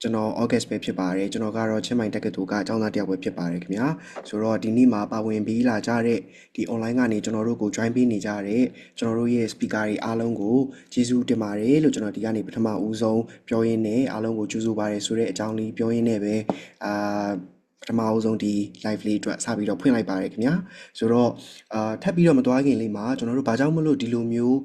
ကျွန်တော် August ပဲဖြစ်ပါတယ်ကျွန်တော်ကတော့ချင်းမိုင်တက္ကသိုလ်ကအကြောင်းသားတစ်ယောက်ပဲဖြစ်ပါတယ်ခင်ဗျာဆိုတော့ဒီနေ့မှာပါဝင်ပြီးလာကြတဲ့ဒီ online ကနေကျွန်တော်တို့ကို join ပေးနေကြတဲ့ကျွန်တော်တို့ရဲ့ speaker တွေအားလုံးကိုကျေးဇူးတင်ပါတယ်လို့ကျွန်တော်ဒီကနေပထမဦးဆုံးပြောရင်းနဲ့အားလုံးကိုကျေးဇူးပါတယ်ဆိုတဲ့အကြောင်းလေးပြောရင်းနဲ့ပဲအာပထမအဆုံးဒီ live လေးအတွက်စပြီးတော့ဖွင့်လိုက်ပါတယ်ခင်ဗျာဆိုတော့ထပ်ပြီးတော့မသွားခင်လေးမှာကျွန်တော်တို့ဘာကြောင့်မလို့ဒီလိုမျိုး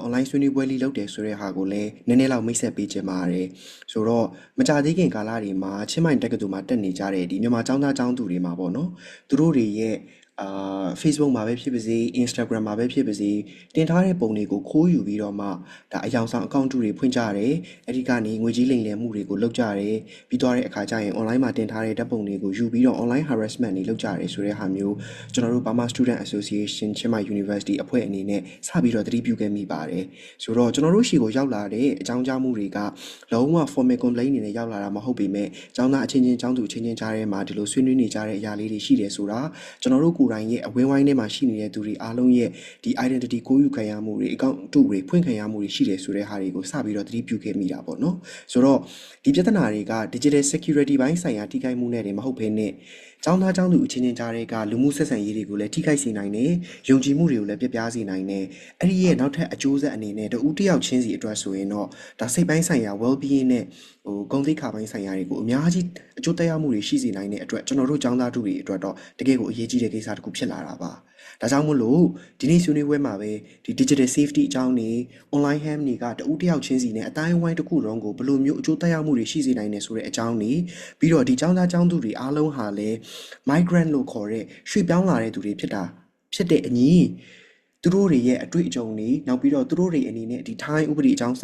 online ဆွေးနွေးပွဲလေးလုပ်တယ်ဆိုတဲ့ဟာကိုလည်းနည်းနည်းလောက်မိတ်ဆက်ပေးချင်ပါတယ်ဆိုတော့မကြသေးခင်ကာလတွေမှာချင်းမိုင်တက္ကသိုလ်မှာတက်နေကြတဲ့ဒီမြန်မာကျောင်းသားကျောင်းသူတွေမှာပေါ့နော်သူတို့တွေရဲ့Facebook မှာပဲဖြစ်ပါစေ Instagram မှာပဲဖြစ်ပါစေတင်ထားတဲ့ပုံတွေကိုခိုးယူပြီးတော့မှဒါအယောင်ဆောင် account တွေဖွင့်ကြတယ်အဲ့ဒီကနေငွေကြီးလိမ်လည်မှုတွေကိုလုပ်ကြတယ်ပြီးသွားတဲ့အခါကျရင် online မှာတင်ထားတဲ့ဓာတ်ပုံတွေကိုယူပြီးတော့ online harassment တွေလုပ်ကြတယ်ဆိုတဲ့ဟာမျိုးကျွန်တော်တို့ Burma Student Association ချင်းမိုင် University အဖွဲ့အနေနဲ့စပြီးတော့သတိပြုခဲ့မိပါတယ်ဆိုတော့ကျွန်တော်တို့ရှီကိုရောက်လာတဲ့အကြောင်းကြားမှုတွေကလုံးဝ formal complaint အနေနဲ့ရောက်လာတာမဟုတ်ပေမဲ့ကျောင်းသားအချင်းချင်းကျောင်းသူအချင်းချင်းကြားထဲမှာဒီလိုဆွေးနွေးနေကြတဲ့အရာလေးတွေရှိတယ်ဆိုတာကျွန်တော်တို့ကိုယ်တိုင်ရဲ့အဝင်းဝိုင်းထဲမှာရှိနေတဲ့သူတွေအားလုံးရဲ့ဒီ identity ကိုယူခံရမှုတွေ account တွေဖွင့်ခံရမှုတွေရှိတယ်ဆိုတဲ့ဟာတွေကိုစပြီးတော့သတိပြုခဲ့မိတာပေါ့နော်ဆိုတော့ဒီပြဿနာတွေက digital security ဘိုင်းဆိုင်ရာထိခိုက်မှုနဲ့တွေမဟုတ်ဘဲနဲ့ကျောင်းသားကျောင်းသူအချင်းချင်းကြားတွေကလူမှုဆက်ဆံရေးတွေကိုလည်းထိခိုက်စေနိုင်တယ်ယုံကြည်မှုတွေကိုလည်းပြပြစေနိုင်တယ်အဲ့ဒီရဲ့နောက်ထပ်အကျိုးဆက်အနေနဲ့တဦးတစ်ယောက်ချင်းစီအတွက်ဆိုရင်တော့ဒါစိတ်ပိုင်းဆိုင်ရာ well being နဲ့ဂုဏ်သိက္ခာပိုင်းဆိုင်ရာတွေကိုအများကြီးအကျိုးသက်ရောက်မှုတွေရှိစေနိုင်တဲ့အတွက်ကျွန်တော်တို့ကျောင်းသားတို့တွေအတွက်တော့တကယ်ကိုအရေးကြီးတဲ့ကိစ္စတစ်ခုဖြစ်လာတာပါဒါကြောင့်မို့လို့ဒီနေ့ဆွေးနွေးပွဲမှာပဲဒီ digital safety အကြောင်းနေ online ham တွေကတဦးတစ်ယောက်ချင်းစီနဲ့အတိုင်းအဝိုင်းတစ်ခုလုံးကိုဘယ်လိုမျိုးအကျိုးသက်ရောက်မှုတွေရှိစေနိုင်တယ်ဆိုတဲ့အကြောင်းနေပြီးတော့ဒီကျောင်းသားကျောင်းသူတွေအားလုံးဟာလည်း migrant လို့ခေါ်တဲ့ရွှေ့ပြောင်းလာတဲ့သူတွေဖြစ်တဲ့အညီသူတို့တွေရဲ့အတွေ့အကြုံတွေနောက်ပြီးတော့သူတို့တွေအနေနဲ့ဒီထိုင်းဥပဒေအကြောင်း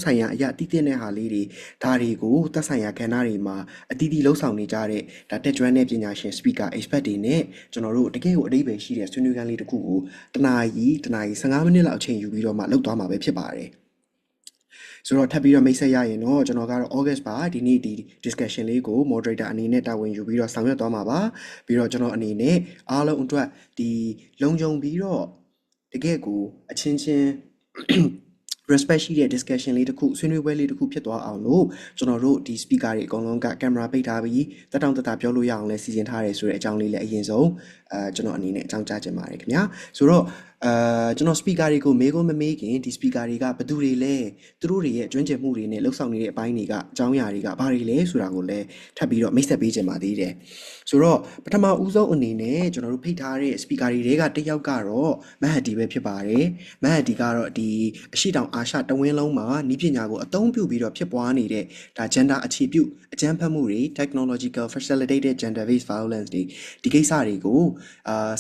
ဆိုင်ရာအရာတည်တဲ့ဟာလေးတွေဒါတွေကိုသက်ဆိုင်ရာကဏ္ဍတွေမှာအတီးတီးလှုပ်ဆောင်နေကြတဲ့ဒါတက်ကျွမ်းတဲ့ပညာရှင် speaker expert တွေနဲ့ကျွန်တော်တို့တကယ်ကိုအဓိပ္ပာယ်ရှိတဲ့ဆွေးနွေးခန်းလေးတစ်ခုကိုတနာရီ15မိနစ်လောက်အချိန်ယူပြီးတော့မှလုပ်သွားမှာပဲဖြစ်ပါတယ်ဆိုတော့ထပ်ပြီးတော့မိတ်ဆက်ရရင်တော့ကျွန်တော်ကတော့ August ပါဒီနေ့ဒီ discussion လေးကို moderator အနေနဲ့တာဝန်ယူပြီးတော့ဆောင်ရွက်သွားမှာပါပြီးတော့ကျွန်တော်အနေနဲ့အားလုံးအတွက်ဒီလုံခြုံပြီးတော့တကယ်ကိုအချင်းချင်း respect ရှိတဲ့ discussion လေးတစ်ခုဆွေးနွေးပွဲလေးတစ်ခုဖြစ်သွားအောင်လို့ကျွန်တော်တို့ဒီ speaker တွေအကုန်လုံးကကင်မရာပိတ်ထားပြီးတက်တောင့်တတပြောလို့ရအောင်လဲစီစဉ်ထားတယ်ဆိုတဲ့အကြောင်းလေးလည်းအရင်ဆုံးကျွန်တော်အနေနဲ့အကြောင်းကြားချင်ပါတယ်ခင်ဗျာဆိုတော့ကျွန်တော် speaker တွေကိုမေးခွန်းမမေးခင်ဒီ speaker တွေကဘယ်သူတွေလဲသူတို့တွေရဲ့ကျွမ်းကျင်မှုတွေနဲ့လှုပ်ဆောင်နေတဲ့အပိုင်းတွေကအကြောင်းအရာတွေကဘာတွေလဲဆိုတာကိုလည်းထပ်ပြီးတော့မိတ်ဆက်ပေးချင်ပါသေးတယ်ဆိုတော့ပထမဦးဆုံးအနေနဲ့ကျွန်တော်တို့ဖိတ်ထားတဲ့ speaker တွေကတစ်ယောက်ကတော့မဟတ်ဒီပဲဖြစ်ပါတယ်မဟတ်ဒီကတော့ဒီအရှိတောင်အာရှတဝင်းလုံးမှာနည်းပညာကိုအသုံးပြုပြီးတော့ဖြစ်ပွားနေတဲ့ဒါ gender အခြေပြုအကြမ်းဖက်မှုတွေ technological facilitated gender based violence တွေဒီကိစ္စတွေကို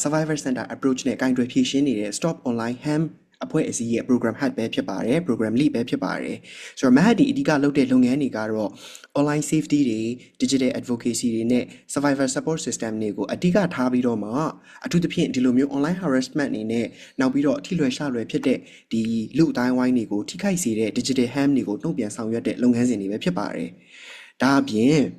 survivor center approach နဲ့ကင်တွယ်ဖြေရှင်းနေတဲ့ stop online ham အဖွဲ့အစည်းရဲ့ program head ပဲဖြစ်ပါတယ် program lead ပဲဖြစ်ပါတယ်ဆိုတော့ Mahadi အဓိကလုပ်တဲ့လုပ်ငန်းတွေကတော့ online safety တွေ digital advocacy တွေနဲ့ survivor support system တွေကိုအဓိကထားပြီးတော့မှအထူးသဖြင့်ဒီလိုမျိုး online harassment တွေနဲ့နောက်ပြီးတော့အထီးလွယ်ရှလွယ်ဖြစ်တဲ့ဒီလူအတိုင်းဝိုင်းတွေကိုထိခိုက်စေတဲ့ digital ham တွေကိုတုံ့ပြန်ဆောင်ရွက်တဲ့လုပ်ငန်းစဉ်တွေပဲဖြစ်ပါတယ်ဒါအပြင်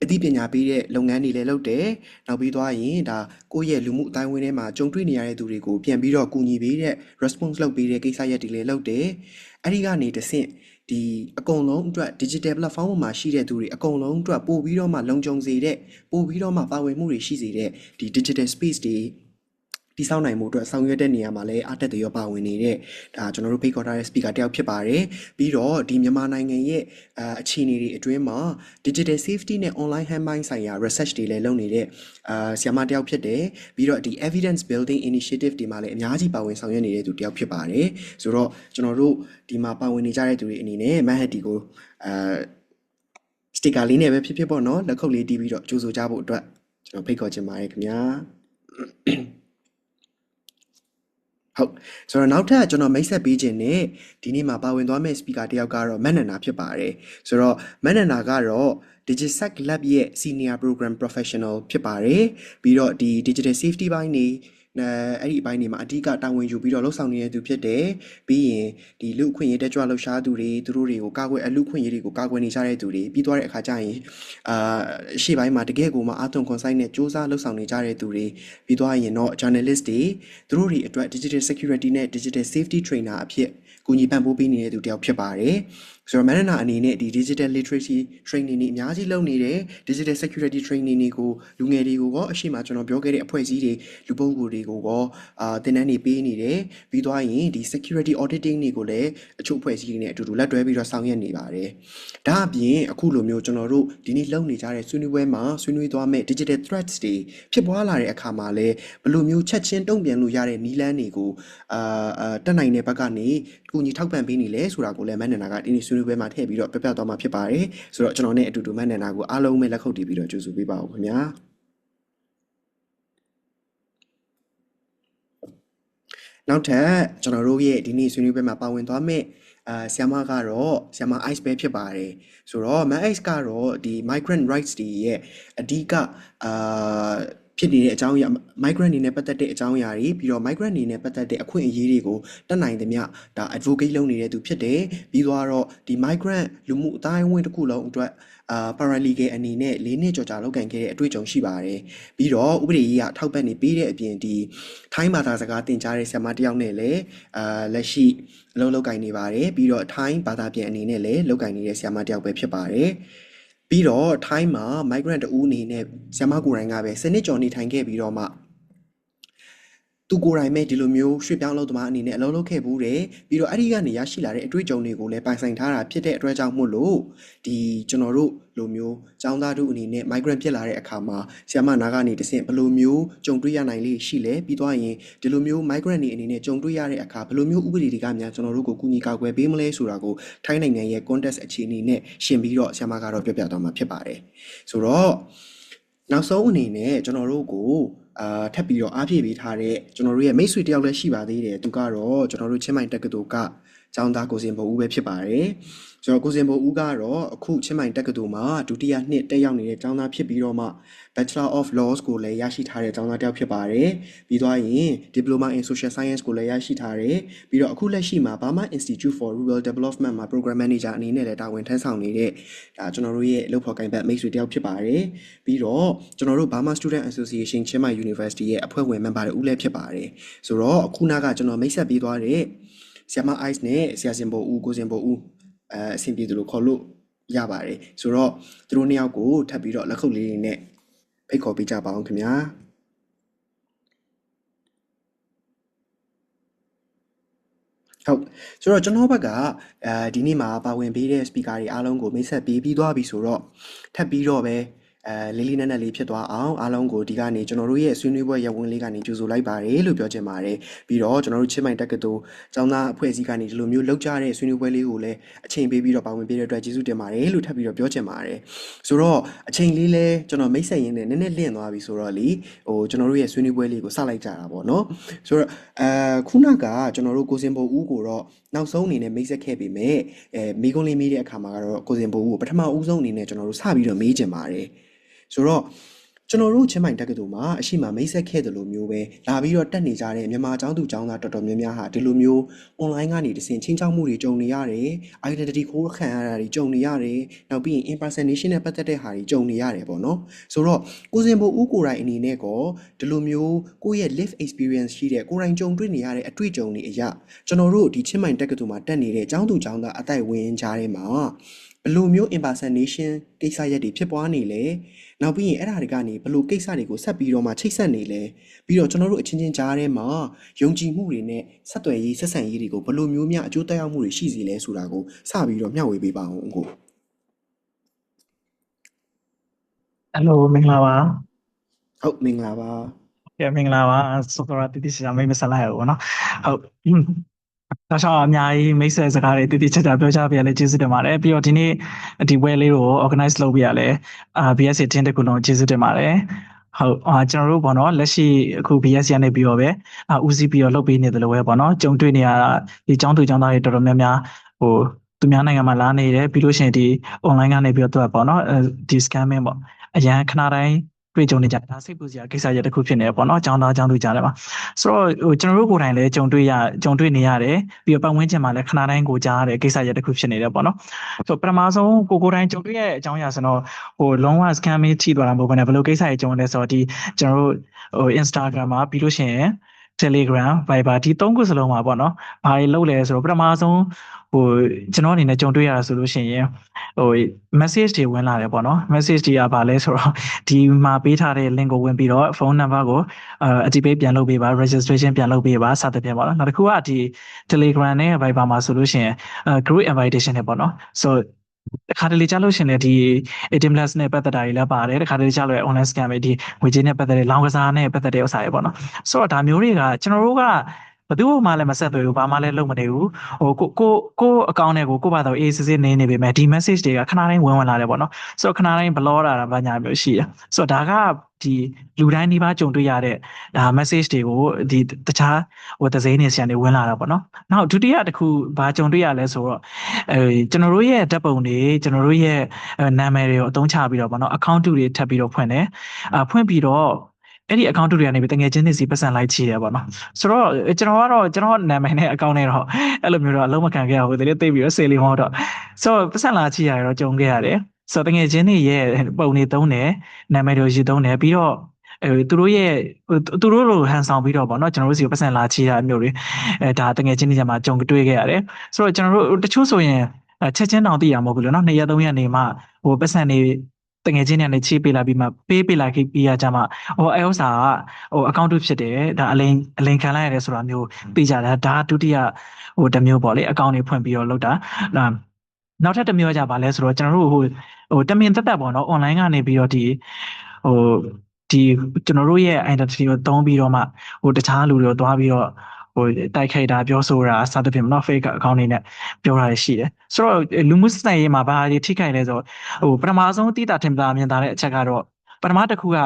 အသိပညာပေးတဲ့လုပ်ငန်းတွေလည်းလုပ်တယ်။နောက်ပြီးသွားရင်ဒါကိုယ့်ရဲ့လူမှုအတိုင်းအဝိုင်းထဲမှာကြုံတွေ့နေရတဲ့သူတွေကိုပြန်ပြီးတော့ကူညီပေးတဲ့ response လုပ်ပေးတဲ့ကိစ္စရပ်တွေလည်းလုပ်တယ်။အဲဒီကနေတဆင့်ဒီအကုန်လုံးအတွက် digital platform ပေါ်မှာရှိတဲ့သူတွေအကုန်လုံးအတွက်ပို့ပြီးတော့မှလုံခြုံစေတဲ့ပို့ပြီးတော့မှပါဝင်မှုတွေရှိစေတဲ့ဒီ digital space တွေတိစောင်းနိုင်မှုအတွက်ဆောင်ရွက်တဲ့နေရာမှာလည်းအတက်တရောပါဝင်နေတဲ့ဒါကျွန်တော်တို့ဖိတ်ခေါ်ထားတဲ့ speaker တယောက်ဖြစ်ပါတယ်ပြီးတော့ဒီမြန်မာနိုင်ငံရဲ့အခြေအနေတွေအတွင်းမှာ digital safety နဲ့ online handbuying ဆိုင်ရာ research တွေလည်းလုပ်နေတဲ့ဆရာမတယောက်ဖြစ်တယ်ပြီးတော့ဒီ evidence building initiative တွေမှာလည်းအများကြီးပါဝင်ဆောင်ရွက်နေတဲ့သူတယောက်ဖြစ်ပါတယ်ဆိုတော့ကျွန်တော်တို့ဒီမှာပါဝင်နေကြတဲ့သူတွေအနေနဲ့ Mahadi ကိုsticker လေးနဲ့ပဲဖြစ်ပေါ့နော်လက်ခုပ်လေးတီးပြီးတော့ကြိုးဆိုကြဖို့အတွက်ကျွန်တော်ဖိတ်ခေါ်ချင်ပါတယ်ခင်ဗျာဟုတ်ဆိုတော့နောက်ထပ်ကျွန်တော်မိတ်ဆက်ပေးခြင်းနဲ့ဒီနေ့မှာပါဝင်သွားမယ့် speaker တယောက်ကတော့မန်နန္ဒာဖြစ်ပါတယ်ဆိုတော့မန်နန္ဒာကတော့ Digisec Lab ရဲ့ senior program professional ဖြစ်ပါတယ်ပြီးတော့ဒီ digital safety ဘိုင်းနေအဲ့ဒီအပိုင်းတွေမှာအဓိကတာဝန်ယူပြီးတော့လှုပ်ဆောင်နေတဲ့သူဖြစ်တယ်ပြီးရင်ဒီလူအခွင့်အရေးတက်ကြွလှုပ်ရှားသူတွေသူတို့တွေကိုကာကွယ်အလူအခွင့်အရေးတွေကိုကာကွယ်နေကြတဲ့သူတွေပြီးသွားတဲ့အခါကျရင်ရှေ့ပိုင်းမှာတကယ်ကိုမှအာသွန်ခွန်ဆိုင်နဲ့စ조사လှုပ်ဆောင်နေကြတဲ့သူတွေပြီးသွားရင်တော့ journalist တွေသူတို့တွေအတွက် digital security နဲ့ digital safety trainer အဖြစ်ကူညီပံ့ပိုးပေးနေတဲ့သူတယောက်ဖြစ်ပါတယ် ဆိုတော့မန်နာအနေနဲ့ဒီ digital literacy training တွေအများကြီးလုပ်နေတယ် digital security training တွေကိုလူငယ်တွေကိုရောအရှိမကျွန်တော်ပြောခဲ့တဲ့အဖွဲ့အစည်းတွေလူပုဂ္ဂိုလ်တွေကိုရောသင်တန်းတွေပေးနေတယ်ပြီးသွားရင်ဒီ security auditing တွေကိုလည်းအချို့အဖွဲ့အစည်းတွေနဲ့အတူတူလက်တွဲပြီးတော့ဆောင်ရွက်နေပါတယ်ဒါအပြင်အခုလိုမျိုးကျွန်တော်တို့ဒီနေ့လုပ်နေကြတဲ့ဆွေးနွေးပွဲမှာဆွေးနွေးသွားမဲ့ digital threats တွေဖြစ်ပွားလာတဲ့အခါမှာလည်းဘယ်လိုမျိုးချက်ချင်းတုံ့ပြန်လို့ရတဲ့နည်းလမ်းတွေကိုတက်နိုင်တဲ့ဘက်ကနေကူညီထောက်ပံ့ပေးနေလဲဆိုတာကိုလည်းမန်နနာကဒီနေ့ဆွေးနွေးပွဲမှာထည့်ပြီးတော့ပြပြသွားမှာဖြစ်ပါတယ်ဆိုတော့ကျွန်တော်နဲ့အတူတူမန်နနာကိုအားလုံးပဲလက်ခုပ်တီးပြီးတော့ကြိုဆိုပေးပါဦးခင်ဗျာနောက်ထပ်ကျွန်တော်တို့ရဲ့ဒီနေ့ဆွေးနွေးပွဲမှာပါဝင်သွားမယ့်ဆရာမကတော့ဆရာမ ice ပဲဖြစ်ပါတယ်ဆိုတော့ man ice ကတော့ဒီ migrant rights တွေရဲ့အဓိကဖြစ်နေတဲ့အကြောင်းအရာ migrant တွေနဲ့ပတ်သက်တဲ့အကြောင်းအရာတွေပြီးတော့ migrant တွေနဲ့ပတ်သက်တဲ့အခွင့်အရေးတွေကိုတက်နိုင်သမျှဒါ advocate လုပ်နေတဲ့သူဖြစ်တယ်ပြီးတော့ဒီ migrant လူမှုအတိုင်းအဝန်းတစ်ခုလုံးအတွက်paralegal အနေနဲ့၄နှစ်ကျော်ကြာလုပ်ကင်ခဲ့တဲ့အတွေ့အကြုံရှိပါတယ်ပြီးတော့ဥပဒေရေးအထောက်ပံ့နေပေးတဲ့အပြင်ဒီထိုင်းဘာသာစကားသင်ကြားတဲ့ဆရာမတစ်ယောက်နဲ့လည်းလက်ရှိအလုပ်လုပ်ကင်နေပါတယ်ပြီးတော့ထိုင်းဘာသာပြန်အနေနဲ့လည်းလုပ်ကင်နေတဲ့ဆရာမတစ်ယောက်ပဲဖြစ်ပါတယ်ပြီးတော့ထိုင်းမှာ migrant တူအနေနဲ့ဆရာမကိုယ်တိုင်ကပဲ10နှစ်ကျော်နေထိုင်ခဲ့ပြီးတော့မှသူကိုယ်တိုင်ပဲဒီလိုမျိုးရွှေ့ပြောင်းလုပ်သမားအနေနဲ့အလုပ်လုပ်ခဲ့ဘူးတယ်ပြီးတော့အဲ့ဒီကနေရရှိလာတဲ့အတွေ့အကြုံတွေကိုလည်းပိုင်ဆိုင်ထားတာဖြစ်တဲ့အတွက်ကြောင့်မို့လို့ဒီကျွန်တော်တို့လိုမျိုးចောင်းသားတို့အနေနဲ့ migrant ဖြစ်လာတဲ့အခါမှာဆရာမနာကနေတဆင့်ဘယ်လိုမျိုးကြုံတွေ့ရနိုင်လေရှိလဲပြီးတော့ရင်ဒီလိုမျိုး migrant တွေအနေနဲ့ကြုံတွေ့ရတဲ့အခါဘယ်လိုမျိုးဥပဒေတွေကများကျွန်တော်တို့ကိုကူညီကာကွယ်ပေးမလဲဆိုတာကိုထိုင်းနိုင်ငံရဲ့ context အခြေအနေနဲ့ရှင်းပြီးတော့ဆရာမကတော့ပြပြသွားမှာဖြစ်ပါတယ်ဆိုတော့နောက်ဆုံးအနေနဲ့ကျွန်တော်တို့ကိုထပ်ပြီးတော့အားဖြည့်ပေးထားတဲ့ကျွန်တော်တို့ရဲ့မိတ်ဆွေတယောက်လည်းရှိပါသေးတယ်သူကတော့ကျွန်တော်တို့ချင်းမိုင်တက္ကသိုလ်ကကျောင်းသားကိုစင်ဘိုဦးပဲဖြစ်ပါတယ်ဆိုတော့ကိုစင်ဘိုဦးကတော့အခုချင်းမိုင်တက္ကသိုလ်မှာဒုတိယနှစ်တက်ရောက်နေတဲ့ကျောင်းသားဖြစ်ပြီးတော့မှ Bachelor of Laws ကိုလည်းရရှိထားတဲ့ကျောင်းသားတယောက်ဖြစ်ပါတယ်ပြီးသွားရင် Diploma in Social Science ကိုလည်းရရှိထားတယ်ပြီးတော့အခုလက်ရှိမှာ Burma Institute for Rural Development မှာ Program Manager အနေနဲ့လည်းတာဝန်ထမ်းဆောင်နေတဲ့ဒါကျွန်တော်တို့ရဲ့လုပ်ဖော်ကိုင်ဘက်မိတ်ဆွေတယောက်ဖြစ်ပါတယ်ပြီးတော့ကျွန်တော်တို့ Burma Student Association ချင်းမိုင် University ရဲ့အဖွဲ့ဝင် member တွေဦးလည်းဖြစ်ပါတယ်ဆိုတော့အခုနကကျွန်တော်မိတ်ဆက်ပေးသွားတဲ့ဆရာမ ice နဲ့ဆရာစင်ဘိုဦးကိုစင်ဘိုဦးအဆင်ပြေသလိုခေါ်လို့ရပါတယ်ဆိုတော့သူတို့နှစ်ယောက်ကိုထပ်ပြီးတော့လက်ခုပ်လေးတွေနဲ့ဖိတ်ခေါ်ပေးကြပါအောင်ခင်ဗျာဟုတ်ဆိုတော့ကျွန်တော်ဘက်ကဒီနေ့မှာပါဝင်ပေးတဲ့ speaker တွေအားလုံးကိုမိတ်ဆက်ပေးပြီးသွားပြီဆိုတော့ထပ်ပြီးတော့ပဲလေးလေးနက်နက်လေးဖြစ်သွားအောင်အားလုံးကိုဒီကနေကျွန်တော်တို့ရဲ့ဆွေးနွေးပွဲရဝင်းလေးကနေကြိုဆိုလိုက်ပါတယ်လို့ပြောချင်ပါတယ်ပြီးတော့ကျွန်တော်တို့ချင်းမိုင်တက္ကသိုလ်ကျောင်းသားအဖွဲ့အစည်းကနေဒီလိုမျိုးလောက်ကြတဲ့ဆွေးနွေးပွဲလေးကိုလည်းအချိန်ပေးပြီးတော့ပါဝင်ပေးတဲ့အတွက်ကျေးဇူးတင်ပါတယ်လို့ထပ်ပြီးတော့ပြောချင်ပါတယ်ဆိုတော့အချိန်လေးလဲကျွန်တော်မိတ်ဆက်ရင်းနဲ့နည်းနည်းလင့်သွားပြီဆိုတော့လေကျွန်တော်တို့ရဲ့ဆွေးနွေးပွဲလေးကိုစလိုက်ကြတာပေါ့နော်ဆိုတော့ခုနကကျွန်တော်တို့ကိုစင်ဘိုဦးကိုတော့နောက်ဆုံးအနေနဲ့မိတ်ဆက်ခဲ့ပေမဲ့မိကုန်းလေးမေးတဲ့အခါမှာကတော့ကိုစင်ဘိုဦးကိုပထမဦးဆုံးအနေနဲ့ကျွန်တော်တို့စပြီးတော့မေးချင်ပါတယ်ဆိုတော့ကျွန်တော်တို့ချင်းမိုင်တက္ကသိုလ်မှာအရှိမမိတ်ဆက်ခဲ့တယ်လို့မျိုးပဲလာပြီးတော့တက်နေကြတဲ့မြန်မာကျောင်းသူကျောင်းသားတော်တော်များများဟာဒီလိုမျိုး online ကနေတဆင့်ချင်းချောက်မှုတွေကြုံနေရတယ် identity ခိုးခံရတာတွေကြုံနေရတယ်နောက်ပြီးရင် impersonation နဲ့ပတ်သက်တဲ့ဟာတွေကြုံနေရတယ်ပေါ့နော်ဆိုတော့ကိုစင်ဘိုဦးကိုယ်တိုင်အနေနဲ့ကောဒီလိုမျိုးကိုယ့်ရဲ့ live experience ရှိတဲ့ကိုယ်တိုင်ကြုံတွေ့နေရတဲ့အတွေ့အကြုံတွေအရာကျွန်တော်တို့ဒီချင်းမိုင်တက္ကသိုလ်မှာတက်နေတဲ့ကျောင်းသူကျောင်းသားအတိုက်ဝင်ကြားထဲမှာဘယ်လိုမျိုး impersonation ကိစ္စရပ်တွေဖြစ်ပွားနေလဲနောက်ပြီးရင်အဲ့ဒါတွေကနေဘယ်လိုကိစ္စတွေကိုဆက်ပြီးတော့မှချိတ်ဆက်နေလဲပြီးတော့ကျွန်တော်တို့အချင်းချင်းကြားထဲမှာယုံကြည်မှုတွေနဲ့ဆက်သွယ်ရေးဆက်ဆံရေးတွေကိုဘယ်လိုမျိုးများအကျိုးသက်ရောက်မှုတွေရှိစီလဲဆိုတာကိုစပြီးတော့မျှဝေပေးပါအောင်အခုHello မင်္ဂလာပါဟုတ်မင်္ဂလာပါမင်္ဂလာပါဆိုတော့တိတိကျကျမိတ်မဆက်လိုက်ဘူးเนาะဟုတ်ဒါရှောင်းအများကြီးမိတ်ဆက်စကားတွေတိတိကျကျပြောကြပြရလဲကျေးဇူးတင်ပါတယ်ပြီးတော့ဒီနေ့ဒီပွဲလေးကို organize လုပ်ပြရလဲBSC တင်းတကူလုံးကျေးဇူးတင်ပါတယ်ဟုတ်ကျွန်တော်တို့ပေါ့နော်လက်ရှိအခု BSC ကနေပြီးတော့ပဲဦးစီးပြီးတော့လုပ်ပေးနေတယ်လို့ပဲပေါ့နော်ကြုံတွေ့နေရတာဒီကျောင်းသူကျောင်းသားတွေတော်တော်များများသူများနိုင်ငံမှာလာနေတယ်ပြီးလို့ရှိရင်ဒီ online ကနေပြီးတော့ပေါ့နော်ဒီ scamming ပေါ့အရန်ခဏတိုင်းတွေ့ကြုံနေကြဒါစိတ်ပူစရာကိစ္စရပ်တစ်ခုဖြစ်နေပေါ့နော်ကျောင်းသားကျောင်းသူကြားထဲမှာဆိုတော့ကျွန်တော်တို့ကိုယ်တိုင်လည်းကြုံတွေ့နေရတယ်ပြီးတော့ပတ်ဝန်းကျင်မှာလည်းခဏတိုင်းကိုကြားရတဲ့ကိစ္စရပ်တစ်ခုဖြစ်နေတယ်ပေါ့နော်ဆိုတော့ပထမဆုံးကိုယ်တိုင်ကြုံတွေ့ရတဲ့အကြောင်းအရာဆိုတော့လုံးဝ scamming ထိသွားတာမဟုတ်ဘဲနဲ့ဘယ်လိုကိစ္စတွေကြုံလဲဆိုတော့ဒီကျွန်တော်တို့Instagram မှာပြီးလို့ရှိရင် Telegram Viber ဒီ3ခုစလုံးမှာပေါ့နော်ဘာတွေလုပ်လဲဆိုတော့ပထမဆုံးကျွန်တော်အနေနဲ့ကြုံတွေ့ရတာဆိုလို့ရှိရင်message တွေဝင်လာတယ်ပေါ့နော် message တွေကဘာလဲဆိုတော့ဒီမှာပေးထားတဲ့ link ကိုဝင်ပြီးတော့ phone number ကိုအကြည့်ပေးပြန်လုပ်ပေးပါ registration ပြန်လုပ်ပေးပါစသဖြင့်ပေါ့နော်နောက်တစ်ခုကဒီ Telegram နဲ့ Viber မှာဆိုလို့ရှိရင်group invitation တွေပေါ့နော် so တခါတလေကြားလို့ရှင်လေဒီ ATM Plus နဲ့ပတ်သက်တာတွေလည်းပါတယ်တခါတလေကြားလို့ online scam တွေဒီငွေကြေးနဲ့ပတ်သက်တဲ့လောင်ကစားနဲ့ပတ်သက်တဲ့ဥစ္စာတွေပေါ့နော်ဆိုတော့ဒါမျိုးတွေကကျွန်တော်တို့ကဘယ်သူမှလည်းမဆက်သွယ်ဘူးဘာမှလည်းလုပ်မနေဘူးကိုအကောင့်နဲ့ကိုဘာတော့အေးစစ်စစ်နေပေမဲ့ဒီ message တွေကခဏတိုင်းဝင်လာတယ်ပေါ့နော်ဆိုတော့ခဏတိုင်း block တာဘာညာမျိုးရှိတယ်ဆိုတော့ဒါကဒီလူတိုင်းဒီပါကြုံတွေ့ရတဲ့ဒါ message တွေကိုဒီတခြားသစိမ်းနေဆရာတွေဝင်လာတာပေါ့နော်နောက်ဒုတိယတစ်ခုဘာကြုံတွေ့ရလဲဆိုတော့ကျွန်တော်တို့ရဲ့ဓာတ်ပုံတွေကျွန်တော်တို့ရဲ့နာမည်တွေကိုအသုံးချပြီးတော့ပေါ့နော် account တွေထပ်ပြီးတော့ဖွင့်တယ်ဖွင့်ပြီးတော့အဲ့ဒီ account တွေကနေပြီးတကယ်ချင်းနေစီပတ်စံလိုက်ချီတယ်ပေါ့နော်ဆိုတော့ကျွန်တော်နာမည်နဲ့ account နဲ့တော့အဲ့လိုမျိုးတော့အလုံးမခံခဲ့ရဘူးတကယ်သိပြီးတော့စေလီမောတော့ဆိုတော့ပတ်စံလာချီရတော့ကြုံခဲ့ရတယ်ဆိုတော့တကယ်ချင်းနေရဲ့ပုံတွေသုံးတယ်နာမည်တွေယူသုံးတယ်ပြီးတော့သူတို့လိုဟန်ဆောင်ပြီးတော့ပေါ့နော်ကျွန်တော်တို့စီကိုပတ်စံလာချီတာမျိုးတွေဒါတကယ်ချင်းနေကြမှာကြုံတွေ့ခဲ့ရတယ်ဆိုတော့ကျွန်တော်တို့တချို့ဆိုရင်ချက်ချင်းတောင်သိရမဟုတ်ဘူးလို့နော်2ရက်3ရက်နေမှပတ်စံနေတကယ်ချင်းနဲ့ချေးပေးလာပြီးမှပေးပေးလာပြီးရကြမှာအဲဥစ္စာကaccount ဖြစ်တယ်ဒါအလိန်ခံလိုက်ရတယ်ဆိုတာမျိုးသိကြတာဒါဒုတိယတစ်မျိုးပေါ့လေ account တွေဖွင့်ပြီးတော့လုပ်တာနောက်ထပ်တစ်မျိုးကြပါလဲဆိုတော့ကျွန်တော်တို့တမင်တက်ပေါ့နော် online ကနေပြီးတော့ဒီကျွန်တော်တို့ရဲ့ identity ကိုသုံးပြီးတော့မှတခြားလူတွေကိုသွားပြီးတော့တိုက်ခိုက်တာပြောဆိုတာစသဖြင့်မနော် fake account တွေနဲ့ပြောတာရှိတယ်ဆိုတော့လူမှုစံရေးမှာဘာတွေထိခိုက်လဲဆိုတော့ပထမဆုံးတိတာထင်တာမြင်တာတဲ့အချက်ကတော့ပထမတစ်ခုကအ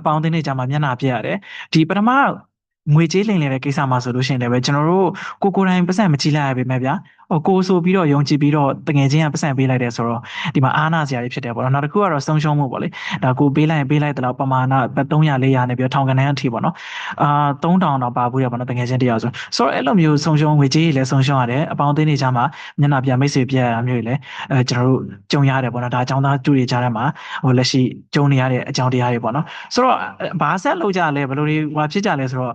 ပေါင်းအသင်းတွေကြားမှာမျက်နှာပြရတယ်ဒီပထမငွေကြေးလိမ်လည်တဲ့ကိစ္စမှာဆိုလို့ရှိရင်လည်းပဲကျွန်တော်တို့ကိုယ်တိုင်ပတ်စံမကြည့်လိုက်ရပေမဲ့ဗျာကိုဆိုပြီးတော့ယုံကြည်ပြီးတော့တကယ်ချင်းကပတ်စံပေးလိုက်တယ်ဆိုတော့ဒီမှာအားနာစရာတွေဖြစ်တယ်ပေါ့နော်နောက်တစ်ခုကတော့ဆုံးရှုံးမှုပေါ့လေဒါကိုပေးလိုက်တဲ့လောက်ပမာဏ300 400နဲ့ပြီးတော့ထောင်ကနန်းအထိပေါ့နော်3000တော့ပါဘူးရပေါ့နော်တကယ်ချင်းတရားဆိုတော့အဲ့လိုမျိုးဆုံးရှုံးငွေကြေးတွေလည်းဆုံးရှုံးရတယ်အပေါင်းအသင်းတွေကြားမှာမျက်နှာပြမိတ်ဆွေပြရတာမျိုးတွေလည်းကျွန်တော်တို့ကြုံရတယ်ပေါ့နော်ဒါအကြောင်းသားတူတွေကြားထဲမှာလက်ရှိကြုံနေရတဲ့အကြောင်းတရားတွေပေါ့နော်ဆိုတော့ဘာဆက်လုပ်ကြလဲဘယ်လိုတွေဖြစ်ကြလဲဆိုတော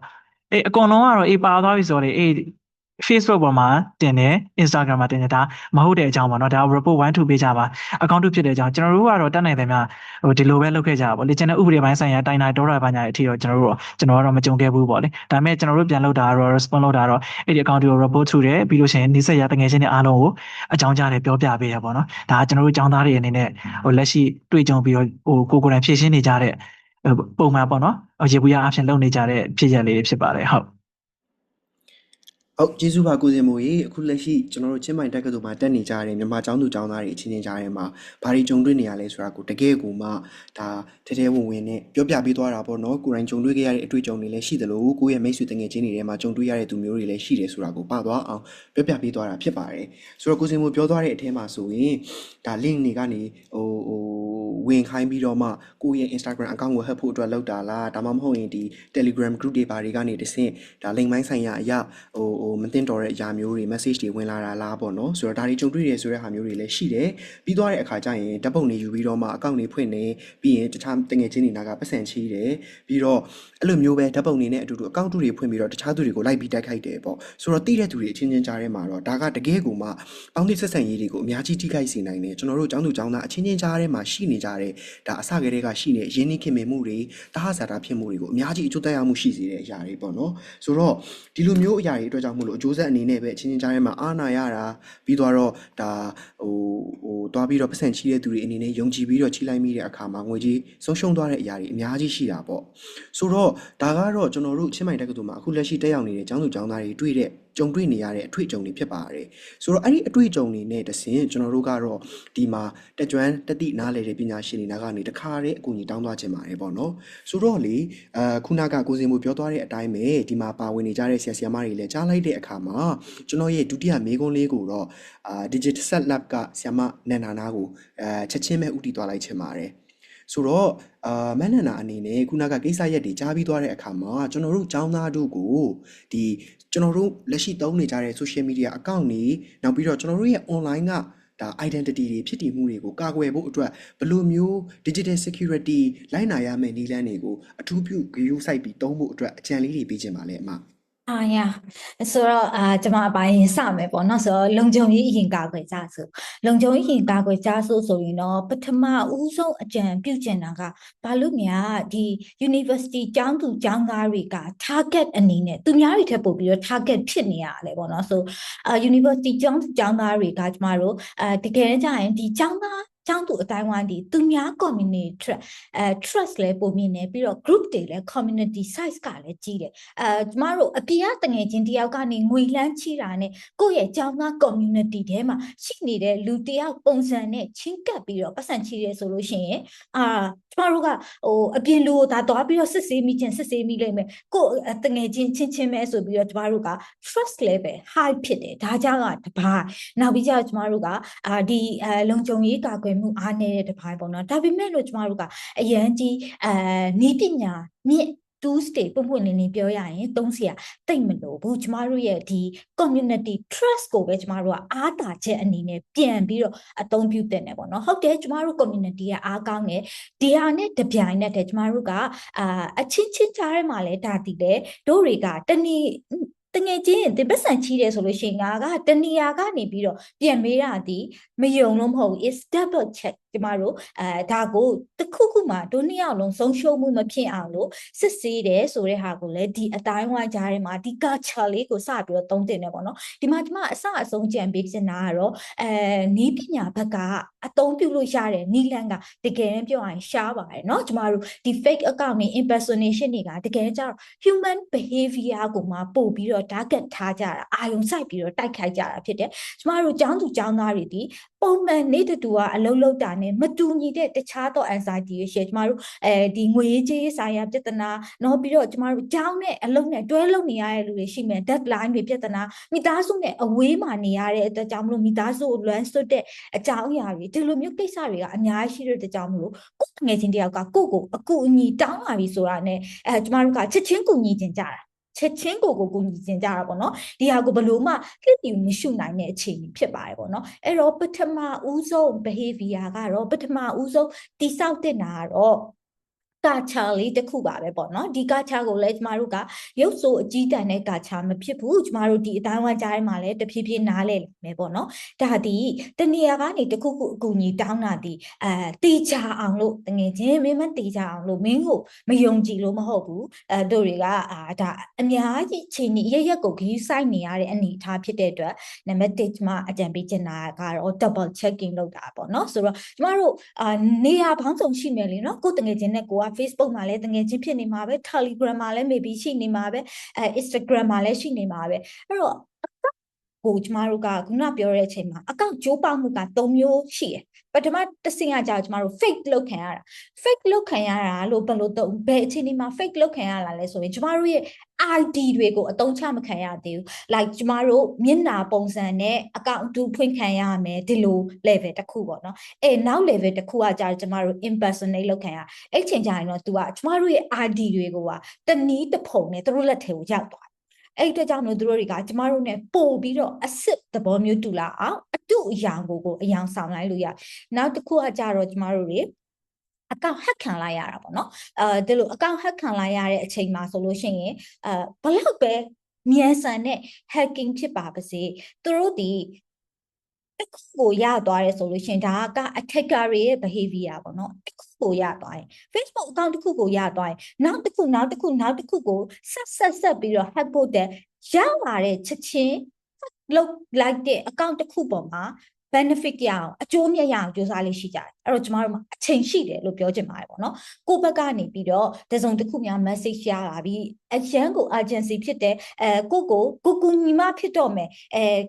့အကုန်လုံးကတော့ပါသွားပြီဆိုတော့Facebook ပေါ်မှာတင်တယ် Instagram မှာတင်တယ်ဒါမဟုတ်တဲ့အကြောင်းပေါ့နော်ဒါ report 1 2ပေးကြပါ account ဖြစ်တဲ့အကြောင်းကျွန်တော်တို့ကတော့တတ်နိုင်တယ်များဒီလိုပဲလုပ်ခဲ့ကြတာပေါ့လေကျွန်တော်ဥပဒေပိုင်းဆိုင်ရာတိုင်တာတောတာပိုင်းညာအထိတော့ကျွန်တော်ကတော့မကြုံခဲ့ဘူးပေါ့လေဒါပေမဲ့ကျွန်တော်တို့ပြန်လုပ်တာကတော့ response လုပ်တာတော့အဲ့ဒီ account ကို report ထုတယ်ပြီးလို့ရှိရင်နှိစက်ရတငယ်ချင်းတွေအားလုံးကိုအကြောင်းကြားတယ်ပြောပြပေးရပေါ့နော်ဒါကျွန်တော်တို့အကြောင်းသားတွေအနေနဲ့လက်ရှိတွေ့ကြုံပြီးတော့ကိုယ်တိုင်ဖြည့်ရှင်းနေကြတဲ့ပုံမှန်ပေါ့နော်ရေဘူးရအဖြစ်လုပ်နေကြတဲ့ဖြစ်ရလေးဖြစ်ပါတယ်ဟုတ်ကျေးဇူးပါကိုစင်မိုးရေအခုလက်ရှိကျွန်တော်တို့ချင်းမိုင်တက်ကတူမှာတက်နေကြတဲ့မြန်မာကျောင်းသူကျောင်းသားတွေအချင်းချင်းကြားထဲမှာဘာတွေကြုံတွေ့နေရလဲဆိုတာကိုတကယ်ကိုမှဒါထဲထဲဝင်ဝင်နဲ့ပြောပြပေးသွားတာပေါ့နော်ကိုယ်တိုင်ကြုံတွေ့ခဲ့ရတဲ့အတွေ့အကြုံတွေလည်းရှိသလိုကိုယ့်ရဲ့မိတ်ဆွေတငယ်ချင်းတွေထဲမှာကြုံတွေ့ရတဲ့သူမျိုးတွေလည်းရှိတယ်ဆိုတာကိုပါသွားအောင်ပြောပြပေးသွားတာဖြစ်ပါတယ်ဆိုတော့ကိုစင်မိုးပြောသွားတဲ့အထဲမှာဆိုရင်ဒါ link တွေကနေဝင်ခိုင်းပြီးတော့မှကိုယ့်ရဲ့ Instagram account ကိုဟက်ဖို့အတွက်လုပ်တာလားဒါမှမဟုတ်ရင်ဒီ Telegram group တွေဘာတွေကနေတဆင့်ဒါ link ပိုင်းဆိုင်ရာအရာမသိတော့တဲ့အရာမျိုးတွေ message တွေဝင်လာတာလားပေါ့နော်ဆိုတော့ဒါတွေကြုံတွေ့ရဆိုတဲ့ဟာမျိုးတွေလည်းရှိတယ်ပြီးသွားတဲ့အခါကျရင်ဓာတ်ပုံတွေယူပြီးတော့မှ account တွေဖွင့်နေပြီးရင်တခြားတငယ်ချင်းတွေနာကပတ်စံချီးတယ်ပြီးတော့အဲ့လိုမျိုးပဲဓာတ်ပုံတွေနဲ့အတူတူ account တွေဖွင့်ပြီးတော့တခြားသူတွေကိုလိုက်ပြီးတိုက်ခိုက်တယ်ပေါ့ဆိုတော့တိတဲ့သူတွေအချင်းချင်းကြားထဲမှာတော့ဒါကတကယ်ကိုမှပေါင်းသစ်ဆက်ဆံရေးတွေကိုအများကြီးထိခိုက်စေနိုင်တယ်ကျွန်တော်တို့ကျောင်းသူကျောင်းသားအချင်းချင်းကြားထဲမှာရှိနေကြတဲ့ဒါအစကတည်းကရှိနေရင်းနှီးခင်မင်မှုတွေတဟဇာတာဖြစ်မှုတွေကိုအများကြီးအကျိုးသက်ရောက်မှုရှိစေတဲ့အရာတွေပေါ့နော်ဆိုတော့ဒီလိုမျိုးအရာတွေအတွက်ကြောင့်မို့လို့အကျိုးဆက်အနေနဲ့ပဲအချင်းချင်းကြားထဲမှာအာနာရတာပြီးတော့ဒါတွားပြီးတော့ပတ်စံချီးတဲ့သူတွေအနေနဲ့ယုံကြည်ပြီးတော့ချီးလိုက်မိတဲ့အခါမှာငွေကြီးဆုံးရှုံးသွားတဲ့အရာတွေအများကြီးရှိတာပေါ့ဆိုတော့ဒါကတော့ကျွန်တော်တို့ချင်းမိုင်တက္ကသိုလ်မှာအခုလက်ရှိတက်ရောက်နေတဲ့ကျောင်းသူကျောင်းသားတွေတွေ့တဲ့ကြုံတွေ့နေရတဲ့အတွေ့အကြုံတွေဖြစ်ပါတယ်ဆိုတော့အဲ့ဒီအတွေ့အကြုံတွေနဲ့တဆင်ကျွန်တော်တို့ကတော့ဒီမှာတက်ကျွမ်းတက်တိနားလေတဲ့ပညာရှင်တွေနာကနေတခါတည်းအကူအညီတောင်းသွားခြင်းပါတယ်ပေါ့နော်ဆိုတော့လေခုနကကိုစင်မို့ပြောသွားတဲ့အတိုင်းပဲဒီမှာပါဝင်နေကြတဲ့ဆရာဆရာမတွေလည်းကြားလိုက်တဲ့အခါမှာကျွန်တော်ရဲ့ဒုတိယမေးခွန်းလေးကိုတော့Digital Set Lab ကဆရာမနန္ဒာနာကိုချက်ချင်းပဲဥတီသွားလိုက်ခြင်းပါတယ်ဆိုတော့မန်နန္ဒာအနေနဲ့ခုနကကိစ္စရက်တွေကြားပြီးသွားတဲ့အခါမှာကျွန်တော်တို့ကျောင်းသားတို့ကိုဒီကျွန်တော်တို့လက်ရှိသုံးနေကြတဲ့ social media account တွေနောက်ပြီးတော့ကျွန်တော်တို့ရဲ့ online ကဒါ identity တွေဖြစ်တည်မှုတွေကိုကာကွယ်ဖို့အတွက်ဘယ်လိုမျိုး digital security လိုက်နာရမယ့်နည်းလမ်းတွေကိုအထူးပြုဂရုစိုက်ပြီးသုံးဖို့အတွက်အကြံလေးတွေပေးခြင်းပါလေအမ呀，ဆိုတော့ကျွန်မအပိုင်းစမယ်ပေါ့နော်ဆိုတော့လုံခြုံရေးအရင်ကာကွယ်ကြဆိုလုံခြုံရေးအရင်ကာကွယ်ကြဆိုရင်တော့ပထမဦးဆုံးအကြံပြုချင်တာကဘာလို့များဒီ university ကျောင်းသူကျောင်းသားတွေက target အနေနဲ့သူများတွေထပ်ပို့ပြီးတော့ target ဖြစ်နေရတယ်ပေါ့နော်ဆိုuniversity ကျောင်းသူကျောင်းသားတွေကကျမတို့တကယ်ကြရင်ဒီကျောင်းသားကျောင်းသူအတိုင်းဝိုင်းဒီသူများ community trust လဲပုံမြင်နေပြီးတော့ group တွေလဲ community size ကလည်းကြီးတယ်ကျမတို့အပြင်ကတငယ်ချင်းတယောက်ကနေငွေလန်းချီတာနဲ့ကိုယ့်ရဲ့ကျောင်းသား community ထဲမှာရှိနေတဲ့လူတယောက်ပုံစံနဲ့ချင်းကပ်ပြီးတော့ပတ်စံချီရဲဆိုလို့ရှိရင်ကျမတို့ကအပြင်လူကိုဒါသွားပြီးတော့စစ်ဆေးမိချင်းစစ်ဆေးမိလိမ့်မယ်ကိုယ့်တငယ်ချင်းချင်းပဲဆိုပြီးတော့ကျမတို့က trust level high ဖြစ်တယ်ဒါကြောင့်ကတပိုင်းနောက်ပြီးကျကျမတို့ကဒီလုံခြုံရေးကာကွယ်မှုအားနည်းတဲ့တပိုင်းပေါ့နော်ဒါပေမဲ့လို့ကျမတို့ကအရန်ကြီးနည်းပညာမြင့်2 state ပုံပွင့်လင်းလင်းပြောရရင်3ဆရာတိတ်မလို့ဘူးကျမတို့ရဲ့ဒီ community trust ကိုပဲကျမတို့ကအားတာချက်အနေနဲ့ပြန်ပြီးတော့အသုံးပြုတဲ့နယ်ပေါ့နော်ဟုတ်တယ်ကျမတို့ community ကအားကောင်းတယ်ဒီဟာနဲ့တပြိုင်နက်တည်းကျမတို့ကအချင်းချင်းကြားထဲမှာလဲဒါတည်တယ်တို့တွေကတနည်းတငယ်ချင်းဒီပတ်စံချီးတယ်ဆိုလို့ရှိရင်ငါကတနေရာကနေပြီးတော့ပြန်မေးတာဒီမယုံလို့မဟုတ်ဘူး is double check ကျမတို့ဒါကိုတခုခုမှတို့နှစ်ယောက်လုံးဆုံးရှုံးမှုမဖြစ်အောင်လို့စစ်ဆေးတယ်ဆိုတဲ့ဟာကိုလည်းဒီအတိုင်းဝိုင်းကြားထဲမှာဒီ culture လေးကိုစပြီးတော့သုံးတင်တယ်ပေါ့နော်ဒီမှာကျမအစအဆုံးကြံပေးချင်တာကတော့နီးပညာဘက်ကအသုံးပြုလို့ရတဲ့နီးလန်းကတကယ်ပြောရရင်ရှားပါတယ်เนาะကျမတို့ဒီ fake account တွေ impersonation တွေကတကယ်ကျတော့ human behavior ကိုမှပို့ပြီးတော့ target ထားကြတာအာယုံစိုက်ပြီးတော့တိုက်ခိုက်ကြတာဖြစ်တယ်ကျမတို့ကျောင်းသူကျောင်းသားတွေဒီပုံမှန်နေ့တူကအလုံးလုံးတာနဲ့မတူညီတဲ့တခြားသော anxiety တွေရှိကျမတို့ဒီငွေကြေးဆိုင်ရာပြဿနာเนาะပြီးတော့ကျမတို့ကျောင်းနဲ့အလုံးနဲ့တွဲလုံနေရတဲ့လူတွေရှိမယ် deadline တွေပြဿနာမိသားစုနဲ့အဝေးမှာနေရတဲ့အတွက်ကြောင့်မလို့မိသားစုကိုလွမ်းဆွတ်တဲ့အကြောင်းအရာတွေဒီလိုမျိုးကိစ္စတွေကအများကြီးရှိတဲ့အတွက်ကြောင့်မလို့ကိုယ်ငယ်ချင်းတယောက်ကကိုယ့်ကိုအကူအညီတောင်းလာပြီဆိုတာနဲ့ကျမတို့ကချက်ချင်းကူညီကျင်ကြတာချက်ချင်းကိုကူညီကျင်ကြတာပေါ့နော်ဒီဟာကိုဘလို့မှလှစ်ပြီးမရှုနိုင်တဲ့အခြေအနေဖြစ်ပါတယ်ပေါ့နော်အဲ့တော့ပထမဦးဆုံး behavior ကတော့ပထမဦးဆုံးတိဆောက်တဲ့နာကတော့ကာချာလေးတစ်ခုပါပဲပေါ့နော်ဒီကာချာကိုလည်းကျမတို့ကရုပ်ဆိုအကြီးတန်းတဲ့ကာချာမဖြစ်ဘူးကျမတို့ဒီအတိုင်းဝိုင်းကြားထဲမှာလည်းတဖြည်းဖြည်းနားလဲလာမယ်ပေါ့နော်ဒါဒီတနေရာကနေတစ်ခုခုအကူအညီတောင်းတာဒီတေချာအောင်လို့တငယ်ချင်းမင်းမတေချာအောင်လို့မင်းကိုမယုံကြည်လို့မဟုတ်ဘူးတို့တွေကဒါအများကြီးချိန်ကြီးရရက်ကိုခရီးဆိုင်နေရတဲ့အနေအထားဖြစ်တဲ့အတွက်နံပါတ်1ကျမအကြံပေးချင်တာကတော့ double checking လုပ်တာပေါ့နော်ဆိုတော့ကျမတို့နေရာပေါင်းစုံရှိမယ်လေနော်ကိုတငယ်ချင်းနဲ့ကိုက Facebook မှာလည်းတငယ်ချင်းဖြစ်နေမှာပဲ Telegram မှာလည်း maybe ရှိနေမှာပဲInstagram မှာလည်းရှိနေမှာပဲအဲ့တော့ကိုကျမတို့ကခုနပြောတဲ့အချိန်မှာအကောင့်ကျိုးပေါက်မှုက3မျိုးရှိတယ်ပထမတစ်ဆင့်ကကြာကျမတို့ fake လုပ်ခံရတာ fake လုပ်ခံရတာလို့ဘယ်လိုတော့ဘယ်အခြေအနေမှာ fake လုပ်ခံရလာလဲဆိုရင်ကျမတို့ရဲ့ ID တွေကိုအသုံးချမခံရသေးဘူး like ကျမတို့မျက်နှာပုံစံနဲ့အကောင့်တူဖွင့်ခံရမယ်ဒီလို level တစ်ခုပေါ့နော်နောက် level တစ်ခုကကြာကျမတို့ impersonate လုပ်ခံရအဲ့ချိန်ကျရင်တော့ तू ကကျမတို့ရဲ့ ID တွေကိုတနည်းတစ်ဖုံနဲ့သူတို့လက်ထဲကိုရောက်သွားအဲ့အတွက်ကြောင့်လို့သူတို့တွေကကျမတို့ ਨੇ ပို့ပြီးတော့အစ်စ်သဘောမျိုးတူလာအောင်အတုအယောင်ကိုအယောင်ဆောင်လိုက်လို့ရနောက်တစ်ခုကကြတော့ကျမတို့တွေအကောင့် hack ခံလိုက်ရတာပေါ့နော်ဒီလိုအကောင့် hack ခံလိုက်ရတဲ့အချိန်မှာဆိုလို့ရှိရင်ဘလောက်ပဲမြန်ဆန်တဲ့ hacking ဖြစ်ပါပါစေသူတို့ဒီတစ်ခုကိုရသွားတယ်ဆိုလို့ရှိရင်ဒါက attacker ရဲ့ behavior ပေါ့နော်တစ်ခုကိုရသွားရင် Facebook account တစ်ခုကိုရသွားရင်နောက်တစ်ခုကိုဆက်ပြီးတော့ hack ဖို့တဲ့ရလာတဲ့ချက်ချင်းလောက်လိုက်တဲ့ account တစ်ခုပေါ်မှာ benefit ရအောင်အကျိုးမြတ်ရအောင်ကြိုးစားလေးရှိကြတယ်အဲ့တော့ကျမတို့မှာအချိန်ရှိတယ်လို့ပြောချင်ပါတယ်ပေါ့နော်ကိုယ့်ဘက်ကနေပြီးတော့တစုံတစ်ခုများ message ရလာပြီးအရန်ကို urgency ဖြစ်တယ်ကိုညီမဖြစ်တော့မယ်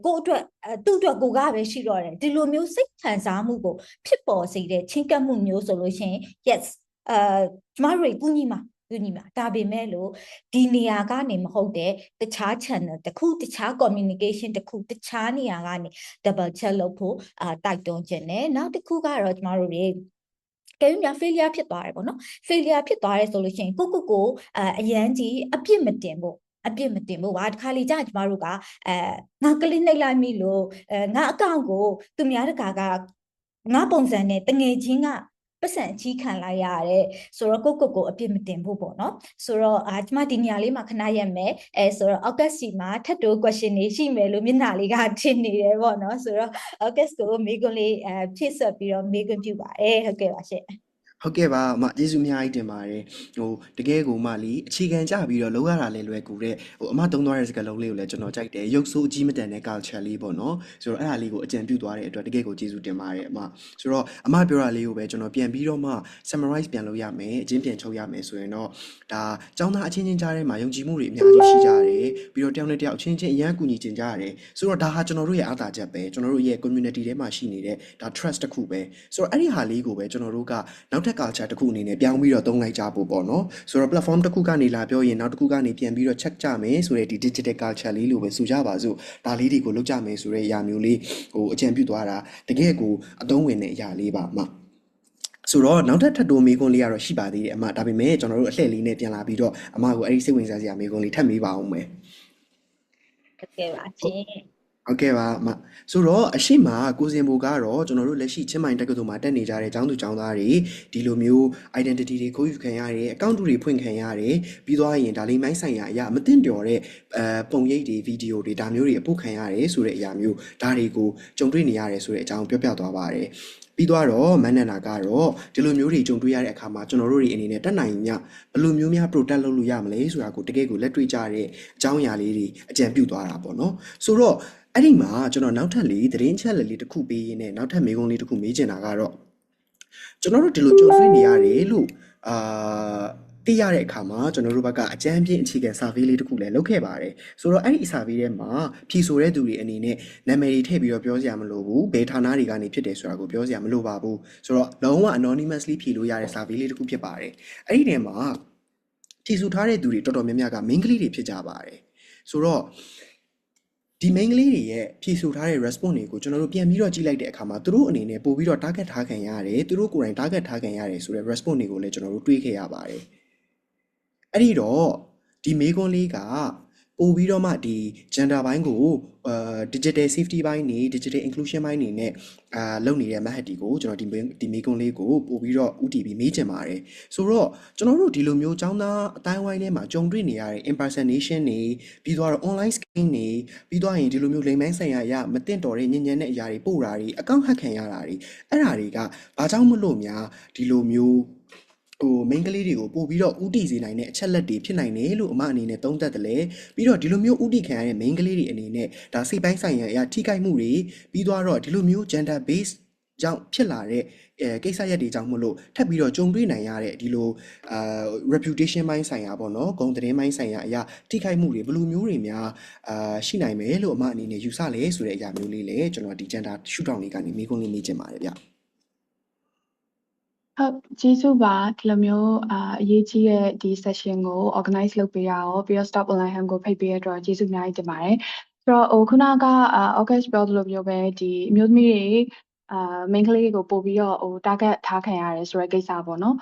ကိုအတွက်သူ့အတွက်ကိုကပဲရှိတော့တယ်ဒီလိုမျိုးစိတ်ခံစားမှုကိုဖြစ်ပေါ်စေတဲ့ချင်းကပ်မှုမျိုးဆိုလို့ရှိရင် yes ကျမတို့ကူညီမှာဒါပေမဲ့လို့ဒီနေရာကနေမဟုတ်တဲ့တခြား channel တခုတခြား communication တခုတခြားနေရာကနေ double check လုပ်ဖို့တိုက်တွန်းခြင်းနဲ့နောက်တစ်ခုကတော့ကျမတို့တွေကဲများ failure ဖြစ်သွားတယ်ပေါ့နော် failure ဖြစ်သွားတယ်ဆိုလို့ရှိရင်ကိုအရန်ကြီးအပြစ်မတင်ဖို့ပါတခါလေကြာကျမတို့ကငါကလေးနှိပ်လိုက်မိလို့ငါအကောင့်ကိုသူများတကာကငါပုံစံနဲ့တငယ်ချင်းက ပတ်စံအကြီးခံလိုက်ရတယ်ဆိုတော့ကိုအပြစ်မတင်ဖို့ပေါ့နော်ဆိုတော့ကျမဒီနေရာလေးမှာခဏရက်မယ်ဆိုတော့ August စီမှာထပ်တိုး question တွေရှိမယ်လို့မျက်နှာလေးကထင်နေတယ်ပေါ့နော်ဆိုတော့ August ကိုမေးခွန်းလေးဖြည့်ဆွတ်ပြီးတော့မေးခွန်းပြုပါတယ်ဟုတ်ကဲ့ပါရှင့် ဟုတ်ကဲ့ပါအမကျေးဇူးအများကြီးတင်ပါတယ်တကယ်ကိုမလီအခြေခံကြပြီးတော့လောက်ရတာလည်းလွယ်ကူတဲ့အမသုံးသွားတဲ့စကားလုံးလေးကိုလည်းကျွန်တော်ကြိုက်တယ်ရုပ်ဆိုးအကြီးမတန်တဲ့ culture လေးပေါ့နော်ဆိုတော့အဲ့ဒါလေးကိုအကြံပြုသွားတဲ့အတွက်တကယ်ကိုကျေးဇူးတင်ပါတယ်အမဆိုတော့အမပြောတာလေးကိုပဲကျွန်တော်ပြန်ပြီးတော့မှ summarize ပြန်လုပ်ရမယ်အချင်းပြန်ချုပ်ရမယ်ဆိုရင်တော့ဒါကျောင်းသားအချင်းချင်းကြားထဲမှာယုံကြည်မှုတွေအများကြီးရှိကြတယ်ပြီးတော့တယောက်နဲ့တယောက်အချင်းချင်းအရန်ကူညီကျင်ကြရတယ်ဆိုတော့ဒါဟာကျွန်တော်တို့ရဲ့အားသာချက်ပဲကျွန်တော်တို့ရဲ့ community ထဲမှာရှိနေတဲ့ဒါ trust တစ်ခုပဲဆိုတော့အဲ့ဒီဟာလေးကိုပဲကျွန်တော်တို့ကနောက်ထပ် culture တစ်ခုအနေနဲ့ပြောင်းပြီးတော့သုံးလိုက်ကြဖို့ပေါ့နော်ဆိုတော့ platform တစ်ခုကနေလာပြောရင်နောက်တစ်ခုကနေပြန်ပြီးတော့ check ကြမယ်ဆိုတဲ့ဒီ digital culture လေးလိုပဲဆိုကြပါစို့ဒါလေးတွေကိုလုပ်ကြမယ်ဆိုတဲ့အရာမျိုးလေးအကြံပြုသွားတာတကယ်ကိုအသုံးဝင်တဲ့အရာလေးပါအမဆိုတော့နောက်ထပ်ထပ်တိုးမေးခွန်းလေးကတော့ရှိပါသေးတယ်အမဒါပေမဲ့ကျွန်တော်တို့အလှည့်လေးနဲ့ပြန်လာပြီးတော့အမကိုအဲ့ဒီစိတ်ဝင်စားစရာမေးခွန်းလေးထပ်မေးပါအောင်မယ်ဟုတ်ကဲ့ပါရှင်ဟုတ်ကဲ့ပါအမဆိုတော့အရှိမကိုစင်ဘူကတော့ကျွန်တော်တို့လက်ရှိချင်းမိုင်တက္ကသိုလ်မှာတက်နေကြတဲ့ကျောင်းသူကျောင်းသားတွေဒီလိုမျိုး identity တွေခိုးယူခံရတယ်အကောင့်တွေဖွင့်ခံရတယ်ပြီးသွားရင်ဒါလေးမိုင်းဆိုင်ရာအရာမသိတော်တဲ့ပုံရိပ်တွေဗီဒီယိုတွေဒါမျိုးတွေအပုတ်ခံရတယ်ဆိုတဲ့အရာမျိုးဒါတွေကိုကြုံတွေ့နေရတယ်ဆိုတဲ့အကြောင်းပြောပြသွားပါတယ်ပြီးတော့မန်နန္ဒာကတော့ဒီလိုမျိုးတွေကြုံတွေ့ရတဲ့အခါမှာကျွန်တော်တို့တွေအနေနဲ့တက်နိုင်ညဘယ်လိုမျိုးများ protect လုပ်လို့ရမလဲဆိုတာကိုတကယ်ကိုလက်တွေ့ကြတဲ့အကြောင်းအရာလေးတွေအကြံပြုသွားတာပေါ့နော်ဆိုတော့အဲ့ဒီမှာကျွန်တော်နောက်ထပ်လေးသတင်းချက်လေးတစ်ခုပေးရင်းနဲ့နောက်ထပ်မေးခွန်းလေးတစ်ခုမေးချင်တာကတော့ကျွန်တော်တို့ဒီလိုကြုံတွေ့နေရတယ်လို့သိရတဲ့အခါမှာကျွန်တော်တို့ဘက်ကအကြမ်းပြင်းအခြေခံ survey လေးတစ်ခုလည်းလုပ်ခဲ့ပါတယ်ဆိုတော့အဲ့ဒီ survey ထဲမှာဖြေဆိုတဲ့သူတွေအနေနဲ့နာမည်တွေထည့်ပြီးတော့ပြောစရာမလိုဘူးဘယ်ဌာနတွေကနေဖြစ်တယ်ဆိုတာကိုပြောစရာမလိုပါဘူးဆိုတော့လုံးဝ anonymously ဖြေလို့ရတဲ့ survey လေးတစ်ခုဖြစ်ပါတယ်အဲ့ဒီထဲမှာဖြေဆိုထားတဲ့သူတွေတော်တော်များများက main ကလေးတွေဖြစ်ကြပါတယ်ဆိုတော့ဒီ main ကလေးတွေရဲ့ဖြေဆိုထားတဲ့ response တွေကိုကျွန်တော်တို့ပြန်ပြီးတော့ကြည့်လိုက်တဲ့အခါမှာသူတို့အနေနဲ့ပို့ပြီးတော့ target ထားခံရတယ်သူတို့ကိုယ်တိုင် target ထားခံရတယ်ဆိုတဲ့ response တွေကိုလည်းကျွန်တော်တို့တွေးခဲ့ရပါတယ်အဲ့ဒီတော့ဒီမေးခွန်းလေးကပို့ပြီးတော့မှဒီ gender ဘိုင်းကိုdigital safety ဘိုင်းနေ digital inclusion ဘိုင်းနေနဲ့လုပ်နေတဲ့ method ဒီကိုကျွန်တော်ဒီမေးခွန်းလေးကိုပို့ပြီးတော့ UTB မေးချင်ပါတယ်ဆိုတော့ကျွန်တော်တို့ဒီလိုမျိုးចောင်းသားအတိုင်းဝိုင်းထဲမှာကြုံတွေ့နေရတဲ့ impersonation တွေပြီးတော့ online scamming တွေပြီးတော့ရင်ဒီလိုမျိုးလိမ်မိုင်းဆိုင်ရာအရမတင်တော်တဲ့ညဉ့်ညံတဲ့အရာတွေပို့တာတွေအကောင့်ဟက်ခံရတာတွေအဲ့ဓာတွေကဘာကြောင့်မလို့များဒီလိုမျိုးmain ကလေးတွေကိုပို့ပြီးတော့ဥတီစေနိုင်တဲ့အချက်လက်တွေဖြစ်နိုင်တယ်လို့အမအနေနဲ့သုံးသပ်တယ်လေပြီးတော့ဒီလိုမျိုးဥတီခံရတဲ့ main ကလေးတွေအနေနဲ့ဒါစိတ်ပိုင်းဆိုင်ရာအရာထိခိုက်မှုတွေပြီးတော့ဒီလိုမျိုး gender base ကြောင့်ဖြစ်လာတဲ့ကိစ္စရပ်တွေကြောင့်မလို့ထပ်ပြီးတော့ကြုံတွေ့နိုင်ရတဲ့ဒီလိုreputation ပိုင်းဆိုင်ရာပေါ့နော်ဂုဏ်သတင်းပိုင်းဆိုင်ရာအရာထိခိုက်မှုတွေဘယ်လိုမျိုးတွေများရှိနိုင်မယ်လို့အမအနေနဲ့ယူဆလဲဆိုတဲ့အရာမျိုးလေးလေကျွန်တော်ဒီ gender shootout လေးကနေမေးခွန်းလေးမေးချင်ပါတယ်ဗျဟုတ်ကျေးဇူးပါဒီလိုမျိုးအရေးကြီးတဲ့ဒီ session ကို organize လုပ်ပေးရအောင်ပြီးတော့ stop online ham ကိုဖိတ်ပေးရတော့ကျေးဇူးအများကြီးတင်ပါတယ်ဆိုတော့ခုနကAugust ပြောသလိုမျိုးပဲဒီအမျိုးသမီးတွေmain ကလေးတွေကိုပို့ပြီးတော့ target ထားခံရတယ်ဆိုတဲ့ကိစ္စပေါ့နော်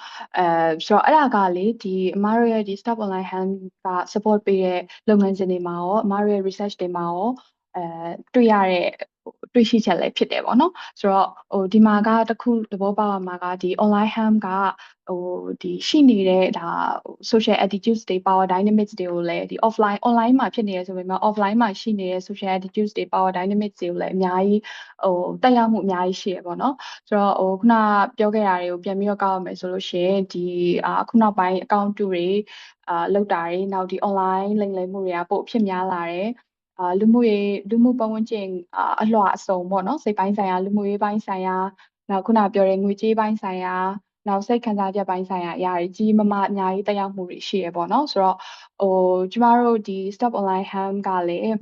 ဆိုတော့အဲ့ဒါကလေဒီအမတို့ရဲ့ဒီ stop online ham က support ပေးတဲ့လုပ်ငန်းစဉ်တွေမှာရောအမတို့ရဲ့ research တွေမှာရောတွေ့ရတဲ့တွေ့ရှိချက်လည်းဖြစ်တယ်ပေါ့နော်ဆိုတော့ဒီမှာကတခုသဘောပေါက်ရမှာကဒီ online ham ကဒီရှိနေတဲ့ဒါ social attitudes တွေ power dynamics တွေကိုလည်းဒီ online မှာဖြစ်နေရဆိုပေမဲ့ offline မှာရှိနေတဲ့ social attitudes တွေ power dynamics တွေကိုလည်းအများကြီးတက်ရောက်မှုအများကြီးရှိရပေါ့နော်ဆိုတော့ခုနပြောခဲ့တာတွေကိုပြန်ပြီးတော့ကောက်ရမယ်ဆိုလို့ရှိရင်ဒီခုနောက်ပိုင်း account တွေလောက်တာတွေနောက်ဒီ online လိမ်လည်မှုတွေကပို့ဖြစ်များလာတယ်လူမှုပတ်ဝန်းကျင်အလွှာအစုံပေါ့နော်စိတ်ပိုင်းဆိုင်ရာလူမှုရေးပိုင်းဆိုင်ရာနောက်ခုနပြောတဲ့ငွေကြေးပိုင်းဆိုင်ရာနောက်စိတ်ခံစားချက်ပိုင်းဆိုင်ရာအရာကြီးကြီးမားမားအများကြီးတက်ရောက်မှုတွေရှိရပေါ့နော်ဆိုတော့ကျမတို့ဒီ stop online ham ကလည်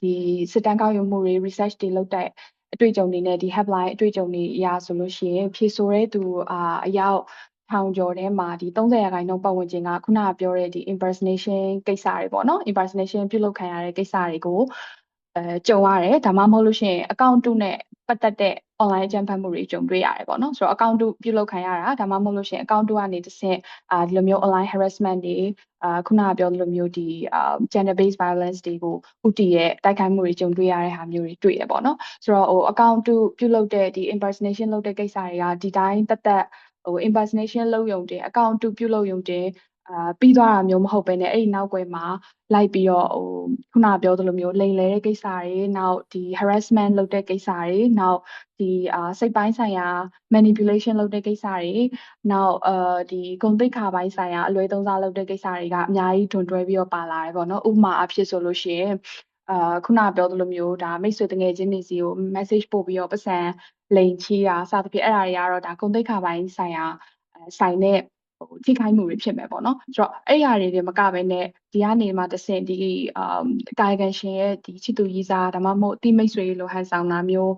းဒီစစ်တမ်းကောက်ယူမှုတွေ research တွေလုပ်တဲ့အတွေ့အကြုံတွေနဲ့ဒီ helpline အတွေ့အကြုံတွေအရာဆိုလို့ရှိရင်ဖြေဆိုတဲ့သူအရောက်ထောင်ကျော်ထဲမှာဒီ30%ပတ်ဝန်းကျင်ကခုနကပြောတဲ့ဒီ impersonation ကိစ္စတွေပေါ့နော် impersonation ပြုလုပ်ခံရတဲ့ကိစ္စတွေကိုကြုံရတယ်ဒါမှမဟုတ်လို့ရှိရင် account 2နဲ့ ပတ်သက်တဲ့ online အကြမ်းဖက်မှုတွေကြုံတွေ့ရတယ်ပေါ့နော်ဆိုတော့ account တုပြုလုပ်ခံရတာဒါမှမဟုတ်လို့ရှိရင် account တုကနေတစ်ဆင့်ဒီလိုမျိုး online harassment တွေခုနကပြောလိုမျိုးဒီgender based violence တွေကိုဥတီရဲ့တိုက်ခိုက်မှုတွေကြုံတွေ့ရတဲ့ဟာမျိုးတွေတွေ့ရပေါ့နော်ဆိုတော့account တုပြုလုပ်တဲ့ဒီ impersonation လုပ်တဲ့ကိစ္စတွေကဒီတိုင်းတက်impersonation လုပ်ရုံတင် account တုပြုလုပ်ရုံတင်ပြီးသွားတာမျိုးမဟုတ်ဘဲနဲ့အဲ့ဒီနောက်ွယ်မှာလိုက်ပြီးတော့ခုနပြောသလိုမျိုးလိမ်လည်တဲ့ကိစ္စတွေနောက်ဒီ harassment လုပ်တဲ့ကိစ္စတွေနောက်ဒီစိတ်ပိုင်းဆိုင်ရာ manipulation လုပ်တဲ့ကိစ္စတွေနောက်ဒီဂုဏ်သိက္ခာပိုင်းဆိုင်ရာအလွဲသုံးစားလုပ်တဲ့ကိစ္စတွေကအများကြီးတွန်တွဲပြီးတော့ပါလာတယ်ပေါ့နော်ဥပမာအဖြစ်ဆိုလို့ရှိရင်ခုနပြောသလိုမျိုးဒါမိတ်ဆွေတငယ်ချင်းတွေစီကို message ပို့ပြီးတော့ပတ်စံလိန်ချီတာစသဖြင့်အဲ့ဒါတွေကတော့ဒါဂုဏ်သိက္ခာပိုင်းဆိုင်ရာဆိုင်တဲ့ထိခိုက်မှုတွေဖြစ်မယ်ပေါ့နော်ဆိုတော့အဲ့ຢာတွေမကဘဲနဲ့ဒီကနေမှတစ်ဆင့်ဒီကာယကံရှင်ရဲ့ဒီချစ်သူရေးစားဒါမှမဟုတ်တိမိတ်ဆွေလိုဟန်ဆောင်တာမျို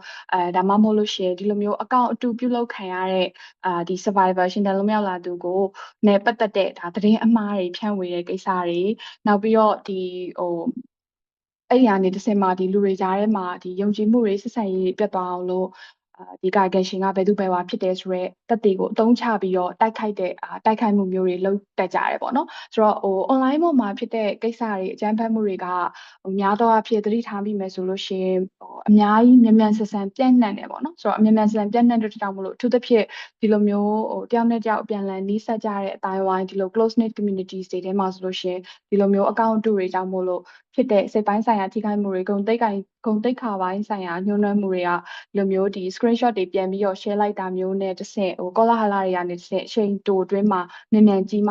းဒါမှမဟုတ်လို့ရှိရင်ဒီလိုမျိုးအကောင့်အတူပြုလုပ်ခံရတဲ့ဒီ survivor ရှင်တန်လုံးမြောက်လာသူကိုနဲ့ပတ်သက်တဲ့ဒါသတင်းအမှားတွေဖြန့်ဝေတဲ့ကိစ္စတွေနောက်ပြီးတော့ဒီအဲ့ဒီကနေတစ်ဆင့်မှဒီလူတွေကြားထဲမှာဒီယုံကြည်မှုတွေဆက်ဆံရေးပြတ်သွားအောင်လို့ဒီကာယကံရှင်ကဘယ်သူဘယ်ဝါဖြစ်တယ်ဆိုတော့တက်တွေကိုအသုံးချပြီးတော့တိုက်ခိုက်မှုမျိုးတွေလုပ်တတ်ကြတယ်ပေါ့နော်ဆိုတော့online ပေါ်မှာဖြစ်တဲ့ကိစ္စတွေအကြမ်းဖက်မှုတွေကများသောအားဖြင့်သတိထားမိမယ်ဆိုလို့ရှိရင်အများကြီးမြန်မြန်ဆန်ဆန်ပြန့်နှံ့တယ်ပေါ့နော်ဆိုတော့အမြန်မြန်ဆန်ဆန်ပြန့်နှံ့တဲ့တောင်မလို့အထူးသဖြင့်ဒီလိုမျိုးတယောက်နဲ့တယောက်အပြန်အလှန်နီးစပ်ကြတဲ့အတိုင်းဝိုင်းဒီလို close knit communities တွေထဲမှာဆိုလို့ရှိရင်ဒီလိုမျိုး account တွေတောင်မို့လို့ဖြစ်တဲ့စိတ်ပိုင်းဆိုင်ရာထိခိုက်မှုတွေဂုဏ်သိက္ခာပိုင်းဆိုင်ရာညှိုးနှွမ်းမှုတွေကဒီလိုမျိုးဒီ screenshot တွေပြန်ပြီးတော့ share လိုက်တာမျိုးနဲ့တစ်ဆင့်ကောလာဟလတွေကနေတစ်ဆင့်အချိန်တိုအတွင်းမှာမြန်မြန်ကြီးမာ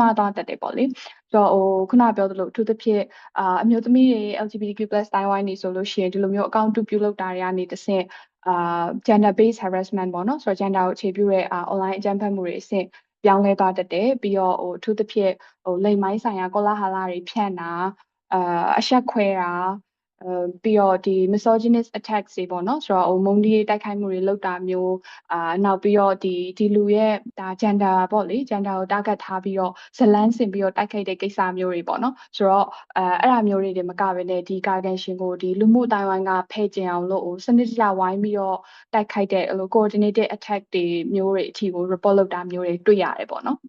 းသွားတတ်တယ်ပေါ့လေဆိုတော့ခုနပြောသလိုအထူးသဖြင့်အမျိုးသမီးတွေ LGBTQ+ တိုင်းဝိုင်းနေဆိုလို့ရှိရင်ဒီလိုမျိုး account ပြုလုပ်တာတွေကနေတစ်ဆင့်gender based harassment ပေါ့နော်ဆိုတော့ gender ကိုအခြေပြုတဲ့online အကြမ်းဖက်မှုတွေအဆင့်ပြောင်းလဲသွားတတ်တယ်ပြီးတော့အထူးသဖြင့်လိမ်မိုင်းဆိုင်ရာကောလာဟလတွေဖြန့်တာအရှက်ခွဲတာပြီးတော့ဒီ misogynist attacks တွေပေါ့နော်ဆိုတော့မုန်းတီးတိုက်ခိုက်မှုတွေလုပ်တာမျိုးနောက်ပြီးတော့ဒီလူရဲ့ဒါ gender ပေါ့လေ gender ကို target ထားပြီးတော့ဇလန်းဆင်ပြီးတော့တိုက်ခိုက်တဲ့ကိစ္စမျိုးတွေပေါ့နော်ဆိုတော့အဲ့ဒါမျိုးတွေမကဘဲနဲ့ဒီကာယကံရှင်ကိုဒီလူမှုအတိုင်းဝိုင်းကဖယ်ကျင်အောင်လို့စနစ်တကျဝိုင်းပြီးတော့တိုက်ခိုက်တဲ့coordinated attack တွေမျိုးတွေအထိကို report လုပ်တာမျိုးတွေတွေ့ရတယ်ပေါ့နော်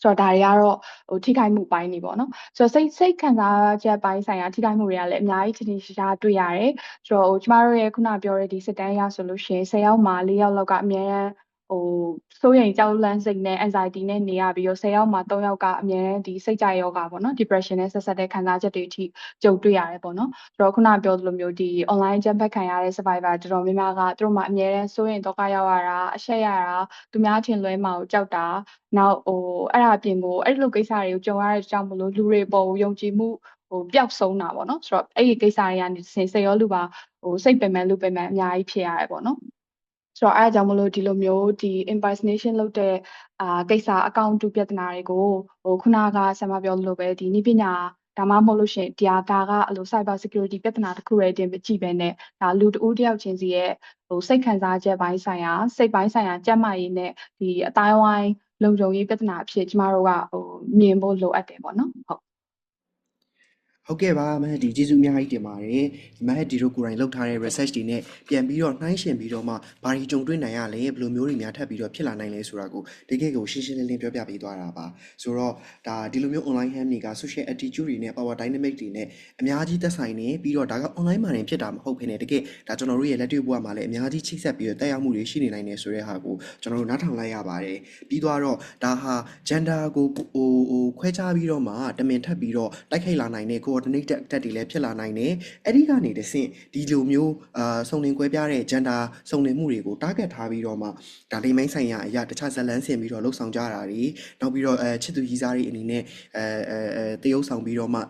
ဆိုတော့ဒါတွေကတော့ထိခိုက်မှုပိုင်းတွေပေါ့နော်ဆိုတော့စိတ်ခံစားချက်ပိုင်းဆိုင်ရာထိခိုက်မှုတွေကလည်းအများကြီးထင်ထင်ရှားရှားတွေ့ရတယ်ဆိုတော့ကျမတို့ရဲ့ခုနပြောတဲ့ဒီစစ်တမ်းရဆိုလို့ရှိရင်10ယောက်မှာ4ယောက်လောက်ကအများအားစိုးရိမ်ကြောက်လန့်စိတ်နဲ့ anxiety နဲ့နေရပြီးတော့10ယောက်မှာ3ယောက်ကအများအားဒီစိတ်ကြယောဂပေါ့နော် depression နဲ့ဆက်တဲ့ခံစားချက်တွေအထိကြုံတွေ့ရတယ်ပေါ့နော်ဆိုတော့ခုနပြောသလိုမျိုးဒီ online ကြမ်းဖက်ခံရတဲ့ survivor တော်တော်များများကသူတို့မှာအများအားစိုးရိမ်ဒုက္ခရောက်ရတာအရှက်ရတာသူများထင်လွဲမှာကိုကြောက်တာနောက်အဲ့ဒါအပြင်ကိုအဲ့လိုကိစ္စတွေကိုကြုံရတဲ့အကြောင်းမလို့လူတွေပေါ်ယုံကြည်မှုပျောက်ဆုံးတာပေါ့နော်ဆိုတော့အဲ့ဒီကိစ္စတွေကနေစိတ်ရောလူပါစိတ်ပင်ပန်းလူပင်ပန်းအများကြီးဖြစ်ရတယ်ပေါ့နော်ဆိုတော့အဲ့ဒါကြောင့်မလို့ဒီလိုမျိုးဒီ impersonation လုပ်တဲ့ကိစ္စ account တူပြဿနာတွေကိုခုနကဆရာမပြောလို့ပဲဒီနည်းပညာဒါမှမဟုတ်လို့ရှိရင်ဒါကcyber security ပြဿနာတစ်ခုရဲ့တင်ကြည့်ပဲနဲ့ဒါလူတဦးတယောက်ချင်းစီရဲ့စိတ်ခံစားချက်ပိုင်းဆိုင်ရာစိတ်ပိုင်းဆိုင်ရာကြက်မာရေးနဲ့ဒီအတိုင်းဝိုင်းလုံခြုံရေးပြဿနာအဖြစ်ကျမတို့ကမြင်ဖို့လိုအပ်တယ်ပေါ့နော်ဟုတ်ကဲ့ပါမဟက်ဒီကျေးဇူးအများကြီးတင်ပါတယ်မဟက်ဒီတို့ကိုယ်တိုင်လုပ်ထားတဲ့ research တွေနဲ့ပြန်ပြီးတော့နှိုင်းယှဉ်ပြီးတော့မှဘာတွေကြုံတွေ့နိုင်ရလဲဘယ်လိုမျိုးတွေများထပ်ပြီးတော့ဖြစ်လာနိုင်လဲဆိုတာကိုတကယ်ကိုရှင်းရှင်းလင်းလင်းပြောပြပေးသွားတာပါဆိုတော့ဒါဒီလိုမျိုး online ham တွေက social attitude တွေနဲ့ power dynamic တွေနဲ့အများကြီးသက်ဆိုင်နေပြီးတော့ဒါက online မှာနေဖြစ်တာမဟုတ်ဘဲနဲ့တကယ်ဒါကျွန်တော်တို့ရဲ့လက်တွေ့ဘဝမှာလည်းအများကြီးချိတ်ဆက်ပြီးတော့တက်ရောက်မှုတွေရှိနေနိုင်တယ်ဆိုတဲ့ဟာကိုကျွန်တော်တို့နားထောင်လိုက်ရပါတယ်ပြီးတော့ဒါဟာ gender ကိုခွဲခြားပြီးတော့မှတမင်ထပ်ပြီးတော့တိုက်ခိုက်လာနိုင်တဲ့ coordinated attack တွေလည်းဖြစ်လာနိုင်တယ်အဲ့ဒီကနေတဆင့်ဒီလိုမျိုးစုံလင်ကွဲပြားတဲ့ gender စုံလင်မှုတွေကို target ထားပြီးတော့မှဒါလိမ်မိုင်းဆိုင်ရာအရာတခြားဇလန်းဆင်ပြီးတော့လှုပ်ဆောင်ကြတာတွေနောက်ပြီးတော့ချစ်သူကြီးစားတွေအနေနဲ့တရုပ်ဆောင်ပြီးတော့မှ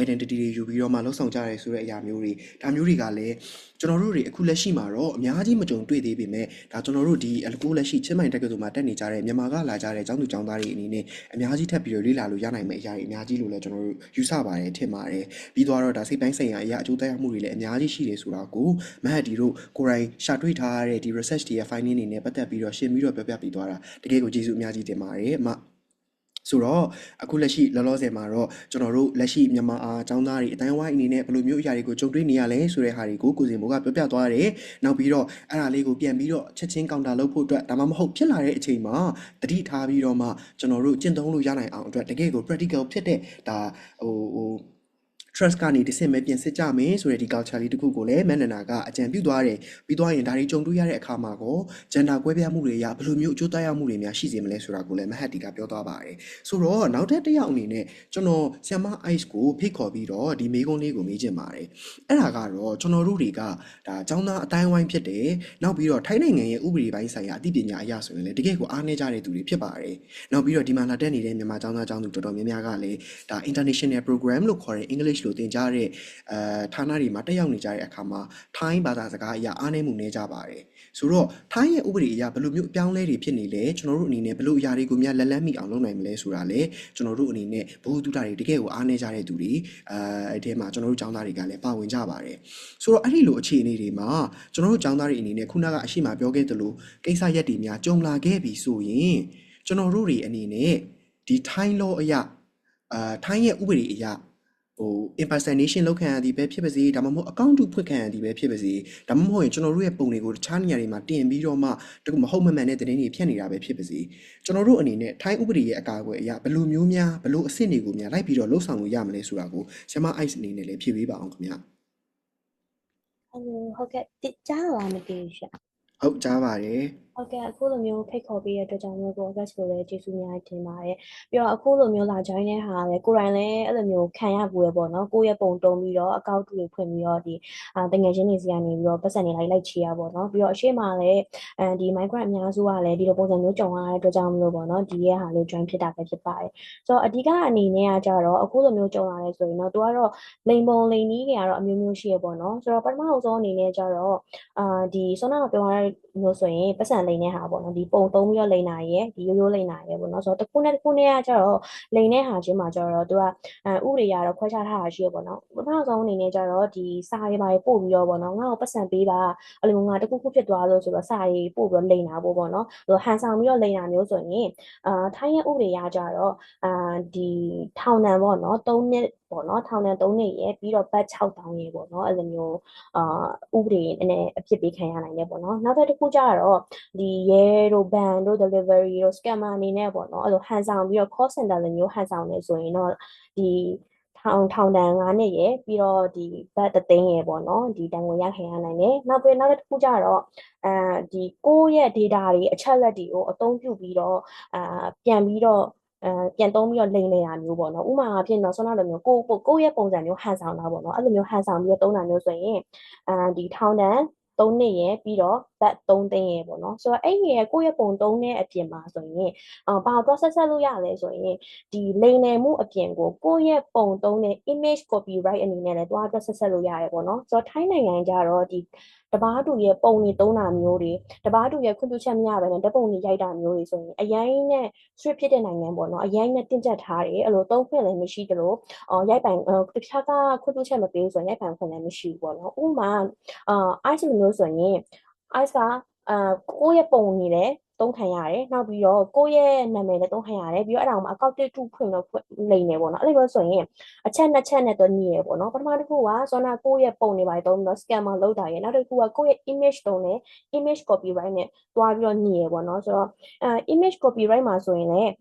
identity တွေယူပြီးတော့မှလှုပ်ဆောင်ကြရဲဆိုတဲ့အရာမျိုးတွေဒါမျိုးတွေကလည်းကျွန်တော်တို့တွေအခုလက်ရှိမှာတော့အများကြီးမကြုံတွေ့သေးပေမဲ့ဒါကျွန်တော်တို့ဒီအခုလက်ရှိချင်းမိုင်တက္ကသိုလ်မှာတက်နေကြတဲ့မြန်မာကလာကြတဲ့ကျောင်းသူကျောင်းသားတွေအနေနဲ့အများကြီးထပ်ပြီးတော့လေ့လာလို့ရနိုင်မယ့်အရာတွေအများကြီးလို့လည်းကျွန်တော်တို့ယူဆပါတယ်ထင်ပါတယ်ပြီးတော့ဒါစိတ်ပိုင်းဆိုင်ရာအရာအကျိုးသက်ရောက်မှုတွေလည်းအများကြီးရှိတယ်ဆိုတာကိုမဟတ်ဒီတို့ကိုယ်တိုင်ရှာတွေ့ထားရတဲ့ဒီ research တွေရဲ့ finding တွေနဲ့ပတ်သက်ပြီးတော့ရှင်းပြီးတော့ပြောပြပေးသွားတာတကယ်ကိုကျေးဇူးအများကြီးတင်ပါတယ် ဆိုတော့အခုလက်ရှိလောလောဆယ်မှာတော့ကျွန်တော်တို့လက်ရှိမြန်မာအားចောင်းသားတွေအတိုင်းဝိုင်းအနေနဲ့ဘယ်လိုမျိုးအရာတွေကိုကြုံတွေ့နေရလဲဆိုတဲ့ဟာတွေကိုကိုစင်မိုးကပြောပြသွားတယ်။နောက်ပြီးတော့အဲ့ဒါလေးကိုပြန်ပြီးတော့ချက်ချင်းကောင်တာလုပ်ဖို့အတွက်ဒါမှမဟုတ်ဖြစ်လာတဲ့အချိန်မှာတတိထားပြီးတော့မှကျွန်တော်တို့ကျင့်သုံးလို့ရနိုင်အောင်အတွက်တကယ်ကို practical ဖြစ်တဲ့ဒါဟို trust ကနေတစ်ဆင့်ပဲပြင်စစ်ကြမယ်ဆိုတဲ့ဒီ culture လေးတစ်ခုကိုလည်းမန်နနာကအကြံပြုသွားတယ်ပြီးသွားရင်ဒါတွေကြုံတွေ့ရတဲ့အခါမှာကို gender ကွဲပြားမှုတွေရဘယ်လိုမျိုးအကျိုးသက်ရောက်မှုတွေများရှိစေမလဲဆိုတာကိုလည်းမဟတ်တီကပြောသွားပါတယ်ဆိုတော့နောက်ထပ်တစ်ယောက်အနေနဲ့ကျွန်တော်ဆီယမ ice ကိုဖိတ်ခေါ်ပြီးတော့ဒီမေးခွန်းလေးကိုမေးချင်ပါတယ်အဲ့ဒါကတော့ကျွန်တော်တို့တွေကဒါចောင်းသားအတိုင်းဝိုင်းဖြစ်တယ်နောက်ပြီးတော့ထိုင်းနိုင်ငံရဲ့ဥပဒေပိုင်းဆိုင်ရာအသိပညာအရဆိုရင်လည်းတကယ်ကိုအားနည်းကြတဲ့သူတွေဖြစ်ပါတယ်နောက်ပြီးတော့ဒီမှာလာတက်နေတဲ့မြန်မာចောင်းသားចောင်းသူတော်တော်များများကလည်းဒါ international program လို့ခေါ်တဲ့ English လို့သင်ကြားတဲ့ဌာနတွေမှာတက်ရောက်နေကြတဲ့အခါမှာထိုင်းဘာသာစကားအရာအားနည်းမှုနေကြပါတယ်ဆိုတော့ထိုင်းရဲ့ဥပဒေအရာဘယ်လိုမျိုးအပြောင်းလဲတွေဖြစ်နေလဲကျွန်တော်တို့အနေနဲ့ဘယ်လိုအရာတွေကိုများလက်လန်းမိအောင်လုပ်နိုင်မလဲဆိုတာလေကျွန်တော်တို့အနေနဲ့ဘ who တုဒ္ဒတွေတကယ်ကိုအားနည်းကြတဲ့သူတွေအဲ့ဒီမှာကျွန်တော်တို့ចောင်းသားတွေကလည်းပါဝင်ကြပါတယ်ဆိုတော့အဲ့ဒီလိုအခြေအနေတွေမှာကျွန်တော်တို့ចောင်းသားတွေအနေနဲ့ခုနကအရှိမပြောခဲ့သလိုကိစ္စရက်တွေများကြုံလာခဲ့ပြီဆိုရင်ကျွန်တော်တို့တွေအနေနဲ့ဒီထိုင်းလောအရာထိုင်းရဲ့ဥပဒေအရာimpersonation လောက်ခံရသည်ပဲဖြစ်ပါစေဒါမှမဟုတ် account တူဖွင့်ခံရသည်ပဲဖြစ်ပါစေဒါမှမဟုတ်ရင်ကျွန်တော်တို့ရဲ့ပုံတွေကိုတခြားနေရာတွေမှာတင်ပြီးတော့မှတကူမဟုတ်မမှန်တဲ့သတင်းတွေဖြန့်နေတာပဲဖြစ်ပါစေကျွန်တော်တို့အနေနဲ့ထိုင်းဥပဒေရဲ့အကာအကွယ်အရာဘယ်လိုမျိုးများဘယ်လိုအဆင့်တွေကိုများလိုက်ပြီးတော့လှုပ်ဆောင်လို့ရမလဲဆိုတာကိုဆရာမ ice အနေနဲ့လည်းဖြေပေးပါအောင်ခင်ဗျာဟုတ်ကဲ့ကြားလာမသိဘူးရှာဟုတ်ကြားပါတယ်ဟုတ်ကဲ့အခုလိုမျိုးဖိတ်ခေါ်ပေးတဲ့အတွက်ကြောင့်မျိုး podcast ကိုလည်းကျေးဇူးများတင်ပါတယ်ပြီးတော့အခုလိုမျိုးလာ join တဲ့ဟာလည်းကိုယ်တိုင်လည်းအဲ့လိုမျိုးခံရဘူးရပေါ့နော်ကိုယ့်ရဲ့ပုံတုံးပြီးတော့အကောင့်တွေဖွင့်ပြီးတော့ဒီတငယ်ချင်းတွေစီကနေပြီးတော့ပတ်စံနေလိုက်ချေရပေါ့နော်ပြီးတော့အရှိမလည်းဒီ migrant အများစုကလည်းဒီလိုပုံစံမျိုးကြုံရတဲ့အတွက်ကြောင့်မလို့ပေါ့နော်ဒီရဲ့ဟာလေး join ဖြစ်တာပဲဖြစ်ပါတယ်ဆိုတော့အဓိကအနေနဲ့ကကြတော့အခုလိုမျိုးကြုံလာလဲဆိုရင်တော့သူကတော့လိန်ပုံလိန်နီးတွေကတော့အမျိုးမျိုးရှိရပေါ့နော်ဆိုတော့ပထမဆုံးအနေနဲ့ကြတော့ဒီဆောနာကပြောရတဲ့မျိုးဆိုရင်ပတ်စံလိန်တဲ့ဟာပေါ့နော်ဒီပုံသုံးပြီးတော့လိန်တာရယ်ဒီရိုးရိုးလိန်တာရယ်ပေါ့နော်ဆိုတော့တစ်ခုနဲ့တစ်ခုနဲ့ကကြတော့လိန်တဲ့ဟာချင်းမှာကြတော့သူကဥပဒေရတော့ခွဲခြားထားတာရှိရပေါ့နော်ပထမဆုံးအနေနဲ့ကြတော့ဒီစာရေးပါရေးပို့ပြီးတော့ပေါ့နော်ငါ့ကိုပတ်စံပေးပါအဲ့လိုငါတစ်ခုခုဖြစ်သွားလို့ဆိုတော့စာရေးပို့ပြီးတော့လိန်တာပေါ့နော်ဟိုဟန်ဆောင်ပြီးတော့လိန်တာမျိုးဆိုရင်ထိုင်းရဲ့ဥပဒေရကြတော့ဒီထောင်ဒဏ်ပေါ့နော်3နှစ်ပေါ့နော်ထောင်ဒဏ်3နှစ်ရယ်ပြီးတော့ဘတ်6000ရယ်ပေါ့နော်အဲ့လိုမျိုးဥပဒေနဲ့အဖြစ်ပေးခံရနိုင်တယ်ပေါ့နော်နောက်တစ်ခုကြတော့ဒီရဲတို့ဘန်တို့ delivery တို့ scammer အနေနဲ့ပေါ့နော်အဲ့လိုဟန်ဆောင်ပြီးတော့ call center လိုမျိုးဟန်ဆောင်နေဆိုရင်တော့ဒီထောင်ဒဏ်9နှစ်ရယ်ပြီးတော့ဒီဘတ်3သိန်းရယ်ပေါ့နော်ဒီတန်ငွေရခံရနိုင်တယ်နောက်တစ်ခုကြတော့ဒီကိုယ့်ရဲ့ data တွေအချက်လက်တွေကိုအသုံးပြုပြီးတော့ပြန်ပြီးတော့ပြန်သုံးပြီးတော့လိမ်နေတာမျိုးပေါ့နော်ဥပမာအဖြစ်တော့ဆောနာလိုမျိုးကိုယ့်ရဲ့ပုံစံမျိုးဟန်ဆောင်တာပေါ့နော်အဲ့လိုမျိုးဟန်ဆောင်ပြီးတော့သုံးတာမျိုးဆိုရင်ဒီထောင်ဒဏ်3နှစ်ရယ်ပြီးတော့ဘတ်3သိန်းရယ်ပေါ့နော်ဆိုတော့အဲ့ဒီကိုယ့်ရဲ့ပုံသုံးတဲ့အပြင်မှာဆိုရင်ဘာတော့ဆက်လို့ရလဲဆိုရင်ဒီလိမ်လည်မှုအပြင်ကိုယ့်ရဲ့ပုံသုံးတဲ့ image copyright အနေနဲ့လည်းတွားဆက်လို့ရတယ်ပေါ့နော်ဆိုတော့ထိုင်းနိုင်ငံကြတော့ဒီတပားတူရဲ့ပုံတွေသုံးတာမျိုးတွေတပားတူရဲ့ခွင့်ပြုချက်မရဘဲနဲ့ဓာတ်ပုံတွေရိုက်တာမျိုးတွေဆိုရင်အရင်နဲ့ strip ဖြစ်တဲ့နိုင်ငံပေါ့နော်အရင်နဲ့တင်ကျက်ထားတယ်အဲ့လိုသုံးခွင့်လည်းမရှိသလိုရိုက်ပိုင်တခြားကခွင့်ပြုချက်မပေးဆိုရင်ရိုက်ပိုင်ခွင့်လည်းမရှိဘူးပေါ့နော်ဥပမာice မျိုးဆိုရင် ice ကကိုယ့်ရဲ့ပုံနေတယ်သုံးခံရတယ်နောက်ပြီးတော့ကိုယ့်ရဲ့နာမည်လည်းသုံးခံရတယ်ပြီးတော့အဲ့ဒါမှအကောင့်တစ်တူဖွင့်တော့လိမ့်နေပေါ့နော်အဲ့လိုဆိုရင်အချက်နှစ်ချက်နဲ့တော့ညီရပေါ့နော်ပထမတစ်ခုကဇောနာကိုယ့်ရဲ့ပုံနေပါသုံးပြီးတော့ scammer လောက်တာရယ်နောက်တစ်ခုကကိုယ့်ရဲ့ image သုံးတယ် image copyright နဲ့တွားပြီးတော့ညီရပေါ့နော်ဆိုတော့image copyright မှာဆိုရင်လည်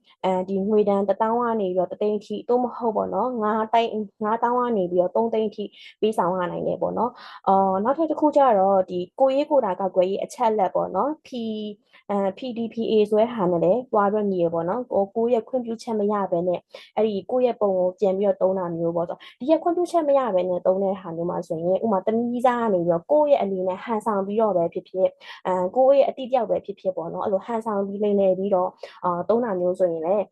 းဒီငွေတန်း1000ကနေပြီးတော့3သိန်းအထိတော့မဟုတ်ပေါ့နော်9000ကနေပြီးတော့3သိန်းအထိပေးဆောင်ရနိုင်တယ်ပေါ့နော်နောက်ထပ်တစ်ခုကျတော့ဒီကိုရေးကိုတာကကွယ်ရေးအချက်လက်ပေါ့နော် PDPA ဆိုတဲ့ဟာနဲ့လည်းတွားပြီးညီရပေါ့နော်ကိုရဲ့ခွင့်ပြုချက်မရဘဲနဲ့အဲ့ဒီကိုရဲ့ပုံကိုပြန်ပြီးတော့သုံးတာမျိုးပေါ့ဆိုဒီရဲ့ခွင့်ပြုချက်မရဘဲနဲ့သုံးတဲ့ဟာမျိုးမှာဆိုရင်ဥမာတမီးစားကနေပြီးတော့ကိုရဲ့အနေနဲ့ဟန်ဆောင်ပြီးတော့ပဲဖြစ်ဖြစ်ကိုရဲ့အတိအကျပဲဖြစ်ဖြစ်ပေါ့နော်အဲ့လိုဟန်ဆောင်ပြီးလိမ့်နေပြီးတော့သုံးတာမျိုးဆိုရင်လည်း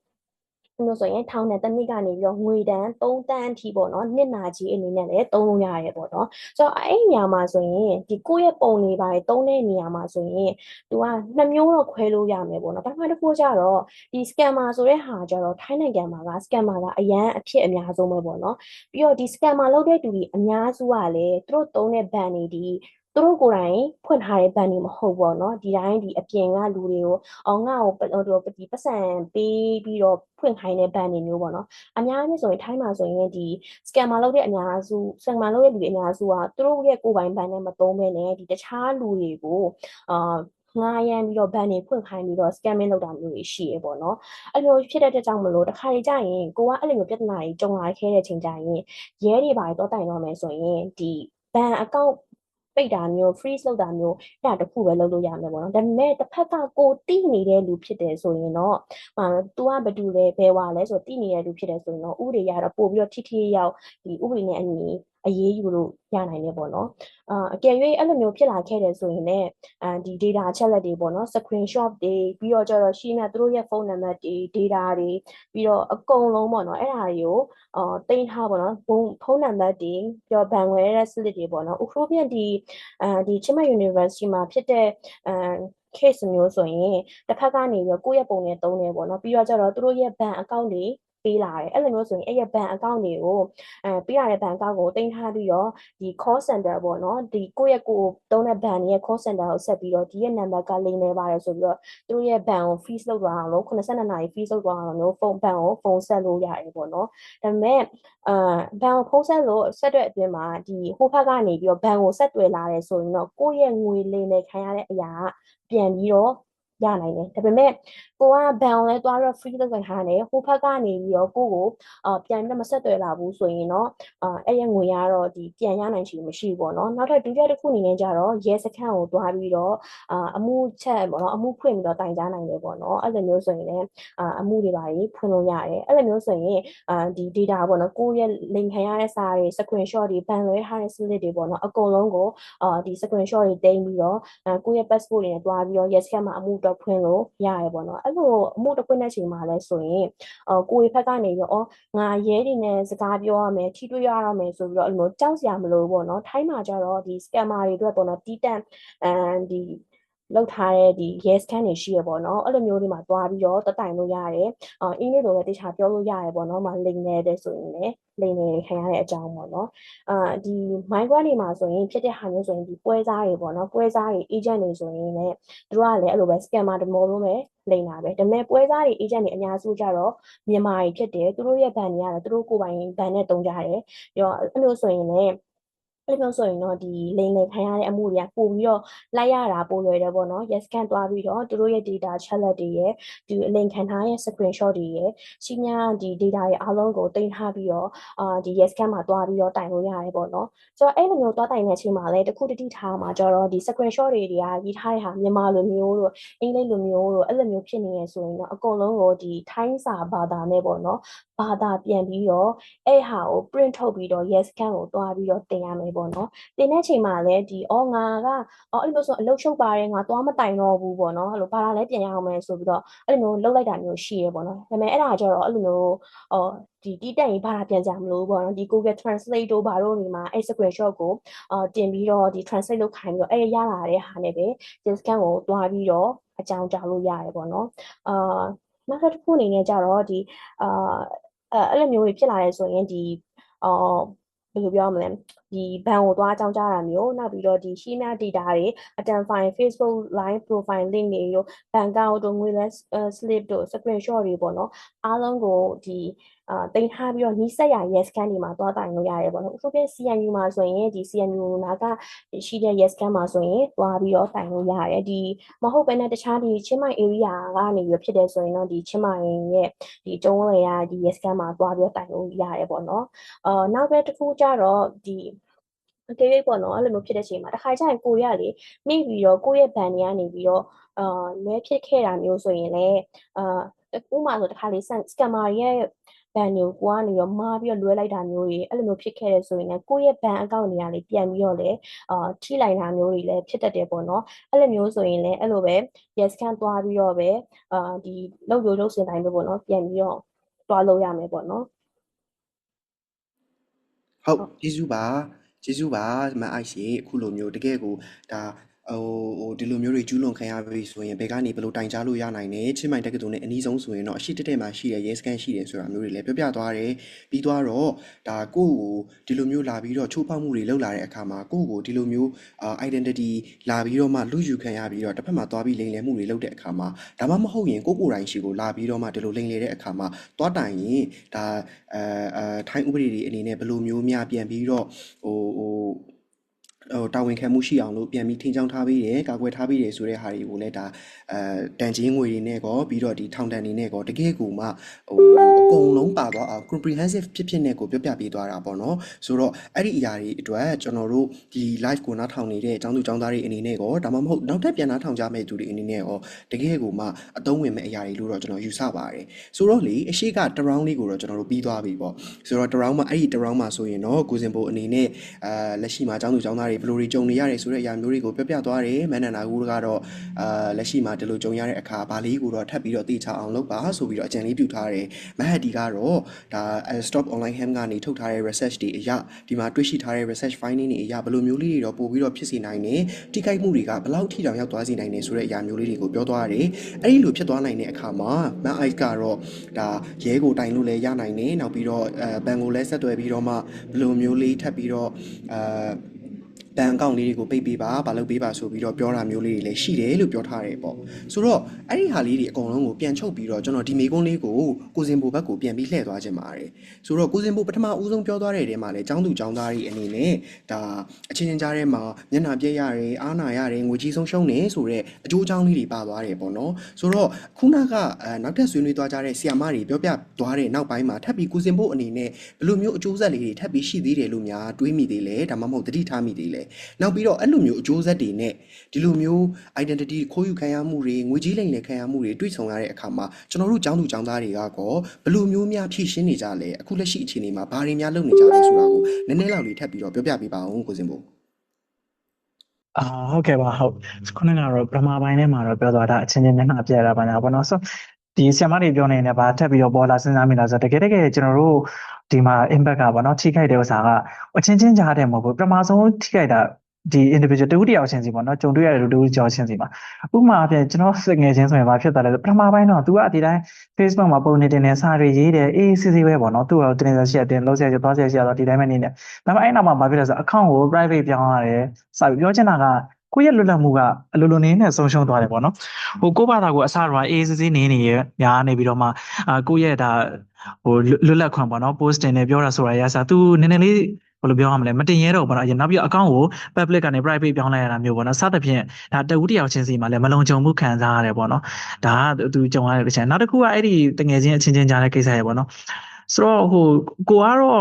မျိုးဆိုရင်ထောင်နဲ့တစ်နှစ်ကနေပြီးတော့ငွေတန်း3တန်းအထိပေါ့နော်နှစ်နာကြီးအနေနဲ့လည်းသုံးလို့ရတယ်ပေါ့နော်ဆိုတော့အဲ့နေရာမှာဆိုရင်ဒီကိုယ့်ရဲ့ပုံတွေပါသုံးတဲ့နေရာမှာဆိုရင်သူက2မျိုးတော့ခွဲလို့ရမယ်ပေါ့နော်ပထမတစ်ခုကျတော့ဒီ scammer ဆိုတဲ့ဟာကျတော့ထိုင်းနိုင်ငံမှာက scammer ကအရန်အဖြစ်အများဆုံးပဲပေါ့နော်ပြီးတော့ဒီ scammer လုပ်တဲ့သူတွေအများစုကလည်းသူတို့သုံးတဲ့ ban တွေဒီ သူတို့ကိုယ်တိုင်ဖွင့်ထားတဲ့ဘဏ်တွေမဟုတ်ပေါ့နော်ဒီတိုင်းဒီအပြင်ကလူတွေကိုငါ့ကိုဒီပတ်စံပေးပြီးတော့ဖွင့်ခိုင်းတဲ့ဘဏ်တွေမျိုးပေါ့နော်အများကြီးဆိုရင်ထိုင်းမှာဆိုရင်ဒီ scammer လုပ်တဲ့အများစု scammer လုပ်တဲ့လူတွေအများစုကသူတို့ရဲ့ကိုယ်ပိုင်ဘဏ်နဲ့မသုံးဘဲနဲ့ဒီတခြားလူတွေကိုငားရမ်းပြီးတော့ဘဏ်တွေဖွင့်ခိုင်းပြီးတော့ scamming လုပ်တာမျိုးတွေရှိရပေါ့နော်အဲ့လိုဖြစ်တဲ့အတွက်ကြောင့်မလို့တစ်ခါလေကြာရင်ကိုကအဲ့လိုမျိုးပြဿနာတွေကြုံလာခဲ့တဲ့ချိန်ကျရင်ရဲတွေပါတော့တိုင်တော့မယ်ဆိုရင်ဒီဘဏ်အကောင့်ပိတ်တာမျိုး freeze လုပ်တာမျိုးအဲ့ဒါတစ်ခုပဲလုပ်လို့ရမယ်ပေါ့နော်ဒါပေမဲ့တစ်ဖက်ကကိုတိနေတဲ့လူဖြစ်တယ်ဆိုရင်တော့သူကဘယ်သူလဲဘယ်ဝါလဲဆိုတိနေတဲ့လူဖြစ်တယ်ဆိုရင်တော့ဥပဒေရတော့ပို့ပြီးတော့ထိရောက်ဒီဥပဒေနဲ့အညီအရေးယူလို့ရနိုင်တယ်ပေါ့နော်အကယ်၍အဲ့လိုမျိုးဖြစ်လာခဲ့တယ်ဆိုရင်လည်းဒီ data အချက်လက်တွေပေါ့နော် screenshot တွေပြီးတော့ကျတော့ရှိနေသူတို့ရဲ့ဖုန်းနံပါတ်တွေ data တွေပြီးတော့အကုန်လုံးပေါ့နော်အဲ့ဒါတွေကိုတင်ထားပေါ့နော်ဖုန်းနံပါတ်တွေပြီးတော့ဘဏ်ဝင်တဲ့ slip တွေပေါ့နော်ဥပမာဒီချင်းမ University မှာဖြစ်တဲ့case မျိုးဆိုရင်တစ်ဖက်ကနေပြီးကိုယ့်ရဲ့ပုံနဲ့တုံးနေပေါ့နော်ပြီးတော့ကျတော့သူတို့ရဲ့ဘဏ်အကောင့်တွေပေးလာတယ်အဲ့လိုမျိုးဆိုရင်အဲ့ရဲ့ဘဏ်အကောင့်တွေကိုပေးရတဲ့ဘဏ်အကောင့်ကိုတင်ထားပြီးတော့ဒီ call center ပေါ့နော်ဒီကိုယ့်ရဲ့ကိုတုံးတဲ့ဘဏ်ရဲ့ call center ကိုဆက်ပြီးတော့ဒီရဲ့ number ကလိမ်နေပါတယ်ဆိုပြီးတော့သူတို့ရဲ့ဘဏ်ကို fees လုပ်သွားအောင်လို့82နာရီ fees လုပ်သွားအောင်လို့ဖုန်းဘဏ်ကိုဖုန်းဆက်လို့ရတယ်ပေါ့နော်ဒါပေမဲ့ဘဏ်ကိုဖုန်းဆက်လို့ဆက်တဲ့အတွင်းမှာဒီဟိုဘက်ကနေပြီးတော့ဘဏ်ကိုဆက်သွယ်လာတယ်ဆိုရင်တော့ကိုယ့်ရဲ့ငွေလိမ်နေခံရတဲ့အရာကပြန်ပြီးတော့ရနိုင်တယ်ဒါပေမဲ့ကိုကဘဏ်ကိုလည်းတွားတော့ free လုပ်ခံရတယ်ဟိုဘက်ကနေပြီးတော့ကိုကိုပြန်ပြီးမဆက်သွယ်လာဘူးဆိုရင်တော့အဲ့ရဲ့ငွေကတော့ဒီပြန်ရနိုင်ချေမရှိဘူးပေါ့နော်နောက်ထပ်ဒုတိယတစ်ခုအနေနဲ့ကျတော့ရဲစခန်းကိုတွားပြီးတော့အမှုချက်ပေါ့နော်အမှုဖွင့်ပြီးတော့တိုင်ကြားနိုင်တယ်ပေါ့နော်အဲ့လိုမျိုးဆိုရင်လည်းအမှုတွေပါကြီးဖွင့်လို့ရတယ်အဲ့လိုမျိုးဆိုရင်ဒီ data ပေါ့နော်ကိုရဲ့လိမ်ခံရတဲ့စာတွေ screenshot တွေဘန်လွဲထားတဲ့ slip တွေပေါ့နော်အကုန်လုံးကိုဒီ screenshot တွေတင်ပြီးတော့ကိုရဲ့ passport တွေနဲ့တွားပြီးတော့ရဲစခန်းမှာအမှုတော့ဖွင့်လို့ရတယ်ပေါ့နော်အဲ့လိုအမှုတစ်ဖွင့်တဲ့ချိန်မှာလဲဆိုရင်ကိုရဲ့ဘက်ကနေပြီးတော့ငါရဲတွေနဲ့စကားပြောရမယ်ထိတွေ့ရရမယ်ဆိုပြီးတော့အဲ့လိုကြောက်စရာမလိုဘူးပေါ့နော်ထိုင်းမှာကျတော့ဒီ scammer တွေအတွက်ပေါ့နော်တီးတန့်ဒီလောက်ထားတဲ့ဒီ yes scan တွေရှိရပေါ့နော်အဲ့လိုမျိုးတွေမှာတွားပြီးတော့တတိုင်လို့ရတယ်အင်္ဂလိပ်လိုလည်းတခြားပြောလို့ရတယ်ပေါ့နော်လိမ်နေတယ်ဆိုရင်လည်းလိမ်နေခံရတဲ့အကြောင်းပေါ့နော်ဒီ migrant တွေမှာဆိုရင်ဖြစ်တဲ့ဟာမျိုးဆိုရင်ဒီပွဲစားတွေပေါ့နော်ပွဲစားတွေ agent တွေဆိုရင်လည်းသူတို့ကလည်းအဲ့လိုပဲ scammer တမောလုံးပဲလိမ်တာပဲဒါပေမဲ့ပွဲစားတွေ agent တွေအများစုကြတော့မြန်မာတွေဖြစ်တယ်သူတို့ရဲ့ဘဏ်တွေကတော့သူတို့ကိုယ်ပိုင်ဘဏ်နဲ့တုံးကြတယ်ပြီးတော့အဲ့လိုဆိုရင်လည်းအဲ့လိုဆိုရင်တော့ဒီလိမ်လည်ခံရတဲ့အမှုတွေကပို့ပြီးတော့လိုက်ရတာပိုလွယ်တယ်ပေါ့နော် yes scan တွားပြီးတော့သူတို့ရဲ့ data ချက်လက်တွေရဲ့ဒီအလိမ်ခံထားရဲ့ screenshot တွေရဲ့ရှိ냐ဒီ data ရဲ့အားလုံးကိုတင်ထားပြီးတော့ဒီ yes scan မှာတွားပြီးတော့တိုင်လို့ရတယ်ပေါ့နော်ဆိုတော့အဲ့လိုမျိုးတွားတိုင်တဲ့အချိန်မှာလည်းတခုတတိထားမှာကျတော့ဒီ screenshot တွေကရေးထားတဲ့ဟာမြန်မာလိုမျိုးတို့အင်္ဂလိပ်လိုမျိုးတို့အဲ့လိုမျိုးဖြစ်နေရဆိုရင်တော့အကုန်လုံးကိုဒီထိုင်းစာဘာသာနဲ့ပေါ့နော်ဘာသာပြန်ပြီးတော့အဲ့ဟာကို print ထုတ်ပြီးတော့ yes scan ကိုတွားပြီးတော့တင်ရမယ်ပေါ့နော်တင်တဲ့ချိန်မှာလည်းဒီငါကအဲ့လိုဆိုအလုပ်ရှုပ်ပါတယ်ငါသွားမတိုင်တော့ဘူးပေါ့နော်အဲ့လိုဘာသာလဲပြန်ရအောင်မယ်ဆိုပြီးတော့အဲ့လိုမျိုးလုပ်လိုက်တာမျိုးရှိရပေါ့နော်ဒါပေမဲ့အဲ့ဒါကျတော့အဲ့လိုမျိုးဒီတီးတက်ရင်ဘာသာပြန်ကြမလို့ပေါ့နော်ဒီ Google Translate တို့ဘာတို့နေမှာအဲ့ screenshot ကိုတင်ပြီးတော့ဒီ translate လုပ်ခိုင်းပြီးတော့အဲ့ရလာတဲ့ဟာနဲ့ပဲ yes scan ကိုတွားပြီးတော့အကြောင်းကြားလို့ရတယ်ပေါ့နော်နောက်တစ်ခုအနေနဲ့ကျတော့ဒီအဲ့လိုမျိုးတွေဖြစ်လာရဲဆိုရင်ဒီဘယ်လိုပြောမလဲဒီဘဏ်ကိုသွားအကြောင်းကြားတာမျိုးနောက်ပြီးတော့ဒီရှိမြ data တွေ identify Facebook line profile link တွေတို့ဘဏ်ကောက်တို့ငွေလဲ slip တို့ screenshot တွေပေါ့နော်အားလုံးကိုဒီတင်ထားပြီးတော့နီးစက်ရ yes scan တွေမှာသွားတိုင်လို့ရတယ်ပေါ့နော်ဥပမာ CNU မှာဆိုရင်ဒီ CNU နာကရှိတဲ့ yes scan မှာဆိုရင်သွားပြီးတော့တိုင်လို့ရတယ်ဒီမဟုတ်ဘဲနဲ့တခြားဒီချင်းမိုင် area ကနေပြီးဖြစ်တယ်ဆိုရင်တော့ဒီချင်းမိုင်ရဲ့ဒီကျုံးလေရဒီ yes scan မှာသွားပြီးတော့တိုင်လို့ရတယ်ပေါ့နော်နောက်ပဲတစ်ခုကြတော့ဒီအကယ်၍ပေါ့နော်အဲ့လိုမျိုးဖြစ်တဲ့ချိန်မှာတစ်ခါကျရင်ကိုရလေမိပြီးတော့ကိုရဲ့ဘန်တွေကနေပြီးတော့လွဲဖြစ်ခဲ့တာမျိုးဆိုရင်လည်းဥပမာဆိုတစ်ခါလေး scammer ရဲ့ဘန်တွေကိုကနေတော့မှားပြီးတော့လွဲလိုက်တာမျိုးတွေအဲ့လိုမျိုးဖြစ်ခဲ့တယ်ဆိုရင်လည်းကိုရဲ့ဘန်အကောင့်တွေကလေပြန်ပြီးတော့လေထိလိုက်တာမျိုးတွေလည်းဖြစ်တတ်တယ်ပေါ့နော်အဲ့လိုမျိုးဆိုရင်လည်းအဲ့လိုပဲ yes scan သွားပြီးတော့ပဲဒီလောက်ရိုးလုပ်စင်တိုင်းပဲပေါ့နော်ပြန်ပြီးတော့သွားလို့ရမယ်ပေါ့နော်ဟုတ်ကျေးဇူးပါဒီမှာအိုက်ရှင်အခုလိုမျိုးတကယ်ကိုဒါ ဒီလိုမျိုးတွေကျူးလွန်ခံရပြီဆိုရင်ဘယ်ကနေဘယ်လိုတိုင်ကြားလို့ရနိုင်လဲချင်းမိုင်တက္ကသိုလ်နဲ့အနည်းဆုံးဆိုရင်တော့အရှိတက်တက်မှာရှိတဲ့ရဲစခန်းရှိတယ်ဆိုတာမျိုးတွေလည်းပြောပြသွားတယ်ပြီးသွားတော့ဒါကိုယ့်ကိုဒီလိုမျိုးလာပြီးတော့ချိုးဖောက်မှုတွေလုပ်လာတဲ့အခါမှာကိုယ့်ကိုဒီလိုမျိုးidentity လာပြီးတော့မှလူယူခံရပြီးတော့တစ်ဖက်မှာသွားပြီးလိမ်လည်မှုတွေလုပ်တဲ့အခါမှာဒါမှမဟုတ်ရင်ကိုယ်တိုင်ရှိကိုလာပြီးတော့မှဒီလိုလိမ်လည်တဲ့အခါမှာသွားတိုင်ရင်ဒါထိုင်းဥပဒေတွေအနေနဲ့ဘယ်လိုမျိုးများပြန်ပြီးတော့တာဝန်ခံမှုရှိအောင်လို့ပြန်ပြီးထိန်းချောင်းထားပေးတယ်ကာကွယ်ထားပေးတယ်ဆိုတဲ့ဟာတွေကိုလည်းဒါတန်ချင်းငွေတွေနဲ့ကောပြီးတော့ဒီထောင်တန်တွေနဲ့ကောတကယ်ကိုမှအကုန်လုံးပါသွားအောင် comprehensive ဖြစ်နဲ့ကိုပြောပြပေးသွားတာပေါ့နော်ဆိုတော့အဲ့ဒီအရာတွေအတွက်ကျွန်တော်တို့ဒီ live ကိုနားထောင်နေတဲ့ကျောင်းသူကျောင်းသားတွေအနေနဲ့ကောဒါမှမဟုတ်နောက်ထပ်ပြန်နားထောင်ကြမယ့်သူတွေအနေနဲ့ကောတကယ်ကိုမှအသုံးဝင်မဲ့အရာတွေလို့တော့ကျွန်တော်ယူဆပါတယ်ဆိုတော့လေအရှိကတရောင်းလေးကိုတော့ကျွန်တော်တို့ပြီးသွားပြီပေါ့ဆိုတော့တရောင်းမှာအဲ့ဒီတရောင်းမှာဆိုရင်တော့ကိုစင်ပိုအနေနဲ့လက်ရှိမှာကျောင်းသူကျောင်းသားတွေဘယ်လိုတွေကြုံနေရတယ်ဆိုတဲ့အရာမျိုးတွေကိုပြောပြသွားတယ်မန်နန္ဒာကူကတော့လက်ရှိမှာဒီလိုကြုံရတဲ့အခါဘာလေးကိုတော့ထပ်ပြီးတော့သိချအောင်လုပ်ပါဆိုပြီးတော့အကြံလေးပြုထားတယ်မဟတ်ဒီကတော့ဒါ Stop Online Ham ကနေထုတ်ထားတဲ့ research တွေအရဒီမှာတွေ့ရှိထားတဲ့ research finding တွေအရဘယ်လိုမျိုးလေးတွေတော့ပို့ပြီးတော့ဖြစ်စေနိုင်တယ်ထိခိုက်မှုတွေကဘယ်လောက်ထိတောင်ရောက်သွားစေနိုင်တယ်ဆိုတဲ့အရာမျိုးလေးတွေကိုပြောသွားတယ်အဲ့ဒီလိုဖြစ်သွားနိုင်တဲ့အခါမှာမန်အိုက်ကတော့ဒါရဲကိုတိုင်လို့လည်းရနိုင်တယ်နောက်ပြီးတော့ဘန်ကိုလည်းဆက်သွယ်ပြီးတော့မှဘယ်လိုမျိုးလေးထပ်ပြီးတော့ဘန်အကောင့်လေးတွေကိုပိတ်ပေးပါဘာလုပ်ပေးပါဆိုပြီးတော့ပြောတာမျိုးလေးတွေလည်းရှိတယ်လို့ပြောထားတယ်ပေါ့ဆိုတော့အဲ့ဒီဟာလေးတွေအကုန်လုံးကိုပြန်ချုပ်ပြီးတော့ကျွန်တော်ဒီမေကွန်းလေးကိုကိုစင်ပိုဘက်ကိုပြန်ပြီးလှည့်သွားခြင်းပါတယ်ဆိုတော့ကိုစင်ပိုပထမဦးဆုံးပြောသွားတဲ့တဲမှာလည်းចောင်းသူចောင်းသားတွေအနေနဲ့ဒါအချင်းချင်းကြားထဲမှာမျက်နှာပြက်ရတယ်အားနာရတယ်ငွေကြီးဆုံးရှုံးနေဆိုတော့အကျိုးအကြောင်းလေးတွေပါသွားတယ်ပေါ့နော်ဆိုတော့ခုနကနောက်ထပ်ဆွေးနွေးသွားကြတဲ့ဆီယာမတွေပြောပြသွားတဲ့နောက်ပိုင်းမှာထပ်ပြီးကိုစင်ပိုအနေနဲ့ဘယ်လိုမျိုးအကျိုးဆက်လေးတွေထပ်ပြီးရှိသေးတယ်လို့များတွေးမိသေးလဲဒါမှမဟုတ်သတိထားမိသေးလဲနောက်ပြီးတော့အဲ့လိုမျိုးအကျိုးဆက်တွေနဲ့ဒီလိုမျိုး identity ခိုးယူခံရမှုတွေငွေကြီးလိမ်လည်ခံရမှုတွေတွေ့ဆုံရတဲ့အခါမှာကျွန်တော်တို့ကျောင်းသူကျောင်းသားတွေကကောဘယ်လိုမျိုးများဖြည့်ရှင်းနေကြလဲအခုလက်ရှိအခြေအနေမှာဘာတွေများလုပ်နေကြလဲဆိုတာကိုနည်းနည်းလောက်လေးထပ်ပြီးတော့ပြောပြပေးပါဦးကိုစင်ပိုဟုတ်ကဲ့ပါဟုတ်ခုနကတော့ပထမပိုင်းထဲမှာတော့ပြောသွားတာအချင်းချင်းမျက်နှာပြတာပါညာပေါ့နော်ဆိုဒီဆီယမတွေပြောနေတယ်ဗာထပ်ပြီးတော့ပေါ်လာစဉ်းစားမိလားဆိုတော့တကယ်ကျွန်တော်တို့ဒီမှာ impact ကပေါ့နော်ထိခိုက်တဲ့ဥစ္စာကအချင်းချင်းကြားတယ်မဟုတ်ဘူးပထမဆုံးထိခိုက်တာဒီ individual တူတယောက်ချင်းစီပေါ့နော်ကြုံတွေ့ရတဲ့တူကြောက်ချင်းစီမှာဥပမာအပြင်ကျွန်တော်ငယ်ချင်းဆိုရင်ဘာဖြစ်သွားလဲဆိုပထမပိုင်းတော့ तू ကဒီတိုင်း Facebook မှာပုံနေတင်နေစာတွေရေးတယ်အေးစစ်စစ်ပဲပေါ့နော်သူ့ကတင်နေရှိတယ်လုံးဆက်ရသွားဆက်ရှိတော့ဒီတိုင်းပဲနေနေဒါပေမဲ့အဲ့နောက်မှာဘာဖြစ်လဲဆို account ကို private ပြောင်းရတယ်စပြီးပြောချင်တာကကိုယ့်ရဲ့လွတ်လပ်မှုကအလိုလိုနေနဲ့ဆုံးရှုံးသွားတယ်ပေါ့နော်ဟိုကိုယ့်ဘာသာကိုအစတော့အေးစစ်စစ်နေရညာနေပြီးတော့မှကိုယ့်ရဲ့ဒါဟိုလွတ်လပ်ခွင့်ပေါ့နော် post တင်နေပြောတာဆိုတာရစား तू နည်းနည်းလေးဘယ်လိုပြောရမလဲမတင်ရဲတော့ဘူးပေါ့နော်နောက်ပြီး account ကို public ကနေ private ပြောင်းလိုက်ရတာမျိုးပေါ့နော်စသဖြင့်ဒါတဝူတယောက်ချင်းစီမှာလည်းမလုံခြုံမှုခံစားရတယ်ပေါ့နော်ဒါကသူကြုံရတဲ့တစ်ချက်နောက်တစ်ခုကအဲ့ဒီတငယ်ချင်းအချင်းချင်းကြားတဲ့ကိစ္စရပေါ့နော်ဆိုတော့ဟိုကိုကတော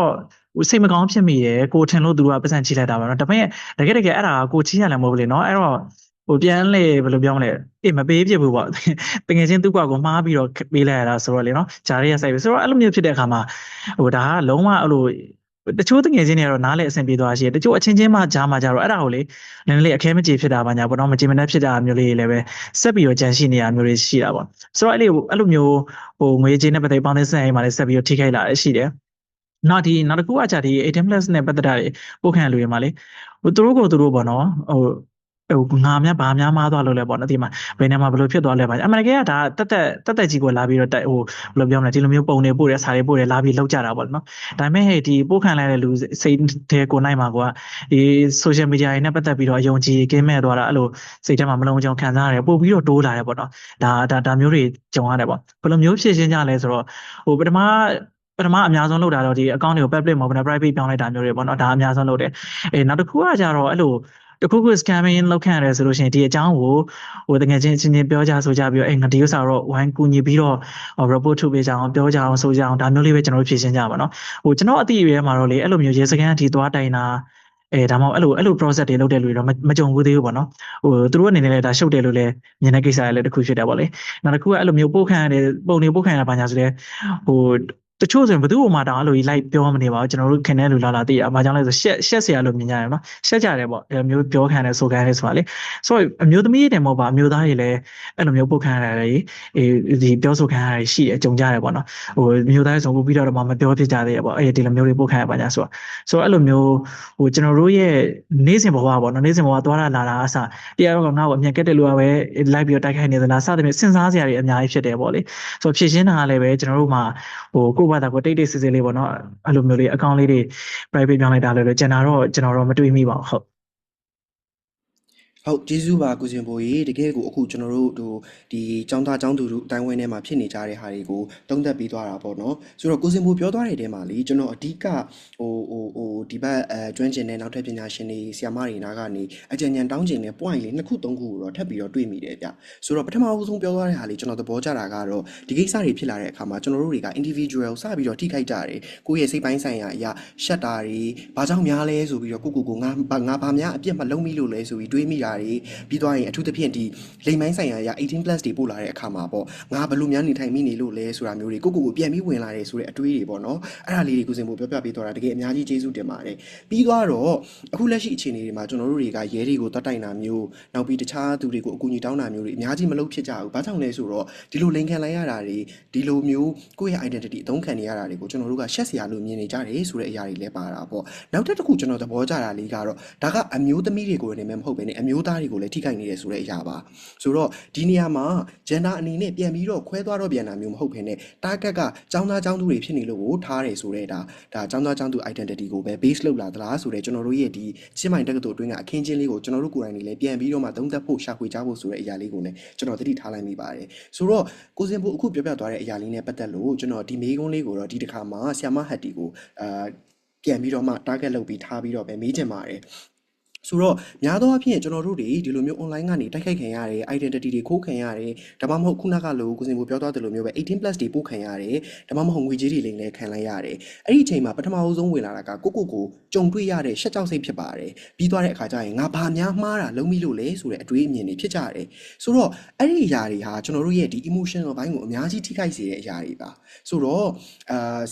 ့စိတ်မကောင်းဖြစ်မိတယ်ကိုထင်လို့သူကပတ်စံချိလိုက်တာပါနော်ဒါပေမဲ့တကယ်အဲ့ဒါကိုချိရလည်းမဟုတ်ဘူးလေနော်အဲ့တော့ဟိုပြန်လေဘယ်လိုပြောမလဲအေးမပေးပြဘူးပေါ့တကယ်ချင်းသူ့ကွာကိုမှားပြီးတော့ပေးလိုက်ရတာဆိုတော့လေနော်ဂျားရဲဆိုင်ပြီဆိုတော့အဲ့လိုမျိုးဖြစ်တဲ့အခါမှာဟိုဒါကလုံးဝအဲ့လိုတချို့တငယ်ချင်းတွေကတော့နားလေအဆင်ပြေသွားရှိတယ်တချို့အချင်းချင်းမှကြားမှာကြတော့အဲ့ဒါကိုလေနည်းနည်းလေးအခဲမကြေဖြစ်တာပါညာပေါ့နော်မကြေမနက်ဖြစ်တာမျိုးလေးလည်းပဲဆက်ပြီးတော့ကြံရှိနေရမျိုးလေးရှိတာပေါ့ဆိုတော့အဲ့လိုမျိုးဟိုငွေကြေးနဲ့ပတ်သက်ပေါင်းသင်းစံအိမ်မှာလည်းဆက်ပြီးတော့ထိခိုက်လာရရှိတယ်နောက်တစ်ခုကကြာဒီ 18+ နဲ့ပတ်သက်တာပို့ခံလူတွေမှာလေဟိုသူတို့ပေါ့နော်ဟိုငါများဘာများမားသွားလို့လဲပေါ့နော်ဒီမှာဘယ်နေမှာဘယ်လိုဖြစ်သွားလဲပါအမေရိကန်ကဒါတက်ကြီးကိုလာပြီးတော့ဟိုဘယ်လိုပြောမလဲဒီလိုမျိုးပုံနေပို့ရဲစာတွေပို့ရဲလာပြီးလောက်ကြတာပေါ့နော်ဒါပေမဲ့ဒီပို့ခံလိုက်တဲ့လူစိတ်ထဲကိုနိုင်မှာကွာဒီ social media တွေနဲ့ပတ်သက်ပြီးတော့အယုံကြည်ကင်းမဲ့သွားတာအဲ့လိုစိတ်ထဲမှာမလုံးကြုံခံစားရတယ်ပို့ပြီးတော့တိုးလာတယ်ပေါ့နော်ဒါမျိုးတွေကြုံရတယ်ပေါ့ဘယ်လိုမျိုးဖြစ်ရှင်းကြလဲဆိုတော့ဟိုပထမအများဆုံးလုပ်တာတော့ဒီ account တွေကို public မဟုတ်ဘဲ private ပြောင်းလိုက်တာမျိုးတွေပေါ့နော်ဒါအများဆုံးလုပ်တယ်နောက်တစ်ခုကကြတော့အဲ့လိုတခုခု scamming လောက်ခံရတယ်ဆိုလို့ရှိရင်ဒီအကြောင်းကိုဟိုတကယ်ချင်းပြောကြဆိုကြပြီးတော့ငါဒီဥစ္စာတော့ဝိုင်းကူညီပြီးတော့ report ထုတ်ပေးကြအောင်ပြောကြအောင်ဆိုကြအောင်ဒါမျိုးလေးပဲကျွန်တော်တို့ဖြည့်ရှင်းကြပါတော့ဟိုကျွန်တော်အတိအရွယ်မှာတော့လေအဲ့လိုမျိုးရေစကန်အထိသွားတိုင်တာဒါမှမဟုတ်အဲ့လို process တွေလုပ်တဲ့လူတွေတော့မကြုံဘူးသေးဘူးပေါ့နော်ဟိုသူတို့အနေနဲ့လည်းဒါရှုပ်တယ်လို့လည်းမြင်တဲ့ကိစ္စလည်းတစ်ခုဖြစ်တယ်ပေါ့လေနောက်တစ်ခုကအဲ့လိုမျိုးပို့ခံရတယ်ပုံနေပို့ခံရတာဘာညာဆိုလဲဟို တချို့ဆိုရင်ဘယ်သူ့ဟိုမှာတောင်အဲ့လိုကြီးလိုက်ပြောမနေပါဘူးကျွန်တော်တို့ခင်တဲ့လူလာသိရအမှာကြောင့်လဲဆိုရှက်เสียလို့မြင်ကြတယ်နော်ရှက်ကြတယ်ပေါ့အဲ့မျိုးပြောခံတယ်ဆိုခံတယ်ဆိုတာလေဆိုတော့အမျိုးသမီးတွေမဟုတ်ပါအမျိုးသားတွေလည်းအဲ့လိုမျိုးပုတ်ခံရတယ်ဒီပြောဆိုခံရတယ်ရှိတယ်ကြုံကြတယ်ပေါ့နော်ဟိုမျိုးသားဆိုပြီးတော့မှမပြောဖြစ်ကြသေးရပေါ့အဲ့ဒီလိုမျိုးတွေပုတ်ခံရပါညာဆိုတော့အဲ့လိုမျိုးဟိုကျွန်တော်တို့ရဲ့နေ့စဉ်ဘဝပေါ့နော်နေ့စဉ်ဘဝသွားလာတာအစတရားရောကငါ့ကိုအမြင်ကက်တဲ့လူကပဲလိုက်ပြီးတော့တိုက်ခိုက်နေသလားစသဖြင့်စဉ်းစားစရာတွေအများကြီးဖြစ်တယ်ပေါ့လေဆိုတော့ဖြည့်ရှင်းတာကလည်းပဲကျွန်တော်တို့မှာဟိုကိုယ့်ဘာသာကိုတိတ်တိတ်စစ်စစ်လေးပေါ့နော်အဲ့လိုမျိုးလေးအကောင့်လေးတွေ private ပြောင်းလိုက်တာလို့ကျန်တာတော့ကျွန်တော်တော့မတွေးမိပါဘူးဟုတ် ဟုတ်ကျေးဇူးပါကိုစင်ဘိုကြီးတကယ်ကိုအခုကျွန်တော်တို့ဒီចောင်းသားចောင်းသူတို့အတိုင်းဝိုင်းထဲမှာဖြစ်နေကြတဲ့ဟာတွေကိုတုံးသက်ပြီးသွားတာပေါ့နော်ဆိုတော့ကိုစင်ဘိုပြောသွားတဲ့တဲမှာလေကျွန်တော်အဓိကဒီဘက်ကျွမ်းကျင်တဲ့နောက်ထပ်ပညာရှင်တွေဆရာမတွေနားကနေအကြံဉာဏ်တောင်းကျင်တဲ့ point လေး2ခု3ခုကိုတော့ထပ်ပြီးတော့တွေးမိတယ်ဗျဆိုတော့ပထမအဆုံးပြောသွားတဲ့ဟာလေးကျွန်တော်သဘောကျတာကတော့ဒီကိစ္စတွေဖြစ်လာတဲ့အခါမှာကျွန်တော်တို့တွေက individual စပြီးတော့ထိခိုက်ကြတယ်ကိုယ့်ရဲ့စိတ်ပိုင်းဆိုင်ရာအရာရှက်တာတွေဘာကြောင့်များလဲဆိုပြီးတော့ကိုငါဘာများအပြစ်မလုံးမိလို့လဲဆိုပြီးတွေးမိတာတွေပြီးသွားရင်အထူးသဖြင့်ဒီလိမ်မိုင်းဆိုင်ရာ18 plus တွေပို့လာတဲ့အခါမှာပေါ့ငါဘလို့များနေထိုင်မိနေလို့လဲဆိုတာမျိုးတွေကိုပြန်ပြီးဝင်လာတယ်ဆိုတဲ့အတွေးတွေပေါ့နော်အဲ့ဒါလေးတွေကိုစင်ဖို့ပြောပြပေးသွားတာတကယ်အများကြီးကျေးဇူးတင်ပါတယ်ပြီးသွားတော့အခုလက်ရှိအခြေအနေတွေမှာကျွန်တော်တို့တွေကရဲတွေကိုတတ်တိုင်တာမျိုးနောက်ပြီးတခြားသူတွေကိုအကူအညီတောင်းတာမျိုးတွေအများကြီးမလုပ်ဖြစ်ကြဘူးဘာကြောင့်လဲဆိုတော့ဒီလိုလိမ်ခံလိုက်ရတာတွေဒီလိုမျိုးကိုယ့်ရဲ့ identity အသုံးခံနေရတာတွေကိုကျွန်တော်တို့ကရှက်စရာလို့မြင်နေကြတယ်ဆိုတဲ့အရာတွေလည်းပါတာပေါ့နောက်တစ်ခုကျွန်တော်သဘောကျတာလေးကတော့ဒါကအမျိုးသမီးတွေကိုလည်းမဟုတ်ဘဲနဲ့အမျိုးသားတွေကိုလည်းထိခိုက်နေတယ်ဆိုတဲ့အရာပါဆိုတော့ဒီနေရာမှာ gender အနေနဲ့ပြန်ပြီးတော့ခွဲသွားတော့ပြန်တာမျိုးမဟုတ်ဘဲနဲ့ target ကចောင်းသားចောင်းသူတွေဖြစ်နေလို့ကိုထားတယ်ဆိုတဲ့ဒါចောင်းသားចောင်းသူ identity ကိုပဲ base လုပ်လာသလားဆိုတဲ့ကျွန်တော်တို့ရဲ့ဒီချင်းမိုင်တက္ကသိုလ်အတွင်းကအခင်းချင်းလေးကိုကျွန်တော်တို့ကိုယ်တိုင်နေလည်းပြန်ပြီးတော့မှသုံးသပ်ဖို့ရှာဖွေကြဖို့ဆိုတဲ့အရာလေးကိုလည်းကျွန်တော်သတိထားလိုက်မိပါတယ်ဆိုတော့ကိုစင်ဖို့အခုပြောပြသွားတဲ့အရာလေးနဲ့ပတ်သက်လို့ကျွန်တော်ဒီမေးခွန်းလေးကိုတော့ဒီတစ်ခါမှာဆ iam ဟတ်တီကိုပြန်ပြီးတော့မှ target လုပ်ပြီးထားပြီးတော့ပဲမေးချင်ပါတယ်ဆိုတော့များသောအားဖြင့်ကျွန်တော်တို့တွေဒီလိုမျိုး online ကနေတိုက်ခိုက်ခံရတယ် identity တွေခိုးခံရတယ်ဒါမှမဟုတ်ခုနကလိုကိုစင်ကိုပြောသွားတယ်လို့မျိုးပဲ18 plus တွေပို့ခံရတယ်ဒါမှမဟုတ်ငွေကြေးတွေလည်းခံလိုက်ရတယ်အဲ့ဒီအချိန်မှာပထမအဆုံးဝင်လာတာကကိုကြုံတွေ့ရတဲ့ရှက်ကြောက်စိတ်ဖြစ်ပါတယ်ပြီးသွားတဲ့အခါကျရင်ငါဘာများမှားတာလုံးမိလို့လဲဆိုတဲ့အတွေးအမြင်တွေဖြစ်ကြတယ်ဆိုတော့အဲ့ဒီအရာတွေဟာကျွန်တော်တို့ရဲ့ဒီ emotional ဘိုင်းကိုအများကြီးထိခိုက်စေတဲ့အရာတွေပါဆိုတော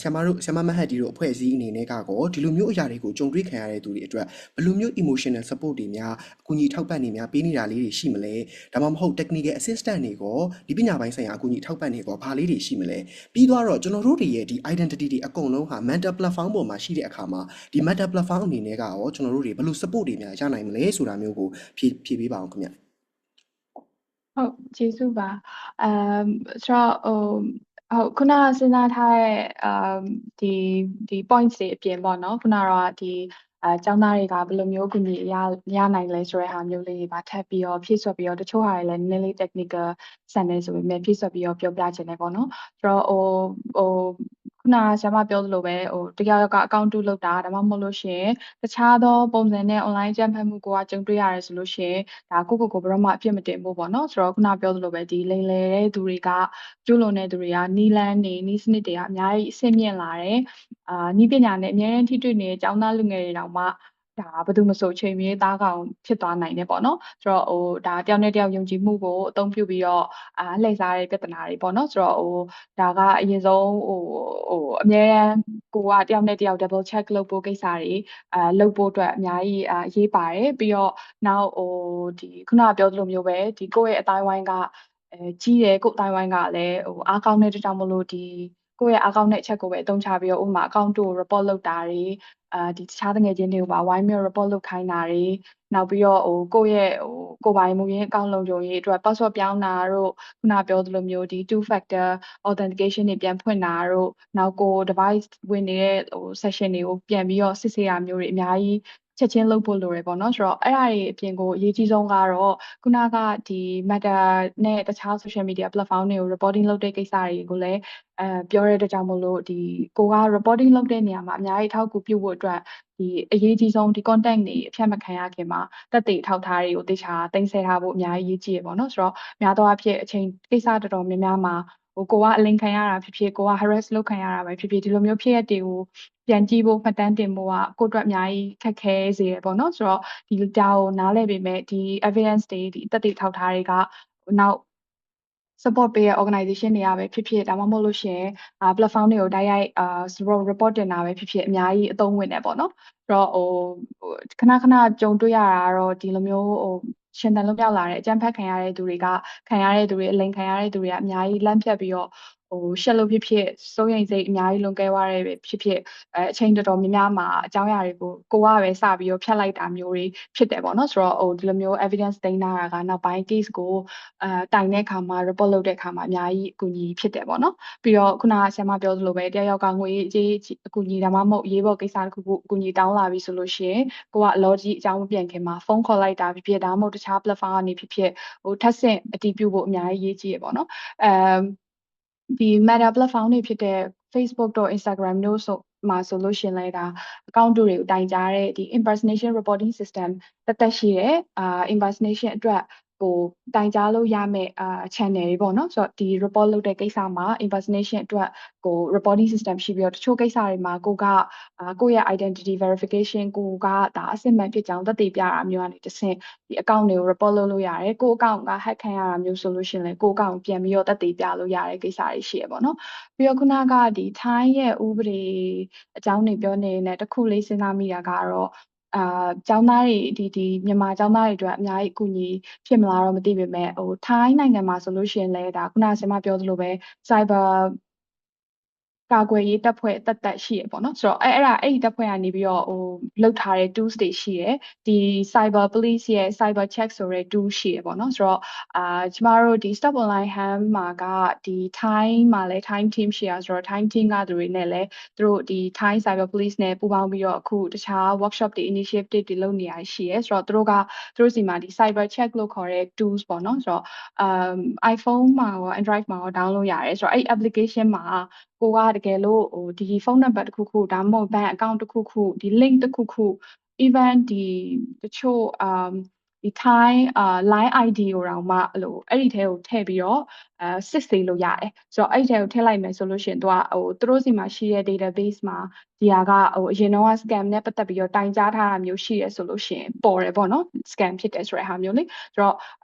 ့ဆ iam မဟတ်တီတို့အဖွဲ့အစည်းအနေနဲ့ကတော့ဒီလိုမျိုးအရာတွေကိုကြုံတွေ့ခံရတဲ့သူတွေအတွက်ဘယ်လိုမျိုး emotional support တွေများအကူအညီထောက်ပံ့နေများပေးနေတာလေးတွေရှိမလဲဒါမှမဟုတ် technical assistant တွေကိုဒီပညာပိုင်းဆိုင်ရာအကူအညီထောက်ပံ့နေကောဘာလေးတွေရှိမလဲပြီးတော့ကျွန်တော်တို့တွေရဲ့ဒီ identity တွေအကုန်လုံးဟာ mental platform ပေါ်မှာရှိတဲ့အခါမှာဒီ mental platform အနေနဲ့ကရောကျွန်တော်တို့တွေဘယ်လို support တွေများရနိုင်မလဲဆိုတာမျိုးကိုဖြည့်ပေးပါအောင်ခင်ဗျဟုတ်ကျေးဇူးပါဆိုတော့ခုနစဉ်းစားထားတဲ့ဒီ points တွေအပြင်ပေါ့နော်ခုနကတော့ဒီကျောင်းသားတွေကဘယ်လိုမျိုးကူညီရနိုင်လဲဆိုတဲ့ဟာမျိုးလေးတွေပါထပ်ပြီးတော့ဖြည့်ဆွတ်ပြီးတော့တချို့ဟာတွေလည်းနည်းနည်းလေး technical ဆန်နေဆိုပေမဲ့ဖြည့်ဆွတ်ပြီးတော့ပြောပြချင်တယ်ပေါ့နော်ဆိုတော့ခုနဆရာမပြောသလိုပဲတယောက်ကအကောင့်တူလောက်တာဒါမှမဟုတ်လို့ရှိရင်တခြားသောပုံစံနဲ့ online ကြမ်းဖက်မှုကိုကြုံတွေ့ရတယ်ဆိုလို့ရှိရင်ဒါကိုဘယ်တော့မှအပြစ်မတင်ဘူးပေါ့နော်ဆိုတော့ခုနပြောသလိုပဲဒီလိမ်လည်တဲ့သူတွေကကျူးလွန်တဲ့သူတွေကနီလန်းနေနီးစနစ်တွေကအများကြီးအဆင့်မြင့်လာတယ်နီးပညာနဲ့အများကြီးထိတွေ့နေတဲ့ကျောင်းသားလူငယ်တွေတောင်မှဒါဘယ်သူမဆိုချိန်မြေသားကောင်ဖြစ်သွားနိုင်တယ်ပေါ့နော်ဆိုတော့ဒါတယောက်နဲ့တယောက်ယုံကြည်မှုကိုအသုံးပြုပြီးတော့လှည့်စားတဲ့ပြဿနာတွေပေါ့နော်ဆိုတော့ဒါကအရင်ဆုံးအများရန်ကိုကတယောက်နဲ့တယောက် double check လုပ်ဖို့ကိစ္စတွေလုပ်ဖို့အတွက်အများကြီးအရေးပါတယ်ပြီးတော့နောက်ဒီခုနကပြောသလိုမျိုးပဲဒီကိုယ့်ရဲ့အတိုင်းဝိုင်းကကြီးတယ်ကိုယ့်အတိုင်းဝိုင်းကလည်းအားကောင်းတဲ့ကြောင့်မလို့ဒီကိုယ့်ရဲ့အားကောင်းတဲ့အချက်ကိုပဲအသုံးချပြီးတော့ဥပမာ account တို့ report လုပ်တာတွေဒီတခြားတငယ်ချင်းတွေကိုပါဝိုင်းမျိုး report လုပ်ခိုင်းတာတွေနောက်ပြီးတော့ကိုယ့်ရဲ့ကိုယ်ပိုင်မူရင်း account လုံခြုံရေးအတွက် password ပြောင်းတာတို့ခုနပြောသလိုမျိုးဒီ two factor authentication တွေပြန်ဖွင့်တာတို့နောက်ကို device ဝင်နေတဲ့session တွေကိုပြန်ပြီးတော့စစ်ဆေးရမျိုးတွေအများကြီးချက်ချင်းလုပ်ဖို့လိုရပေါ့နော်ဆိုတော့အဲ့ဒါတွေအပြင်ကိုအရေးကြီးဆုံးကတော့ခုနကဒီ Meta နဲ့တခြား social media platform တွေကို reporting လုပ်တဲ့ကိစ္စတွေကိုလည်းပြောရတဲ့ကြောင့်မလို့ဒီကိုက reporting လုပ်တဲ့နေရာမှာအများကြီးထောက်ကူပြုဖို့အတွက်ဒီအရေးကြီးဆုံးဒီ content တွေအဖြတ်မခံရခင်မှာတက်တည်ထောက်ထားတွေကိုတေချာတင်ဆက်ထားဖို့အများကြီးရေးကြည့်ရပေါ့နော်ဆိုတော့များသောအားဖြင့်အချိန်ကိစ္စတော်တော်များများမှာကိုကအလိန်ခံရတာဖြစ်ဖြစ်ကိုက harass လုပ်ခံရတာပဲဖြစ်ဖြစ်ဒီလိုမျိုးဖြစ်ရတွေကိုပြန်ကြည့်ဖို့မှတ်တမ်းတင်ဖို့ကကိုအတွက်အများကြီးခက်ခဲစေရပေါ့နော်ဆိုတော့ဒီ data ကိုနားလည်ပေမဲ့ဒီ evidence တွေဒီတက်တည်ထောက်ထားတွေကနောက် support ပေးတဲ့ organization တွေကပဲဖြစ်ဖြစ်ဒါမှမဟုတ်လို့ရှိရင်platform တွေကိုတိုက်ရိုက်report တင်တာပဲဖြစ်ဖြစ်အများကြီးအသုံးဝင်တယ်ပေါ့နော်ဆိုတော့ခဏကြုံတွေ့ရတာကတော့ဒီလိုမျိုးရှင်သန်လွတ်မြောက်လာတဲ့အကြမ်းဖက်ခံရတဲ့သူတွေကခံရတဲ့သူတွေအလိမ်ခံရတဲ့သူတွေကအများကြီးလမ်းဖြတ်ပြီးတော့ရှက်လို့ဖြစ်ဖြစ်စိုးရိမ်စိတ်အများကြီးလွန်ကဲသွားတဲ့ဖြစ်ဖြစ်အချိန်တော်တော်များများမှာအကြောင်းအရာတွေကိုကိုကပဲစပြီးတော့ဖြတ်လိုက်တာမျိုးတွေဖြစ်တယ်ပေါ့နော်ဆိုတော့ဒီလိုမျိုး evidence သိမ်းတာကနောက်ပိုင်း case ကိုတိုင်တဲ့အခါမှာ report လုပ်တဲ့အခါမှာအများကြီးအကူအညီဖြစ်တယ်ပေါ့နော်ပြီးတော့ခုနဆရာမပြောသလိုပဲတယောက်ကငွေကြေးအကူအညီဒါမှမဟုတ်ရေးပေါ်ကိစ္စတစ်ခုခုအကူအညီတောင်းလာပြီဆိုလို့ရှိရင်ကိုက logic အကြောင်းမပြန်ခင်မှာဖုန်းခေါ်လိုက်တာဖြစ်ဖြစ်ဒါမှမဟုတ်တခြား platform ကနေဖြစ်ဖြစ်ထပ်ဆင့်အတည်ပြုဖို့အများကြီးရေးကြည့်ရပေါ့နော်ဒီ Meta platform တွေဖြစ်တဲ့ Facebook တို့ Instagram တို့မှာဆိုလို့ရှင်လဲဒါ account တွေကိုတိုင်ကြားတဲ့ဒီ impersonation reporting system တက်ရှိတယ်impersonation အတွက်ကိုတိုင်ကြားလို့ရမယ့်channel တွေပေါ့နော်ဆိုတော့ဒီ report လုပ်တဲ့ကိစ္စမှာ impersonation အတွက်ကို reporting system ရှိပြီးတော့တချို့ကိစ္စတွေမှာကိုယ့်ရဲ့ identity verification ကိုကဒါအစစ်မှန်ဖြစ်ကြောင်းသက်သေပြတာမျိုးကနေတဆင့်ဒီ account တွေကို report လုပ်လို့ရတယ်ကိုယ့် account က hack ခံရတာမျိုးဆိုလို့ရှင်လဲကိုယ့် account ပြန်ပြီးတော့သက်သေပြလို့ရတဲ့ကိစ္စတွေရှိရပေါ့နော်ပြီးတော့ခုနကဒီ Thai ရဲ့ဥပဒေအကြောင်းတွေပြောနေတဲ့တစ်ခုလေးစဉ်းစားမိတာကတော့ကျောင်းသားတွေဒီမြန်မာကျောင်းသားတွေအတွက်အများကြီးအကူအညီဖြစ်မလားတော့မသိပေမဲ့ထိုင်းနိုင်ငံမှာဆိုလို့ရှိရင်လည်းဒါခုနဆရာမပြောသလိုပဲ cyber ကာကွယ်ရေးတပ်ဖွဲ့တက်ရှိရပေါ့နော်ဆိုတော့အဲ့ဒီတပ်ဖွဲ့ကနေပြီးတော့လောက်ထားတဲ့ tools တွေရှိရဒီ cyber police ရဲ့ cyber check ဆိုတဲ့ tool ရှိရပေါ့နော်ဆိုတော့ကျမတို့ဒီ stop online ham မှာကဒီ Thai မှာလည်း Thai team ရှိရဆိုတော့ Thai team ကသူတွေနဲ့လည်းသူတို့ဒီ Thai cyber police နဲ့ပူးပေါင်းပြီးတော့အခုတခြား workshop တွေ initiative တွေလုပ်နေရရှိရဆိုတော့သူတို့စီမှာဒီ cyber check လို့ခေါ်တဲ့ tools ပေါ့နော်ဆိုတော့iPhone မှာရော Android မှာရော download ရတယ်ဆိုတော့အဲ့ application မှာကိုကတကယ်လို့ဒီဖုန်းနံပါတ်တစ်ခုခုဒါမှမဟုတ် bank account တစ်ခုခုဒီ link တစ်ခုခု even ဒီတချို့ဒီ Thai line ID ကိုတောင်မှအဲ့ဒီထဲကိုထည့်ပြီးတော့စစ်ဆေးလို့ရတယ်ဆိုတော့အဲ့ဒီထဲကိုထည့်လိုက်မယ်ဆိုလို့ရှိရင်သူတို့စီမှာရှိတဲ့ database မှာဒီဟာကအရင်တော့ scam နဲ့ပတ်သက်ပြီးတော့တိုင်ကြားထားတာမျိုးရှိရဲဆိုလို့ရှိရင်ပေါ်တယ်ပေါ့နော် scam ဖြစ်တယ်ဆိုတဲ့ဟာမျိုးလေဆိုတော့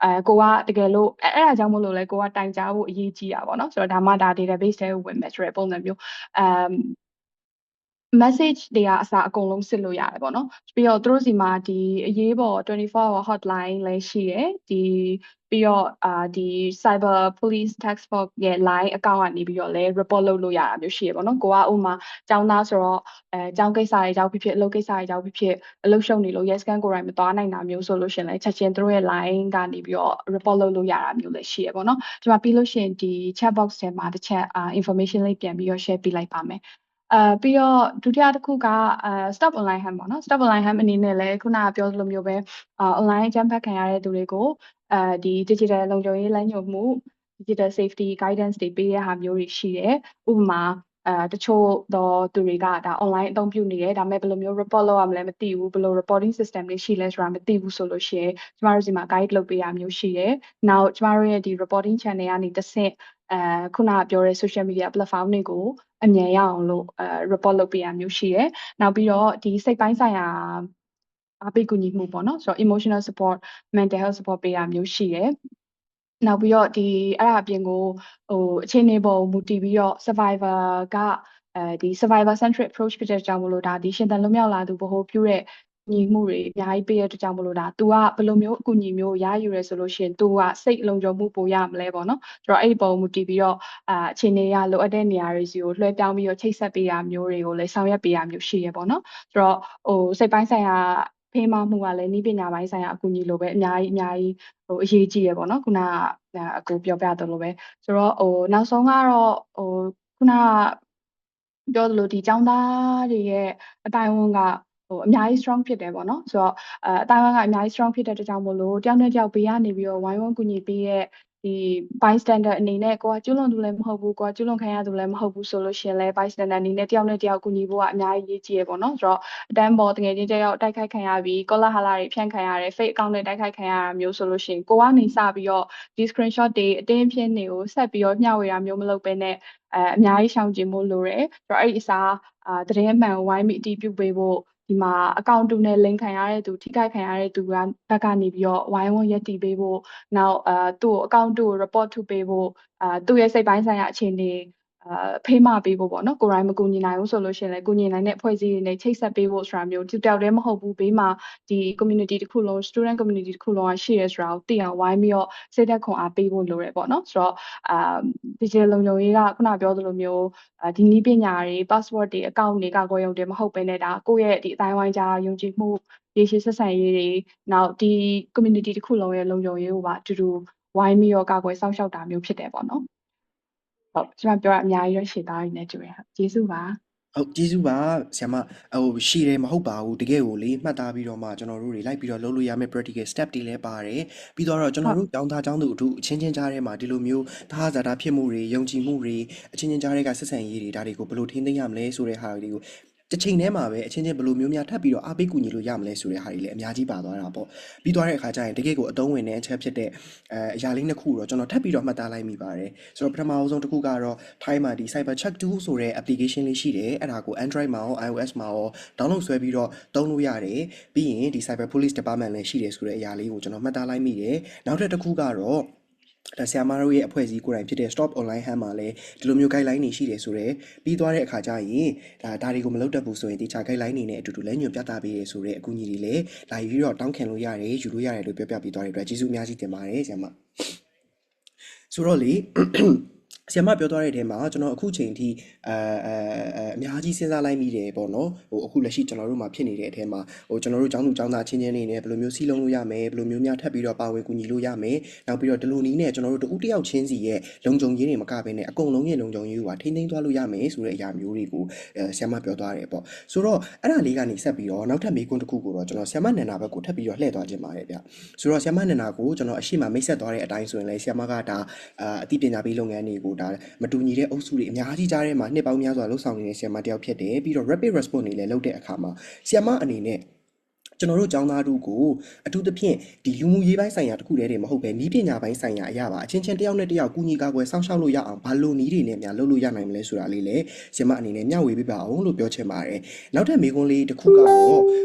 ကိုကတကယ်လို့အဲ့ဒါကြောင့်မို့လို့လဲကိုကတိုင်ကြားဖို့အရေးကြီးတာပေါ့နော်ဆိုတော့ဒါမှဒါ database ထဲကိုဝင်မယ်ဆိုတဲ့ပုံစံမျိုးmessage တွေကအစားအကုန်လုံးစစ်လို့ရတယ်ပေါ့နော်ပြီးတော့သူတို့စီမှာဒီအရေးပေါ်24 hour hotline လည်းရှိရယ်ပြီးတော့ဒီ cyber police task force ရဲ့ line account ကနေပြီးတော့လည်း report လုပ်လို့ရတာမျိုးရှိရယ်ပေါ့နော်ကိုကဥမာကျောင်းသားဆိုတော့ကျောင်းကိစ္စတွေကြောင့်ဖြစ်ဖြစ်အလုပ်ကိစ္စတွေကြောင့်ဖြစ်ဖြစ်အလုပ်ရှုပ်နေလို့ yes scan ကိုယ်တိုင်မသွားနိုင်တာမျိုးဆိုလို့ရှင်လည်းချက်ချင်းသူတို့ရဲ့ line ကနေပြီးတော့ report လုပ်လို့ရတာမျိုးလည်းရှိရယ်ပေါ့နော်ဒီမှာပြီးလို့ရှိရင်ဒီ chat box ထဲမှာတစ်ချက်information လေးပြန်ပြီးတော့ share ပေးလိုက်ပါမယ်ပြီးတော့ဒုတိယတစ်ခုကstop online ham ပေါ့နော် stop online ham အနေနဲ့လည်းခုနကပြောသလိုမျိုးပဲ online အကြမ်းဖက်ခံရတဲ့သူတွေကိုဒီ digital လုံခြုံရေးလမ်းညွှန်မှု digital safety guidance တွေပေးတဲ့ဟာမျိုးတွေရှိတယ်ဥပမာတချို့တော့သူတွေကဒါ online အသုံးပြုနေတယ်ဒါပေမဲ့ဘယ်လိုမျိုး report လုပ်ရမလဲမသိဘူးဘယ်လို reporting system တွေရှိလဲဆိုတာမသိဘူးဆိုလို့ရှိရင်ကျမတို့ဒီမှာ guide လုပ်ပေးရမျိုးရှိတယ်နောက်ကျမတို့ရဲ့ဒီ reporting channel ကနေတစ်ဆင့်ခုနကပြောတဲ့ social media platform တွေကိုအမြန်ရအောင်လို့report လုပ်ပေးရမျိုးရှိတယ်နောက်ပြီးတော့ဒီစိတ်ပိုင်းဆိုင်ရာအားပေးကူညီမှုပေါ့နော်ဆိုတော့ emotional support mental health support ပေးရမျိုးရှိတယ်နောက်ပြီးတော့ဒီအဲ့ဒါအပြင်ကိုအခြေအနေပေါ်မူတည်ပြီးတော့ survivor ကဒီ survivor centric approach ဖြစ်တဲ့ကြောင့်မလို့ဒါဒီရှင်သန်လွတ်မြောက်လာသူဗဟိုပြုတဲ့ညီမှုတွေအများကြီးပေးတဲ့အတွက်ကြောင့်မလို့ဒါ तू ကဘယ်လိုမျိုးအကူအညီမျိုးရယူရဲဆိုလို့ရှိရင် तू ကစိတ်လုံခြုံမှုပိုရမလဲပေါ့နော်ဆိုတော့အဲ့ဒီပုံမူတည်ပြီးတော့အခြေအနေရလိုအပ်တဲ့နေရာတွေစီကိုလွှဲပြောင်းပြီးတော့ချိတ်ဆက်ပေးရမျိုးတွေကိုလည်းဆောင်ရွက်ပေးရမျိုးရှိရပေါ့နော်ဆိုတော့စိတ်ပိုင်းဆိုင်ရာဖေးမမှုကလည်းနည်းပညာပိုင်းဆိုင်ရာအကူအညီလိုပဲအများကြီးအရေးကြီးရပေါ့နော်ခုနကအကူပြောပြသလိုပဲဆိုတော့နောက်ဆုံးကတော့ခုနကပြောသလိုဒီចောင်းသားတွေရဲ့အတိုင်းအဝန်ကအများကြီး strong ဖြစ်တယ်ပေါ့နော်ဆိုတော့အတိုင်းအဝန်ကအများကြီး strong ဖြစ်တဲ့အတွက်ကြောင့်မို့လို့တယောက်နဲ့တယောက်ဘေးကနေပြီးတော့ဝိုင်းဝန်းကူညီပေးရဲ့ဒီ bystander အနေနဲ့ကိုကကျွလွန်သူလည်းမဟုတ်ဘူးကိုကကျွလွန်ခံရသူလည်းမဟုတ်ဘူးဆိုလို့ရှိရင်လည်း bystander အနေနဲ့တယောက်နဲ့တယောက်ကူညီဖို့ကအများကြီးရေးကြည့်ရပေါ့နော်ဆိုတော့အတန်းပေါ်တကယ်ချင်းတယောက်တိုက်ခိုက်ခံရပြီးကောလာဟလာတွေဖြန့်ခံရတယ် fake account နဲ့တိုက်ခိုက်ခံရတာမျိုးဆိုလို့ရှိရင်ကိုကနေစပြီးတော့ဒီ screenshot တွေအတင်းဖြင်းတွေကိုဆက်ပြီးတော့မျှဝေတာမျိုးမလုပ်ဘဲနဲ့အများကြီးရှောင်ကျဉ်ဖို့လိုတယ်ဆိုတော့အဲ့ဒီအစားသတင်းမှန်ဝိုင်းပြီးအတည်ပြုပေးဖို့ ဒီမှာ account တူနဲ့ link ခံရတဲ့သူထိခိုက်ခံရတဲ့သူကဘက်ကနေပြီးတော့ဝိုင်းဝန်းရပ်တည်ပေးဖို့နောက်သူ့ account တူကို report ထုတ်ပေးဖို့သူ့ရဲ့စိတ်ပိုင်းဆိုင်ရာအခြေအနေဖေးမပေးဖို့ပေါ့နော်ကိုယ်တိုင်မကူညီနိုင်ဘူးဆိုလို့ရှိရင်လည်းကူညီနိုင်တဲ့အဖွဲ့အစည်းတွေနဲ့ချိတ်ဆက်ပေးဖို့ဆိုတာမျိုးသူတယောက်တည်းမဟုတ်ဘူးဘေးမှာဒီ community တစ်ခုလုံး student community တစ်ခုလုံးကရှိရဲဆိုတာကိုသိအောင်ဝိုင်းပြီးတော့စိတ်သက်ခွန်အားပေးဖို့လိုတယ်ပေါ့နော်ဆိုတော့digital လုံခြုံရေးကခုနပြောသလိုမျိုးဒီနည်းပညာတွေ password တွေ account တွေကာကွယ်ရုံတွေမဟုတ်ဘဲနဲ့ဒါကိုယ့်ရဲ့ဒီအတိုင်းဝိုင်းကြားယုံကြည်မှုရေရှည်ဆက်ဆံရေးတွေနောက်ဒီ community တစ်ခုလုံးရဲ့လုံခြုံရေးကိုပါအတူတူဝိုင်းပြီးတော့ကာကွယ်စောင့်ရှောက်တာမျိုးဖြစ်တယ်ပေါ့နော်ဟုတ်ကျွန်မပြောရအများကြီးရရှည်သားရင်းနဲ့တွေ့ရကျေးဇူးပါဟုတ်ကျေးဇူးပါဆရာမရှည်တယ်မဟုတ်ပါဘူးတကယ်ကိုလေမှတ်သားပြီးတော့မှကျွန်တော်တို့တွေလိုက်ပြီးတော့လုပ်လို့ရမယ့် practical step တွေလည်းပါတယ်ပြီးတော့ကျွန်တော်တို့ကျောင်းသားကျောင်းသူအထူးအချင်းချင်းကြားထဲမှာဒီလိုမျိုးသဟဇာတာဖြစ်မှုတွေယုံကြည်မှုတွေအချင်းချင်းကြားထဲကဆက်ဆံရေးတွေဒါတွေကိုဘယ်လိုထိန်းသိမ်းရမလဲဆိုတဲ့ဟာတွေကိုတစ်ချိန်တည်းမှာပဲအချင်းချင်းဘယ်လိုမျိုးများထပ်ပြီးတော့အားပေးကူညီလို့ရမလဲဆိုတဲ့ဟာတွေလည်းအများကြီးပါသွားတာပေါ့ပြီးသွားတဲ့အခါကျရင်တကယ်ကိုအသုံးဝင်တဲ့အချက်ဖြစ်တဲ့အရာလေးနှစ်ခုတော့ကျွန်တော်ထပ်ပြီးတော့မှတ်သားလိုက်မိပါတယ်ဆိုတော့ပထမအဆုံးတစ်ခုကတော့ Thai မှာဒီ Cyber Check 2ဆိုတဲ့ application လေးရှိတယ်အဲ့ဒါကို Android မှာရော iOS မှာရော download ဆွဲပြီးတော့သုံးလို့ရတယ်ပြီးရင်ဒီ Cyber Police Department လည်းရှိတယ်ဆိုတဲ့အရာလေးကိုကျွန်တော်မှတ်သားလိုက်မိတယ်နောက်ထပ်တစ်ခုကတော့ဒါဆရာမတို့ရဲ့အဖွဲ့အစည်းကိုယ်တိုင်ဖြစ်တဲ့ Stop Online Harm မှာလည်းဒီလိုမျိုး guideline တွေရှိတယ်ဆိုတော့ပြီးသွားတဲ့အခါကျရင်ဒါတွေကိုမလုပ်တတ်ဘူးဆိုရင်တခြား guideline တွေနဲ့အတူတူလည်းညွှန်ပြသပေးရဆိုတဲ့အကူအညီတွေလည်းလာပြီးတော့တောင်းခံလို့ရတယ်ယူလို့ရတယ်လို့ပြောပြပေးသွားတဲ့အတွက်ကျေးဇူးအများကြီးတင်ပါတယ်ဆရာမဆိုတော့လေဆရာမပြောသွားတဲ့အထဲမှာကျွန်တော်အခုချိန်ထိအများကြီးစဉ်းစားလိုက်မိတယ်ပေါ့နော်အခုလက်ရှိကျွန်တော်တို့မှာဖြစ်နေတဲ့အထဲမှာကျွန်တော်တို့ကျောင်းသူကျောင်းသားချင်းချင်းတွေနဲ့ဘယ်လိုမျိုးစီးလုံးလို့ရမယ်ဘယ်လိုမျိုးများထပ်ပြီးတော့ပါဝင်ကူညီလို့ရမယ်နောက်ပြီးတော့ဒီလိုနည်းနဲ့ကျွန်တော်တို့တဦးတစ်ယောက်ချင်းစီရဲ့လုံခြုံရေးတွေမကဘဲနဲ့အကုန်လုံးရဲ့လုံခြုံရေးကိုထိန်းသိမ်းသွားလို့ရမယ်ဆိုတဲ့အရာမျိုးတွေကိုဆရာမပြောသွားတယ်ပေါ့ဆိုတော့အဲ့ဒါလေးကနေဆက်ပြီးတော့နောက်ထပ်မေးခွန်းတစ်ခုကိုတော့ကျွန်တော်ဆရာမနန္ဒာဘက်ကိုထပ်ပြီးတော့လှည့်သွားခြင်းပါတယ်ဗျဆိုတော့ဆရာမနန္ဒာကိုကျွန်တော်အရှိမမိတ်ဆက်သွားတဲ့အတိုင်းဆိုရင်လည်းဆရာမကဒါအသိပညာပေးလုပ်ငန်းတွေကိုဒါမတူညီတဲ့အုပ်စုတွေအများကြီးကြားထဲမှာနှစ်ပေါင်းများစွာလှုပ်ဆောင်နေတဲ့ဆရာမတယောက်ဖြစ်တယ်ပြီးတော့ rapid response တွေလည်းလုပ်တဲ့အခါမှာဆရာမအနေနဲ့ကျွန်တော်တို့ကျောင်းသားတို့ကိုအထူးသဖြင့်ဒီလူမှုရေးပိုင်းဆိုင်ရာတစ်ခုတည်းတွေမဟုတ်ပဲနည်းပညာပိုင်းဆိုင်ရာအရာပါအချင်းချင်းတယောက်နဲ့တယောက်ကူညီကာကွယ်စောင့်ရှောက်လို့ရအောင်ဘာလို့နည်းတွေနဲ့များလုပ်လို့ရနိုင်မလဲဆိုတာလေးလည်းဆရာမအနေနဲ့မျှဝေပေးပါအောင်လို့ပြောချင်ပါတယ်နောက်ထပ်မေးခွန်းလေးတစ်ခုကတော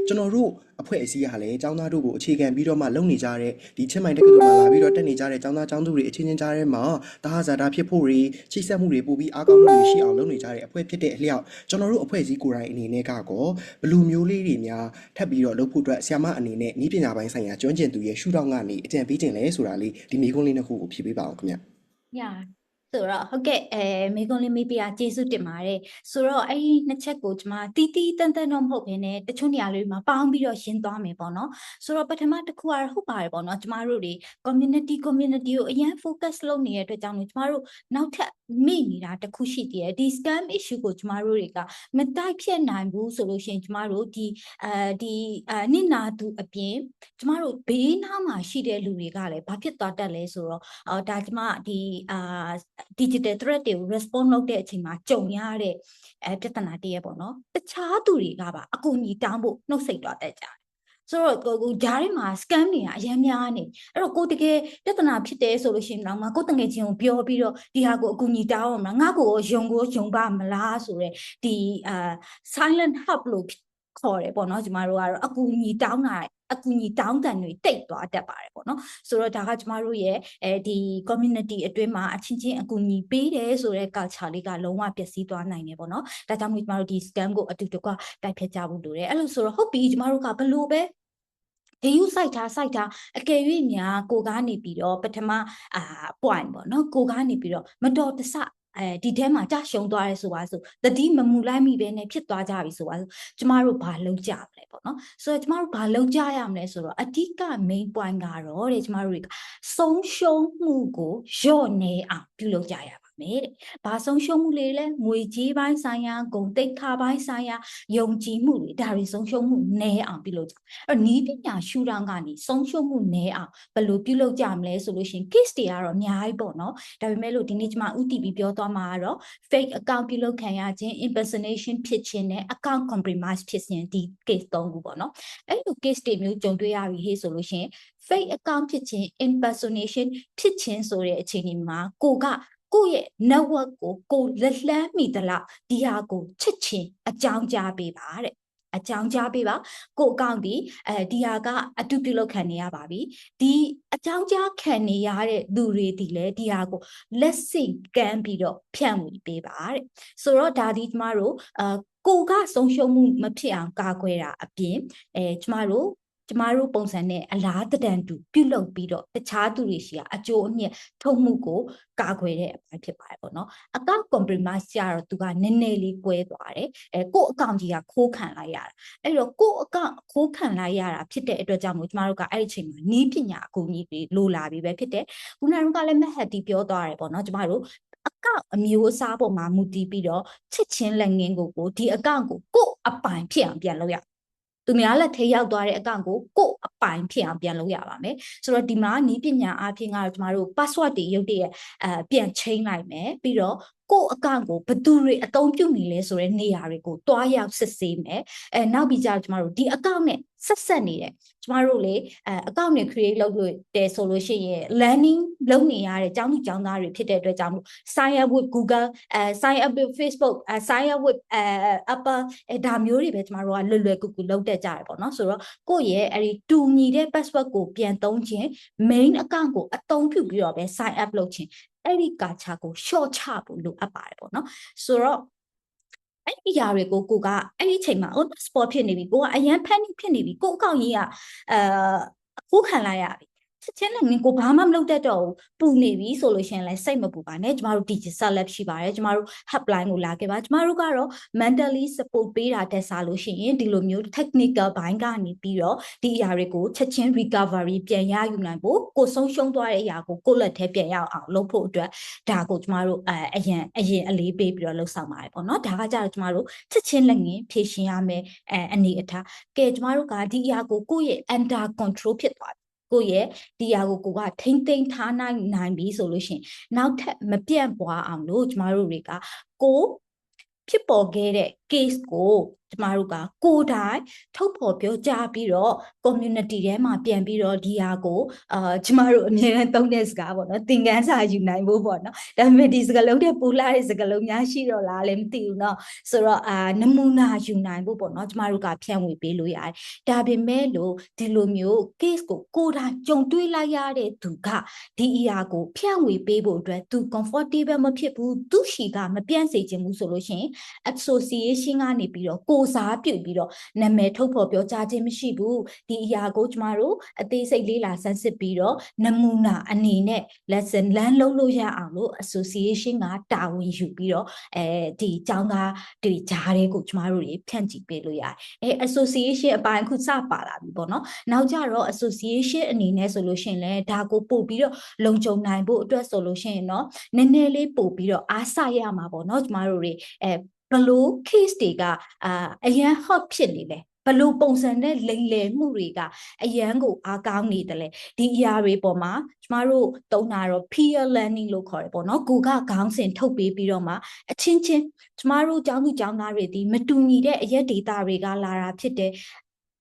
့ကျွန်တော်တို့အဖွဲ့အစည်းကလည်းကျောင်းသားတို့ကိုအခြေခံပြီးတော့မှလုပ်နေကြတဲ့ဒီချင်းမိုင်တက္ကသိုလ်မှာလာပြီးတော့တက်နေကြတဲ့ကျောင်းသားကျောင်းသူတွေအချင်းချင်းကြားထဲမှာတဟဇာတာဖြစ်ဖို့တွေချိတ်ဆက်မှုတွေပို့ပြီးအားကောင်းမှုတွေရှိအောင်လုပ်နေကြတဲ့အဖွဲ့ဖြစ်တဲ့အလျောက်ကျွန်တော်တို့အဖွဲ့အစည်းကိုယ်တိုင်အနေနဲ့ကောဘလူမျိုးလေးတွေများထပ်ပြီးတော့လုပ်ဖို့အတွက်ဆရာမအနေနဲ့နည်းပညာပိုင်းဆိုင်ရာကျွမ်းကျင်သူရဲ့ရှုထောင့်ကနေအကြံပေးခြင်းလဲဆိုတာလေးဒီမေးခွန်းလေးနှစ်ခုကိုဖြေပေးပါအောင်ခင်ဗျ။ Yeahဆိုတော့ဟုတ်ကဲ့မေကွန်လေးမေးပြကျေးဇူးတင်ပါတယ်ဆိုတော့အဲ့ဒီနှစ်ချက်ကိုကျွန်မတီးတီးတန်းတန်းတော့မဟုတ်ဘဲနဲ့တချို့နေရာလေးမှာပေါင်းပြီးတော့ရှင်းသွားမယ်ပေါ့နော်ဆိုတော့ပထမတစ်ခုကတော့ဟုတ်ပါတယ်ပေါ့နော်ကျမတို့တွေ community ကိုအရင် focus လုပ်နေတဲ့အတွက်ကြောင့်ကျမတို့နောက်ထပ်မိနေတာတစ်ခုရှိသေးတယ်ဒီ scam issue ကိုကျမတို့တွေကမတိုက်ဖြတ်နိုင်ဘူးဆိုလို့ရှိရင်ကျမတို့ဒီနိနာသူအပြင်ကျမတို့ဘေးနားမှာရှိတဲ့လူတွေကလည်းဘာဖြစ်သွားတတ်လဲဆိုတော့ဒါကျမဒီ digital threat တွေကို response လုပ်တဲ့အချိန်မှာကြုံရတဲ့ပြဿနာတည်းရပေါ့နော်တခြားသူတွေကပါအကူအညီတောင်းဖို့နှုတ်ဆက်သွားတတ်ကြတယ်ဆိုတော့ကိုဂျားထဲမှာ scam တွေကအများများနေအဲ့တော့ကိုတကယ်ပြဿနာဖြစ်တယ်ဆိုလို့ရှိရင်တော့ကိုတငယ်ချင်းကိုပြောပြီးတော့ဒီဟာကိုအကူအညီတောင်းအောင်မလားငါ့ကိုယုံပါမလားဆိုတော့ဒီ silent hub လို့ခေါ်တယ်ပေါ့နော်ကျမတို့ကတော့အကူအညီတောင်းတာအကူအညီတောင်းတန်တွေတိတ်သွားတတ်ပါတယ်ပေါ့နော်ဆိုတော့ဒါကကျမတို့ရဲ့ဒီ community အတွင်းမှာအချင်းချင်းအကူအညီပေးတယ်ဆိုတဲ့ culture လေးကလုံးဝပျက်စီးသွားနိုင်တယ်ပေါ့နော်ဒါကြောင့်မို့ကျမတို့ဒီ scam ကိုအတူတကွတိုက်ဖျက်ကြဖို့လိုတယ်အဲ့လိုဆိုတော့ဟုတ်ပြီကျမတို့ကဘလို့ပဲဒီယူစိုက်ထားအကယ်၍များကိုကနေပြီးတော့ပထမpoint ပေါ့နော်ကိုကနေပြီးတော့မတော်တဆဒီထဲမှာကြာရှုံသွားရဲဆိုပါဆိုတတိမမူလိုက်မိပဲနဲ့ဖြစ်သွားကြပြီဆိုပါဆိုကျမတို့ဘာလုပ်ကြမလဲပေါ့နော်ဆိုတော့ကျမတို့ဘာလုပ်ကြရမလဲဆိုတော့အဓိက main point ကတော့တဲ့ကျမတို့တွေကဆုံးရှုံးမှုကိုလျော့နေအောင်ပြုလုပ်ကြရပါမယ်တဲ့ဘာဆုံးရှုံးမှုလေးလဲငွေကြေးပိုင်းဆိုင်ရာဂုဏ်သိက္ခာပိုင်းဆိုင်ရာယုံကြည်မှုတွေဒါတွေဆုံးရှုံးမှုနည်းအောင်ပြုလုပ်ကြအဲ့နီးပညာရှုထောင့်ကနေဆုံးရှုံးမှုနည်းအောင်ဘယ်လိုပြုလုပ်ကြမလဲဆိုလို့ရှိရင် case တွေကတော့အများကြီးပေါ့နော်ဒါပေမဲ့လို့ဒီနေ့ကျမဥတီပြီးပြောသွားမှာကတော့ fake account ပြုလုပ်ခံရခြင်း impersonation ဖြစ်ခြင်းနဲ့ account compromise ဖြစ်ခြင်းဒီ case 3ခုပေါ့နော်အဲ့လို case တွေမျိုးကြုံတွေ့ရပြီဟေ့ဆိုလို့ရှိရင် fake account ဖြစ်ခြင်း impersonation ဖြစ်ခြင်းဆိုတဲ့အခြေအနေမှာကိုယ့်ရဲ့ network ကိုလက်လှမ်းမိသလားဒီဟာကိုချက်ချင်းအကြောင်းကြားပေးပါတဲ့ အကြောင်းကြားပေးပါကိုအကောင့်ဒီဒီဟာကအတူပြုလုပ်ခံနေရပါပြီဒီအကြောင်းကြားခံနေရတဲ့လူတွေဒီလေဒီဟာကိုလက်စိတ်ကမ်းပြီးတော့ဖြန့်ဝေပေးပါတဲ့ဆိုတော့ဒါဒီကျမတို့ကိုကဆုံးရှုံးမှုမဖြစ်အောင်ကာကွယ်တာအပြင်ကျမတို့ပုံစံနဲ့အလားတန်တူပြုလုပ်ပြီးတော့တခြားသူတွေရှိရာအကျိုးအမြတ်ထုတ်မှုကိုကာကွယ်တဲ့အပိုင်းဖြစ်ပါတယ်ပေါ့နော်အကောင့် compromise ကြတော့သူကနည်းနည်းလေးကွဲသွားတယ်ကို့အကောင့်ကြီးကခိုးခံလိုက်ရတာအဲ့တော့ကို့အကောင့်ခိုးခံလိုက်ရတာဖြစ်တဲ့အတွက်ကြောင့်မို့ကျမတို့ကအဲ့ဒီအချိန်မှာနီးပညာအကူအညီတွေလိုလာပြီပဲဖြစ်တယ်ခုနကလည်းမဟတ်တီပြောသွားတယ်ပေါ့နော်ကျမတို့အကောင့်အမျိုးအစားပေါ်မှာမူတည်ပြီးတော့ချစ်ချင်းလက်ငင်းကိုဒီအကောင့်ကိုကို့အပိုင်ဖြစ်အောင်ပြန်လုပ်ရသူများလက်ထဲရောက်သွားတဲ့အကောင့်ကိုကို့အပိုင်ဖြစ်အောင်ပြန်လုပ်ရပါမယ်ဆိုတော့ဒီမှာနီးပညာအပြင်ကတော့ကျမတို့ password တွေရုပ်တရက်ပြန်ချိန်လိုက်မယ်ပြီးတော့ကို့အကောင့်ကိုဘယ်သူတွေအသုံးပြုနေလဲဆိုတဲ့နေရာတွေကိုတွားရောက်စစ်ဆေးမယ်နောက်ပြီးကြတော့ကျမတို့ဒီအကောင့်နဲ့ဆက်နေတယ်ကျမတို့လေအကောင့်တွေ create လုပ်လို့တယ်ဆိုလို့ရှိရင် learning လုပ်နေရတဲ့ကျောင်းသူကျောင်းသားတွေဖြစ်တဲ့အတွက်ကြောင့်မို့ sign up with Google sign up with Facebook sign up with Apple ဒါမျိုးတွေပဲကျမတို့ကလွယ်ကူလုပ်တတ်ကြတယ်ပေါ့နော်ဆိုတော့ကိုယ့်ရဲ့အဲ့ဒီတူညီတဲ့ password ကိုပြန်သုံးခြင်း main account ကိုအသုံးပြုပြီးတော့ပဲ sign up လုပ်ခြင်းအဲ့ဒီကာချာကို short ချဖို့လိုအပ်ပါတယ်ပေါ့နော်ဆိုတော့အဲ့ဒီຢာတွေကိုကိုကအဲ့ဒီအချိန်မှာ on spot ဖြစ်နေပြီကိုကအရန် panic ဖြစ်နေပြီကိုအကောင့်ကြီးကအခုခံလိုက်ရပြီချက်ချင်းလည်းငင်ကိုဘာမှမလုပ်တတ်တော့ဘူးပူနေပြီဆိုလို့ရှိရင်လည်းစိတ်မပူပါနဲ့ကျမတို့ digital lab ရှိပါတယ်ကျမတို့ helpline ကိုလာခဲ့ပါကျမတို့ကတော့ mentally support ပေးတာတက်စားလို့ရှိရင်ဒီလိုမျိုး technical ဘိုင်းကနေပြီးတော့ဒီအရာတွေကိုချက်ချင်း recovery ပြန်ရယူနိုင်ဖို့ကိုဆုံးရှုံးသွားတဲ့အရာကိုကိုလက်ထဲပြန်ရအောင်လုပ်ဖို့အတွက်ဒါကိုကျမတို့အရင်အလေးပေးပြီးတော့လှုပ်ဆောင်ပါတယ်ပေါ့နော်ဒါကကြတော့ကျမတို့ချက်ချင်းလက်ငင်းဖြည့်ရှင်းရမယ်အနေအထားကဲကျမတို့ကဒီအရာကိုကိုယ့်ရဲ့ under control ဖြစ်သွားကိုရဲ့ဒီအရာကိုကထိမ့်သိမ်းထားနိုင်ပြီဆိုလို့ရှိရင်နောက်ထပ်မပြန့်ပွားအောင်လို့ကျမတို့တွေကကိုဖြစ်ပေါ်ခဲ့တဲ့ case ကိုကျမတို့ကကိုယ်တိုင်ထုတ်ဖော်ပြောကြားပြီးတော့ community ထဲမှာပြန်ပြီးတော့ဒီဟာကိုကျမတို့အမြဲတမ်းသုံးတဲ့စကားပေါ့နော်သင်ခန်းစာယူနိုင်ဖို့ပေါ့နော်ဒါပေမဲ့ဒီစကားလုံးတဲ့ပူလာတဲ့စကားလုံးများရှိတော့လားလည်းမသိဘူးเนาะဆိုတော့နမူနာယူနိုင်ဖို့ပေါ့နော်ကျမတို့ကဖြန့်ဝေပေးလို့ရတယ်ဒါပေမဲ့လို့ဒီလိုမျိုး case ကိုကိုယ်တိုင်ကြုံတွေ့လိုက်ရတဲ့သူကဒီအရာကိုဖြန့်ဝေပေးဖို့အတွက်သူ comfortable မဖြစ်ဘူးသူရှိကမပြန့်စေချင်ဘူးဆိုလို့ရှိရင် association ကနေပြီးတော့ကိုစားပြုတ်ပြီးတော့နာမည်ထုတ်ဖော်ပြောကြားခြင်းမရှိဘူးဒီအရာကိုကျမတို့အသေးစိတ်လေးလာဆန်းစစ်ပြီးတော့နမူနာအနေနဲ့ lesson learn လုပ်လို့ရအောင်လို့ association ကတာဝန်ယူပြီးတော့ဒီအကြောင်းသားဒီဂျားတွေကိုကျမတို့တွေဖြန့်ကြည့်ပေးလို့ရတယ်association အပိုင်းအခုစပါလာပြီပေါ့နော်နောက်ကြတော့ association အနေနဲ့ဆိုလို့ရှိရင်လည်းဒါကိုပို့ပြီးတော့လုံခြုံနိုင်ဖို့အတွက်ဆိုလို့ရှိရင်เนาะနည်းနည်းလေးပို့ပြီးတော့အားစရမှာပေါ့နော်ကျမတို့တွေဘလို့ case တွေကအရန် hot ဖြစ်နေလဲဘလို့ပုံစံနဲ့လိမ်လည်မှုတွေကအရန်ကိုအားကောင်းနေတယ်လေဒီအရာတွေပေါ်မှာကျမတို့သုံးတာတော့ peer learning လို့ခေါ်တယ်ပေါ့နော်ကိုကခေါင်းစဉ်ထုတ်ပေးပြီးတော့မှအချင်းချင်းကျမတို့ကျောင်းသူကျောင်းသားတွေဒီမတူညီတဲ့အရက် data တွေကလာတာဖြစ်တယ်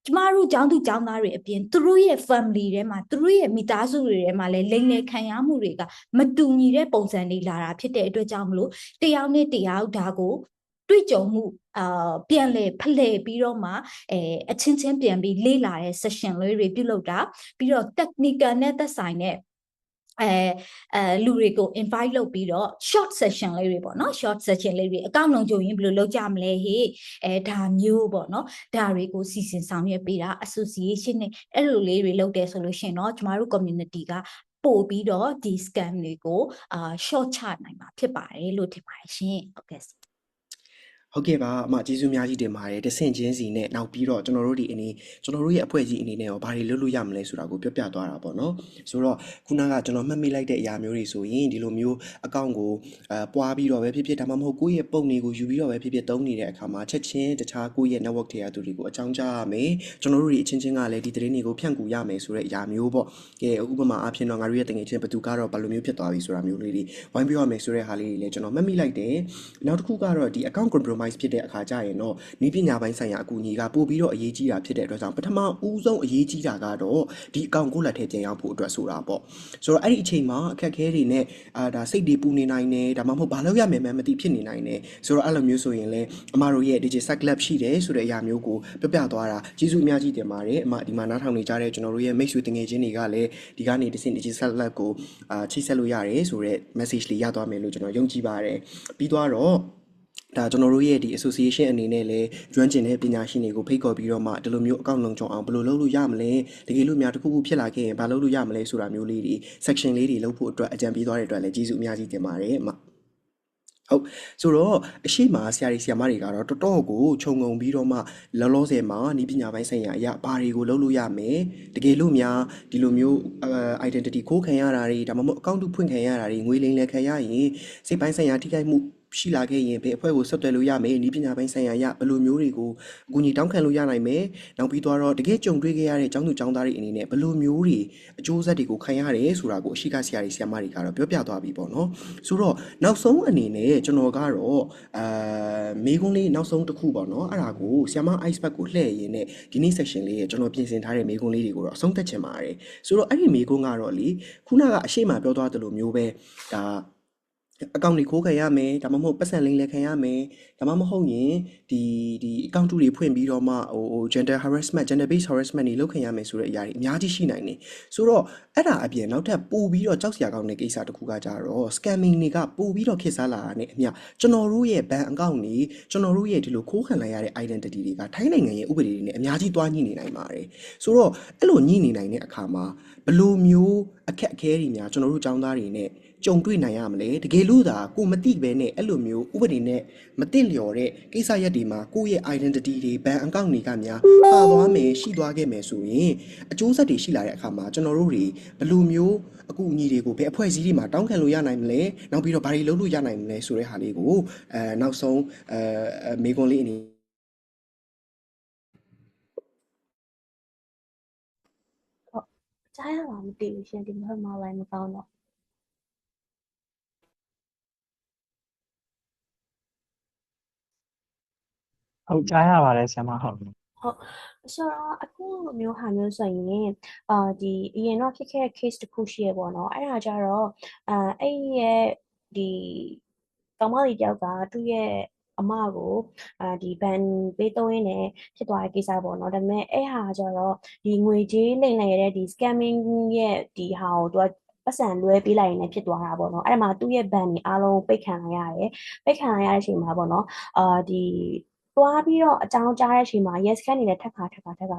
ကျမတို့ကျောင်းသူကျောင်းသားတွေအပြင်သူတို့ရဲ့ family ထဲမှာသူတို့ရဲ့မိသားစုတွေထဲမှာလည်းလိမ်လည်ခံရမှုတွေကမတူညီတဲ့ပုံစံတွေလာတာဖြစ်တဲ့အတွက်ကြောင့်မလို့တယောက်နဲ့တယောက်ဒါကိုတွေ့ကြုံမှုပြန်လေဖလှယ်ပြီးတော့မှအချင်းချင်းပြန်ပြီးလေ့လာတဲ့ session လေးတွေပြုလုပ်တာပြီးတော့ technical နဲ့သက်ဆိုင်တဲ့လူတွေကို invite လုပ်ပြီးတော့ short session လေးတွေပေါ့နော် short session လေးတွေအကောင့်လုံးကြုံရင်ဘယ်လိုလုပ်ကြမလဲဟေ့ဒါမျိုးပေါ့နော်ဒါတွေကိုစီစဉ်ဆောင်ရွက်ပေးတာ association နဲ့အဲ့လိုလေးတွေလုပ်တယ်ဆိုလို့ရှိရင်တော့ကျမတို့ community ကပို့ပြီးတော့ဒီ scam တွေကိုshort ချနိုင်မှာဖြစ်ပါတယ်လို့ထင်ပါတယ်ရှင်ဟုတ်ကဲ့ဟုတ်ကဲ့ပါအမကျေးဇူးများကြီးတင်ပါတယ်တဆင့်ချင်းစီနဲ့နောက်ပြီးတော့ကျွန်တော်တို့ရဲ့အဖွဲ့အစည်းအနေနဲ့ရောဘာတွေလုပ်လို့ရမလဲဆိုတာကိုပြောပြသွားတာပေါ့နော်ဆိုတော့ခုနကကျွန်တော်မှတ်မိလိုက်တဲ့အရာမျိုးတွေဆိုရင်ဒီလိုမျိုးအကောင့်ကိုပွားပြီးတော့ပဲဖြစ်ဖြစ်ဒါမှမဟုတ်ကိုယ့်ရဲ့ပုံတွေကိုယူပြီးတော့ပဲဖြစ်ဖြစ်သုံးနေတဲ့အခါမှာချက်ချင်းတခြားကိုယ့်ရဲ့ network တွေကသူတွေကိုအကြောင်းကြားရမယ်ကျွန်တော်တို့တွေအချင်းချင်းကလည်းဒီသတင်းတွေကိုဖြန့်ကူရမယ်ဆိုတဲ့အရာမျိုးပေါ့ကဲဥပမာအဖြစ်တော့ငါတို့ရဲ့တငယ်ချင်းဘသူကတော့ဘယ်လိုမျိုးဖြစ်သွားပြီဆိုတာမျိုးလေးတွေဝိုင်းပြောရမယ်ဆိုတဲ့ဟာလေးတွေလည်းကျွန်တော်မှတ်မိလိုက်တယ်နောက်တစ်ခုကတော့ဒီ account compromise compromise ဖြစ်တဲ့အခါကျရင်တော့ဤပညာပိုင်းဆိုင်ရာအကူအညီကပို့ပြီးတော့အရေးကြီးတာဖြစ်တဲ့အတွက်ကြောင့်ပထမဦးဆုံးအရေးကြီးတာကတော့ဒီအကောင့်ကိုလက်ထဲပြန်ရောက်ဖို့အတွက်ဆိုတာပေါ့ဆိုတော့အဲ့ဒီအချိန်မှာအခက်အခဲတွေနဲ့ဒါစိတ်တွေပူနေနိုင်တယ်ဒါမှမဟုတ်ဘာလို့ရမယ်မှမသိဖြစ်နေနိုင်တယ်ဆိုတော့အဲ့လိုမျိုးဆိုရင်လည်းအမတို့ရဲ့ Digital Club ရှိတယ်ဆိုတဲ့အရာမျိုးကိုပြပြသွားတာကျေးဇူးအများကြီးတင်ပါတယ်အမဒီမှာနားထောင်နေကြတဲ့ကျွန်တော်တို့ရဲ့မိတ်ဆွေတငယ်ချင်းတွေကလည်းဒီကနေတစ်ဆင့် Digital Club ကိုချိတ်ဆက်လို့ရတယ်ဆိုတဲ့ message လေးရသွားမယ်လို့ကျွန်တော်ယုံကြည်ပါတယ်ပြီးတော့ဒါကျွန်တော်တို့ရဲ့ဒီ association အနေနဲ့လည်းကျွမ်းကျင်တဲ့ပညာရှင်တွေကိုဖိတ်ခေါ်ပြီးတော့မှဒီလိုမျိုးအကောင့်လုံခြုံအောင်ဘယ်လိုလုပ်လို့ရမလဲတကယ်လို့များတစ်ခုခုဖြစ်လာခဲ့ရင်ဘာလုပ်လို့ရမလဲဆိုတာမျိုးလေးတွေ section လေးတွေလုပ်ဖို့အတွက်အကြံပေးသွားတဲ့အတွက်လည်းကျေးဇူးအများကြီးတင်ပါတယ်အမဟုတ်ဆိုတော့အရှိမဆရာကြီးဆရာမတွေကတော့တော်တော်ကိုခြုံငုံပြီးတော့မှလောလောဆယ်မှာဤပညာပိုင်းဆိုင်ရာအရာဘာတွေကိုလုပ်လို့ရမယ်တကယ်လို့များဒီလိုမျိုးidentity ခိုးခံရတာတွေဒါမှမဟုတ် account ဖွင့်ခံရတာတွေငွေလိမ်လည်းခံရရင်စိတ်ပိုင်းဆိုင်ရာထိခိုက်မှုရှိလာခဲ့ရင်ဘယ်အဖွဲ့ကိုဆက်သွယ်လို့ရမယ်ဤပညာပိုင်းဆိုင်ရာအရာဘယ်လိုမျိုးတွေကိုအကူအညီတောင်းခံလို့ရနိုင်မယ်နောက်ပြီးတော့တကယ်ကြုံတွေ့ခဲ့ရတဲ့ကျောင်းသူကျောင်းသားတွေအနေနဲ့ဘယ်လိုမျိုးတွေအကျိုးဆက်တွေကိုခံရတယ်ဆိုတာကိုအရှိကဆရာကြီးဆရာမတွေကတော့ပြောပြသွားပြီပေါ့နော်ဆိုတော့နောက်ဆုံးအနေနဲ့ကျွန်တော်ကတော့မေးခွန်းလေးနောက်ဆုံးတစ်ခုပေါ့နော်အဲ့ဒါကိုဆရာမ iceberg ကိုလှည့်ရင်းနဲ့ဒီနေ့ section လေးရဲ့ကျွန်တော်ပြင်ဆင်ထားတဲ့မေးခွန်းလေးတွေကိုတော့အဆုံးသတ်ချင်ပါတယ်ဆိုတော့အဲ့ဒီမေးခွန်းကတော့လေခုနကအရှိမပြောသွားသလိုမျိုးပဲဒါအကောင့်တွေခိုးခံရမယ်ဒါမှမဟုတ်ပတ်စံလိမ်လည်းခံရမယ်ဒါမှမဟုတ်ရင်ဒီအကောင့်တွေဖွင့်ပြီးတော့မှgender harassment gender based harassment တွေလုပ်ခံရမယ်ဆိုတဲ့အရာတွေအများကြီးရှိနိုင်တယ်ဆိုတော့အဲ့ဒါအပြင်နောက်ထပ်ပို့ပြီးတော့ကြောက်စရာကောင်းတဲ့ကိစ္စတစ်ခုကကြတော့ scamming တွေကပို့ပြီးတော့ခေတ်စားလာတာနဲ့အမျှကျွန်တော်တို့ရဲ့ bank account တွေကျွန်တော်တို့ရဲ့ဒီလိုခိုးခံလိုက်ရတဲ့ identity တွေကထိုင်းနိုင်ငံရဲ့ဥပဒေတွေနဲ့အများကြီးတွားညှိနေနိုင်ပါတယ်ဆိုတော့အဲ့လိုညှိနေနိုင်တဲ့အခါမှာဘယ်လိုမျိုးအခက်အခဲတွေများကျွန်တော်တို့ចောင်းသားတွေနဲ့ကြုံတွေ့နိုင်ရမလဲတကယ်လို့သာကိုမသိပဲနဲ့အဲ့လိုမျိုးဥပဒေနဲ့မသိလျော်တဲ့ကိစ္စရပ်တွေမှာကိုယ့်ရဲ့ identity တွေ bank account တွေကများပါသွားမယ်ရှိသွားခဲ့မယ်ဆိုရင်အကျိုးဆက်တွေရှိလာတဲ့အခါမှာကျွန်တော်တို့တွေဘယ်လိုမျိုးအကူအညီတွေကိုဘယ်အဖွဲ့အစည်းတွေမှာတောင်းခံလို့ရနိုင်မလဲနောက်ပြီးတော့ဘာတွေလုပ်လို့ရနိုင်မလဲဆိုတဲ့ဟာလေးကိုနောက်ဆုံးမေးခွန်းလေးအနေကြားရမှာမသိဘူးရှင်ဒီမှာမှလည်းမကောင်းတော့ဟုတ်ကြားရပါတယ်ဆရာမဟုတ်ဆိုတော့အခုလိုမျိုးဟာမျိုးဆိုရင်ဒီအရင်တော့ဖြစ်ခဲ့တဲ့ case တစ်ခုရှိရပေါ့နော်အဲ့ဒါကြတော့အဲ့ရဲ့ဒီကောင်မလေးတယောက်ကသူ့ရဲ့အမကိုဒီဘန်ပေးသုံးရင်းနဲ့ဖြစ်သွားတဲ့ကိစ္စပေါ့နော်ဒါပေမဲ့အဲ့ဟာကြတော့ဒီငွေကြေးလိမ်လည်ရတဲ့ဒီ scamming ရဲ့ဒီဟာကိုသူကပတ်စံလွဲပေးလိုက်ရင်လည်းဖြစ်သွားတာပေါ့နော်အဲ့မှာသူ့ရဲ့ဘန်တွေအားလုံးပိတ်ခံလိုက်ရတယ်ပိတ်ခံလိုက်ရတဲ့အချိန်မှာပေါ့နော်ဒီသွားပြီးတော့အကြောင်းကြားတဲ့အချိန်မှာ yes ခန့်နေနဲ့ထပ်ခါ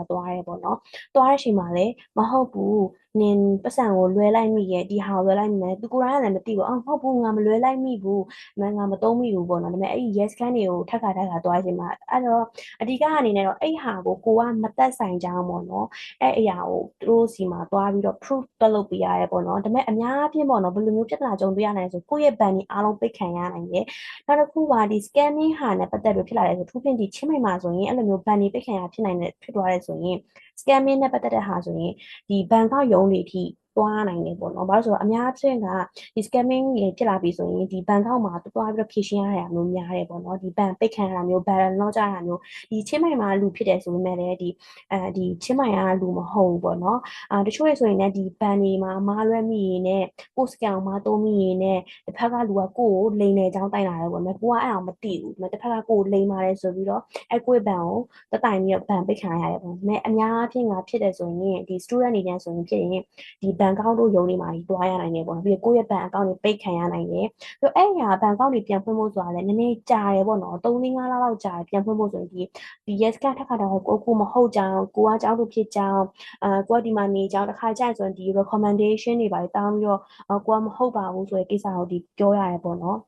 သွားရဲပေါ့နော်သွားတဲ့အချိန်မှာလည်းမဟုတ်ဘူးနင်ပတ်စံကိုလွဲလိုက်မိရဲ့ဒီဟာကိုလွဲလိုက်မိမယ်သူကိုယ်တိုင်ကလည်းမသိဘူးမဟုတ်ဘူးငါမလွဲလိုက်မိဘူးငါမသုံးမိဘူးပေါ့နော်ဒါပေမဲ့အဲ့ဒီ yes ခန့်တွေကိုထပ်ခါသွားချိန်မှာအဲ့တော့အဓိကအနေနဲ့တော့အဲ့ဟာကိုကမသက်ဆိုင်ကြအောင်ပေါ့နော်အဲ့အရာကိုသူတို့စီမှာသွားပြီးတော့ proof တက်လုပ်ပေးရတယ်ပေါ့နော်ဒါပေမဲ့အများအပြားပေါ့နော်ဘယ်လိုမျိုးပြဿနာကြုံတွေ့ရနိုင်လဲဆိုကိုယ့်ရဲ့ ban တွေအားလုံးပိတ်ခံရနိုင်တယ်နောက်တစ်ခုကဒီ scamming ဟာနဲ့ပတ်သက်ပြီးဖြစ်လာတယ်ဆိုထူးဖြင့်ဒီချင်းမိုင်မှာဆိုရင်အဲ့လိုမျိုး ban တွေပိတ်ခံရဖြစ်နိုင်တဲ့ဖြစ်သွားတယ်ဆိုရင် scamming နဲ့ပတ်သက်တဲ့ဟာဆိုရင်ဒီ ban ကရုံးတွေအထိသွားနိုင်တယ်ပေါ့နော်ဘာလို့ဆိုတော့အများအပြားကဒီ scamming တွေဖြစ်လာပြီဆိုရင်ဒီ ban မှာသွားပြီးတော့ဖြည့်ရှင်းရတာမျိုးများတယ်ပေါ့နော်ဒီ ban ပိတ်ခံရတာမျိုး ban လောက်ကြတာမျိုးဒီချင်းမိုင်မှာလူဖြစ်တယ်ဆိုပေမဲ့လည်းဒီချင်းမိုင်ကလူမဟုတ်ဘူးပေါ့နော်တချို့ဆိုရင်လည်းဒီ ban တွေမှာမားလွဲမိရင်နဲ့ကိုယ်စကန်မှာသုံးမိရင်နဲ့တစ်ဖက်ကလူကကိုယ်ကိုလိန်နေကြောင်းတိုင်လာတယ်ပေါ့နော်ကိုကအဲ့အောင်မသိဘူးတစ်ဖက်ကကိုယ်လိန်ပါတယ်ဆိုပြီးတော့အဲ့ကိုယ့် ban ကိုတတိုင်ပြီးတော့ ban ပိတ်ခံရတယ်ပေါ့ဒါပေမဲ့အများအပြားကဖြစ်တယ်ဆိုရင်ဒီ student တွေနဲ့ဆိုရင်ဖြစ်ရင်ဒီ ban account တို့ရုံးတွေမှာတွားရနိုင်တယ်ပေါ့ပြီးတော့ကိုယ့်ရဲ့ ban account တွေပိတ်ခံရနိုင်တယ်ပြီးတော့အဲ့ညာ ban account တွေပြန်ဖွင့်ဖို့ဆိုတာလည်းနည်းနည်းကြာတယ်ပေါ့နော်3-5လလောက်ကြာတယ်ပြန်ဖွင့်ဖို့ဆိုရင်ဒီ yes ကထပ်ခါတော့ကိုမဟုတ်ကြောင်းကိုကကြောင်းလို့ဖြစ်ကြောင်းကိုကဒီမှာနေကြောင်းတစ်ခါကြာဆိုရင်ဒီ recommendation တွေပါတောင်းပြီးတော့ကိုကမဟုတ်ပါဘူးဆိုတဲ့ကိစ္စကိုဒီပြောရတယ်ပေါ့နော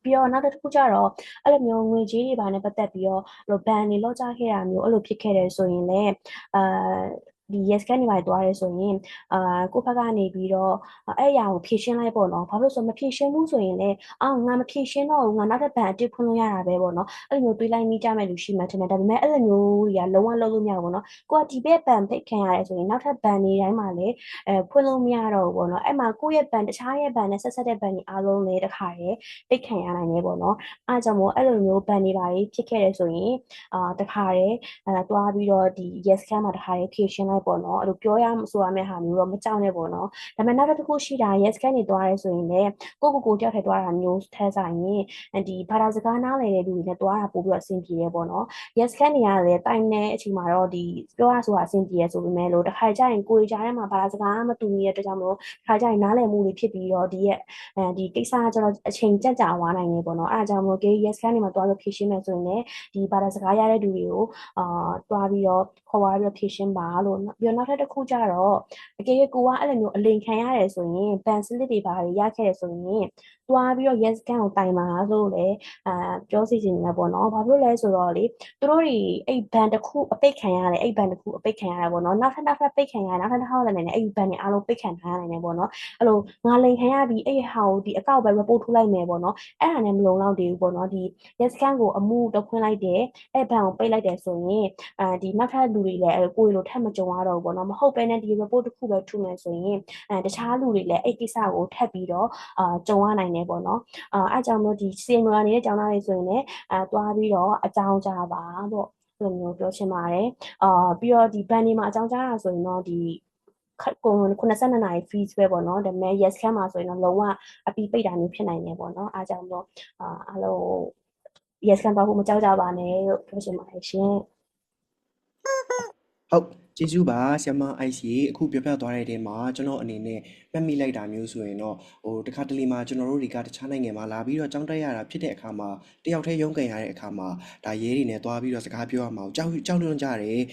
်ပြီးတော့နောက်တစ်ခုကျတော့အဲ့လိုမျိုးငွေကြေးတွေပါနဲ့ပတ်သက်ပြီးတော့ဘန်တွေလောက်ကြခဲ့တာမျိုးအဲ့လိုဖြစ်ခဲ့တယ်ဆိုရင်လည်း ဒီ yes ကနေပါသွားရဲဆိုရင်ကိုယ့်ဘက်ကနေပြီးတော့အဲ့အရာကိုဖြည့်ရှင်းလိုက်ပေါ့နော်ဘာလို့ဆိုမဖြည့်ရှင်းဘူးဆိုရင်လည်းငါမဖြည့်ရှင်းတော့ဘူးငါနောက်ထပ်ဘန်အတစ်ဖွင့်လို့ရတာပဲပေါ့နော်အဲ့လိုမျိုးတွေးလိုက်မိကြမယ်လို့ရှိမှထင်တယ်ဒါပေမဲ့အဲ့လိုမျိုးတွေကလုံးဝလုပ်လို့မရဘူးပေါ့နော်ကိုကဒီဘက်ဘန်ဖိတ်ခံရတယ်ဆိုရင်နောက်ထပ်ဘန်တွေတိုင်းမှာလည်းဖွင့်လို့မရတော့ဘူးပေါ့နော်အဲ့မှာကိုယ့်ရဲ့ဘန်တခြားရဲ့ဘန်နဲ့ဆက်တဲ့ဘန်တွေအားလုံးလည်းတစ်ခါတည်းပိတ်ခံရနိုင်တယ်ပေါ့နော်အားကြောင့်မို့အဲ့လိုမျိုးဘန်တွေပါဖြစ်ခဲ့တယ်ဆိုရင်တစ်ခါတည်းတွားပြီးတော့ဒီ yes ကမှာတစ်ခါတည်းဖြည့်ရှင်းလိုက်ပေါ့နော်အဲ့လိုပြောရဆိုရမယ့်ဟာမျိုးတော့မကြောက်နဲ့ပေါ့နော်ဒါပေမဲ့နောက်တစ်ခုရှိတာ yes ကနေတွားရဲဆိုရင်လည်းကိုတယောက်ထဲတွားတာမျိုးထဲဆိုင်ရင်ဒီဘာသာစကားနားလည်တဲ့လူတွေနဲ့တွားတာပို့ပြီးတော့အဆင်ပြေရဲပေါ့နော် yes ကနေရလည်းတိုင်တဲ့အချိန်မှာတော့ဒီပြောရဆိုတာအဆင်ပြေရဲဆိုပေမဲ့လို့တစ်ခါကျရင်ကိုယ်ကြားထဲမှာဘာသာစကားမတူညီတဲ့အတွက်ကြောင့်မလို့တစ်ခါကျရင်နားလည်မှုတွေဖြစ်ပြီးတော့ဒီကိစ္စကကျွန်တော်အချိန်ကြက်ကြာသွားနိုင်နေပေါ့နော်အဲ့ဒါကြောင့်မလို့ yes ကနေမှာတွားလို့ဖြည့်ရှင်းမယ်ဆိုရင်လည်းဒီဘာသာစကားရတဲ့လူတွေကိုတွားပြီးတော့ခေါ်သွားပြီးတော့ဖြည့်ရှင်းပါလို့ပြီးတော့နောက်ထပ်တစ်ခုကျတော့အကယ်၍ကိုကအဲ့လိုမျိုးအလိန်ခံရတယ်ဆိုရင်ဘန်စလစ်တွေဘာတွေရခဲ့ရဆိုရင်တွားပြီးတော့ yes ကန်ကိုတိုင်ပါလို့လည်းပြောစီစဉ်နေပေါ့နော်ဘာလို့လဲဆိုတော့လေသူတို့တွေအဲ့ဘန်တစ်ခုအပိတ်ခံရတယ်အဲ့ဘန်တစ်ခုအပိတ်ခံရတာပေါ့နော်နောက်ထပ်ပိတ်ခံရနောက်ထပ်လည်းနေအဲ့ဘန်တွေအားလုံးပိတ်ခံထားရနိုင်တယ်ပေါ့နော်အဲ့လိုငါလိန်ခံရပြီးအဲ့ဟာကိုဒီအကောက်ပဲ report ထုတ်လိုက်မယ်ပေါ့နော်အဲ့ဒါနဲ့မလုံလောက်သေးဘူးပေါ့နော်ဒီ yes ကန်ကိုအမှုတော့ဖွင့်လိုက်တယ်အဲ့ဘန်ကိုပိတ်လိုက်တယ်ဆိုရင်ဒီနောက်ထပ်လူတွေလည်းကိုယ်လိုထပ်မကြုံရတော့ဘူးပေါ့နော်မဟုတ်ဘဲနဲ့ဒီ report တစ်ခုပဲထူမယ်ဆိုရင်တခြားလူတွေလည်းအဲ့ကိစ္စကိုထပ်ပြီးတော့ကြုံရနိုင်တယ်ပေါ့နော်အဲ့ကြောင့်မို့ဒီ senior နေတဲ့ကျောင်းသားတွေဆိုရင်လည်းတွားပြီးတော့အကြောင်းကြားပါပေါ့အဲ့လိုမျိုးပြောချင်ပါတယ်ပြီးတော့ဒီဘန်ဒီမှာအကြောင်းကြားတာဆိုရင်တော့ဒီ92နာရီ fees ပဲပေါ့နော်ဒါပေမဲ့ yes ခန်းမှာဆိုရင်တော့လုံးဝအပီးပိတ်တာမျိုးဖြစ်နိုင်တယ်ပေါ့နော်အားကြောင့်တော့အားလုံး yes ခန်းပါဖို့မကြောက်ကြပါနဲ့လို့ပြောချင်ပါတယ်ရှင်ဟုတ်ကျေးဇူးပါဆရာမ IC အခုပြောပြသွားတဲ့တဲမှာကျွန်တော်အနေနဲ့မှတ်မိလိုက်တာမျိုးဆိုရင်တော့တခါတလေမှာကျွန်တော်တို့တွေကတခြားနိုင်ငံမှာလာပြီးတော့ကြောင်းတက်ရတာဖြစ်တဲ့အခါမှာတယောက်တည်းရုန်းကန်ရတဲ့အခါမှာဒါရဲတွေနဲ့သွားပြီးတော့စကားပြောရမှာကြောက်လွန်ကြတယ်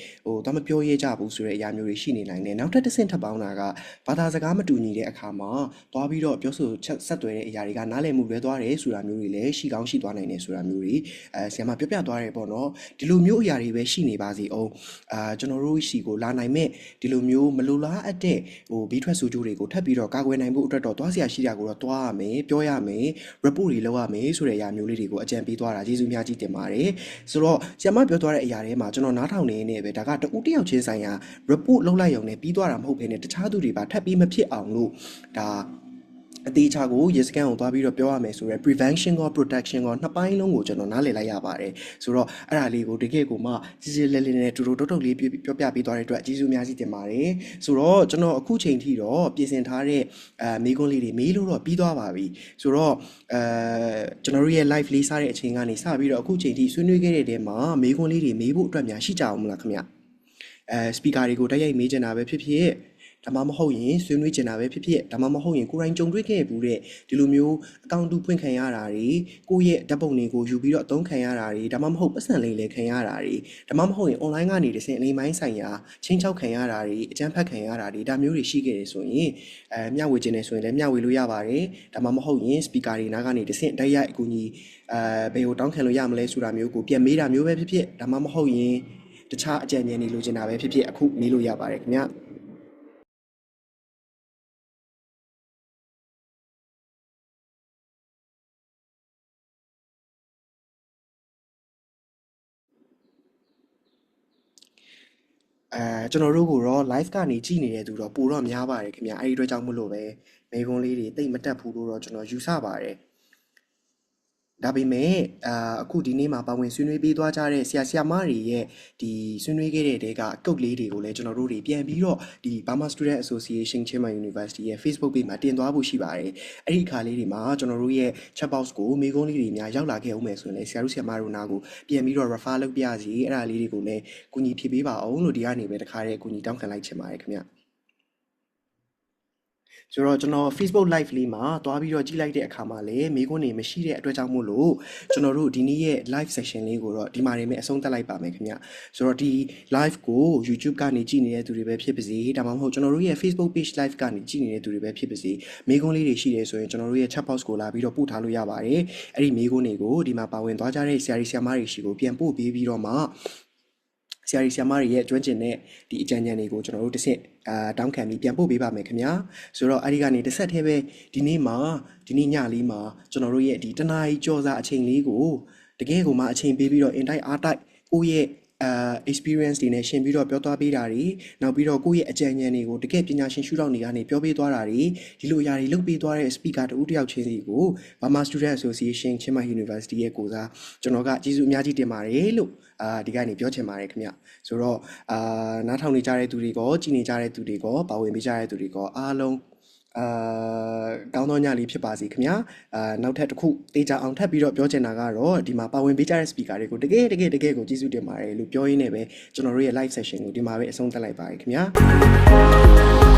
တော့မပြောရဲကြဘူးဆိုတဲ့အရာမျိုးတွေရှိနေနိုင်တယ်နောက်ထပ်တစ်ဆင့်ထပ်ပေါင်းတာကဘာသာစကားမတူညီတဲ့အခါမှာသွားပြီးတော့ပြောဆိုဆက်သွယ်တဲ့အရာတွေကနားလည်မှုလွဲသွားတယ်ဆိုတာမျိုးတွေလည်းရှိကောင်းရှိသွားနိုင်တယ်ဆိုတာမျိုးတွေဆရာမပြောပြသွားတယ်ပေါ့နော်ဒီလိုမျိုးအရာတွေပဲရှိနေပါစေအောင်ကျွန်တော်တို့ရှိကိုလာနိုင်မဲ့ဒီလိုမျိုးမလိုလားအပ်တဲ့ဘီးထွက်ဆိုကြိုးတွေကိုထပ်ပြီးတော့ကာကွယ်နိုင်ဖို့အတွက်တော့သွားစရာရှိတာကိုတော့သွားရမယ်ပြောရမယ် report တွေလုပ်ရမယ်ဆိုတဲ့အရာမျိုးလေးတွေကိုအကြံပေးသွားတာကျေးဇူးများကြီးတင်ပါတယ်ဆိုတော့ဆရာမပြောသွားတဲ့အရာတွေမှာကျွန်တော်နားထောင်နေနေပဲဒါကတူတယောက်ချင်းဆိုင်ရာ report လုပ်လိုက်ရုံနဲ့ပြီးသွားတာမဟုတ်ဘဲနဲ့တခြားသူတွေပါထပ်ပြီးမဖြစ်အောင်လို့ဒါအသေးချာကို yes ကန်ကိုသွားပြီးတော့ပြောရမယ်ဆိုရဲ prevention ကော protection ကောနှစ်ပိုင်းလုံးကိုကျွန်တော်နားလည်လိုက်ရပါတယ်ဆိုတော့အဲ့ဒါလေးကိုတကယ်ကိုမှစစ်စစ်လဲလဲနဲ့တူတုတ်လေးပြောပြပေးသွားတဲ့အတွက်ကျေးဇူးများကြီးတင်ပါတယ်ဆိုတော့ကျွန်တော်အခုချိန်ထိတော့ပြင်ဆင်ထားတဲ့မေးခွန်းလေးတွေမေးလို့တော့ပြီးသွားပါပြီဆိုတော့ကျွန်တော်တို့ရဲ့ live လေးစားတဲ့အချိန်ကနေစပြီးတော့အခုချိန်ထိဆွေးနွေးခဲ့တဲ့တဲမှာမေးခွန်းလေးတွေမေးဖို့အတွက်များရှိကြအောင်မလားခင်ဗျspeaker တွေကိုတိုက်ရိုက်မေးချင်တာပဲဖြစ်ဖြစ်ဒါမှမဟုတ်ရင်ဆွေးနွေးချင်တာပဲဖြစ်ဖြစ်ဒါမှမဟုတ်ရင်ကိုယ်တိုင်ကြုံတွေ့ခဲ့ဘူးတဲ့ဒီလိုမျိုးအကောင့်တူဖွင့်ခံရတာတွေကိုယ့်ရဲ့ဓာတ်ပုံတွေကိုယူပြီးတော့အသုံးခံရတာတွေဒါမှမဟုတ်ပတ်စံလေးလည်းခံရတာတွေဒါမှမဟုတ်ရင် online ကနေတစ်ဆင့်အလိမ်ပိုင်းဆိုင်ရာချင်းချောက်ခံရတာတွေအကြမ်းဖက်ခံရတာတွေဒါမျိုးတွေရှိခဲ့တယ်ဆိုရင်မျှဝေခြင်းနဲ့ဆိုရင်လည်းမျှဝေလို့ရပါတယ်ဒါမှမဟုတ်ရင် speaker တွေနားကနေတစ်ဆင့်တိုက်ရိုက်အကူအညီဘယ်ကိုတောင်းခံလို့ရမလဲဆိုတာမျိုးကိုပြန်မေးတာမျိုးပဲဖြစ်ဖြစ်ဒါမှမဟုတ်ရင်တခြားအကြံဉာဏ်တွေလိုချင်တာပဲဖြစ်ဖြစ်အခုမေးလို့ရပါတယ်ခင်ဗျကျွန်တော်တို့ကိုတော့ live ကနေကြည့်နေတဲ့သူတော့ပိုတော့များပါတယ်ခင်ဗျအဲ့ဒီအတွက်ကြောင့်မလို့ပဲမေခွန်းလေးတွေတိတ်မတက်ဘူးလို့တော့ကျွန်တော်ယူဆပါတယ်ဒါပေမဲ့အခုဒီနေ့မှာပါဝင်ဆွေးနွေးပေးသွားကြတဲ့ဆရာမတွေရဲ့ဒီဆွေးနွေးခဲ့တဲ့တဲကကုတ်လေးတွေကိုလည်းကျွန်တော်တို့တွေပြန်ပြီးတော့ဒီ Burma Student Association Chiang University ရဲ့ Facebook page မှာတင်သွားဖို့ရှိပါတယ်အဲ့ဒီအခါလေးတွေမှာကျွန်တော်တို့ရဲ့ chat box ကိုမေခွန်းလေးတွေများရောက်လာခဲ့အောင်မယ်ဆိုရင်လည်းဆရာတို့ဆရာမတို့နာကိုပြန်ပြီးတော့ refer လုပ်ပြရစီအဲ့ဒါလေးတွေကိုလည်းကူညီဖြည့်ပေးပါအောင်လို့ဒီကနေပဲတခါတည်းကူညီတောင်းခံလိုက်ချင်ပါတယ်ခင်ဗျဆိုတော့ကျွန်တော် Facebook live လေးမှာတွားပြီးတော့ကြည့်လိုက်တဲ့အခါမှာလည်းမေးခွန်းတွေမရှိတဲ့အတွက်ကြောင့်မို့လို့ကျွန်တော်တို့ဒီနေ့ရဲ့ live session လေးကိုတော့ဒီမှာနေမဲ့အဆုံးသတ်လိုက်ပါမယ်ခင်ဗျဆိုတော့ဒီ live ကို YouTube ကနေကြည့်နေတဲ့သူတွေပဲဖြစ်ပါစေဒါမှမဟုတ်ကျွန်တော်တို့ရဲ့ Facebook page live ကနေကြည့်နေတဲ့သူတွေပဲဖြစ်ပါစေမေးခွန်းလေးတွေရှိတယ်ဆိုရင်ကျွန်တော်တို့ရဲ့ chat box ကိုလာပြီးတော့ပို့ထားလို့ရပါတယ်အဲ့ဒီမေးခွန်းတွေကိုဒီမှာပါဝင်သွားကြတဲ့ဆရာကြီးဆရာမတွေရှိကိုပြန်ပို့ပေးပြီးတော့မှ ဆရာကြီးဆရာမတွေရဲ့ကျွမ်းကျင်တဲ့ဒီအကြံဉာဏ်တွေကိုကျွန်တော်တို့တစ်ဆင့်တောင်းခံပြီးပြန်ပို့ပေးပါမယ်ခင်ဗျာဆိုတော့အဲ့ဒီကနေတစ်ဆက်တည်းပဲဒီနေ့ညလေးမှာကျွန်တော်တို့ရဲ့ဒီတနားကြီးကြော်စာအချိန်လေးကိုတကယ်ကိုမှအချိန်ပေးပြီးတော့ in type အားတိုက်ကိုယ့်ရဲ့experience တွေနဲ့ရှင်ပြီးတော့ပြောသွားပေးတာတွေနောက်ပြီးတော့ကိုယ့်ရဲ့အကြံဉာဏ်တွေကိုတကယ်ပညာရှင်ရှုထောင့်တွေကနေပြောပေးသွားတာတွေဒီလိုအရာတွေလုပ်ပေးသွားတဲ့ speaker တူတယောက်ချင်းစီကို Burma Student Association ချင်းမိုင် University ရဲ့ကိုစားကျွန်တော်ကကျေးဇူးအများကြီးတင်ပါတယ်လို့ဒီကနေပြောချင်ပါတယ်ခင်ဗျဆိုတော့နားထောင်နေကြတဲ့သူတွေကကြည်နေကြတဲ့သူတွေကပါဝင်ပေးကြတဲ့သူတွေကအားလုံးကောင်းသောညလေးဖြစ်ပါစေခင်ဗျာနောက်ထပ်တစ်ခုတေးကြအောင်ထပ်ပြီးတော့ပြောချင်တာကတော့ဒီမှာပါဝင်ပေးကြတဲ့ speaker တွေကိုတကယ်ကိုကျေးဇူးတင်ပါတယ်လို့ပြောရင်းနဲ့ပဲကျွန်တော်တို့ရဲ့ live session ကိုဒီမှာပဲအဆုံးသတ်လိုက်ပါရခင်ဗျာ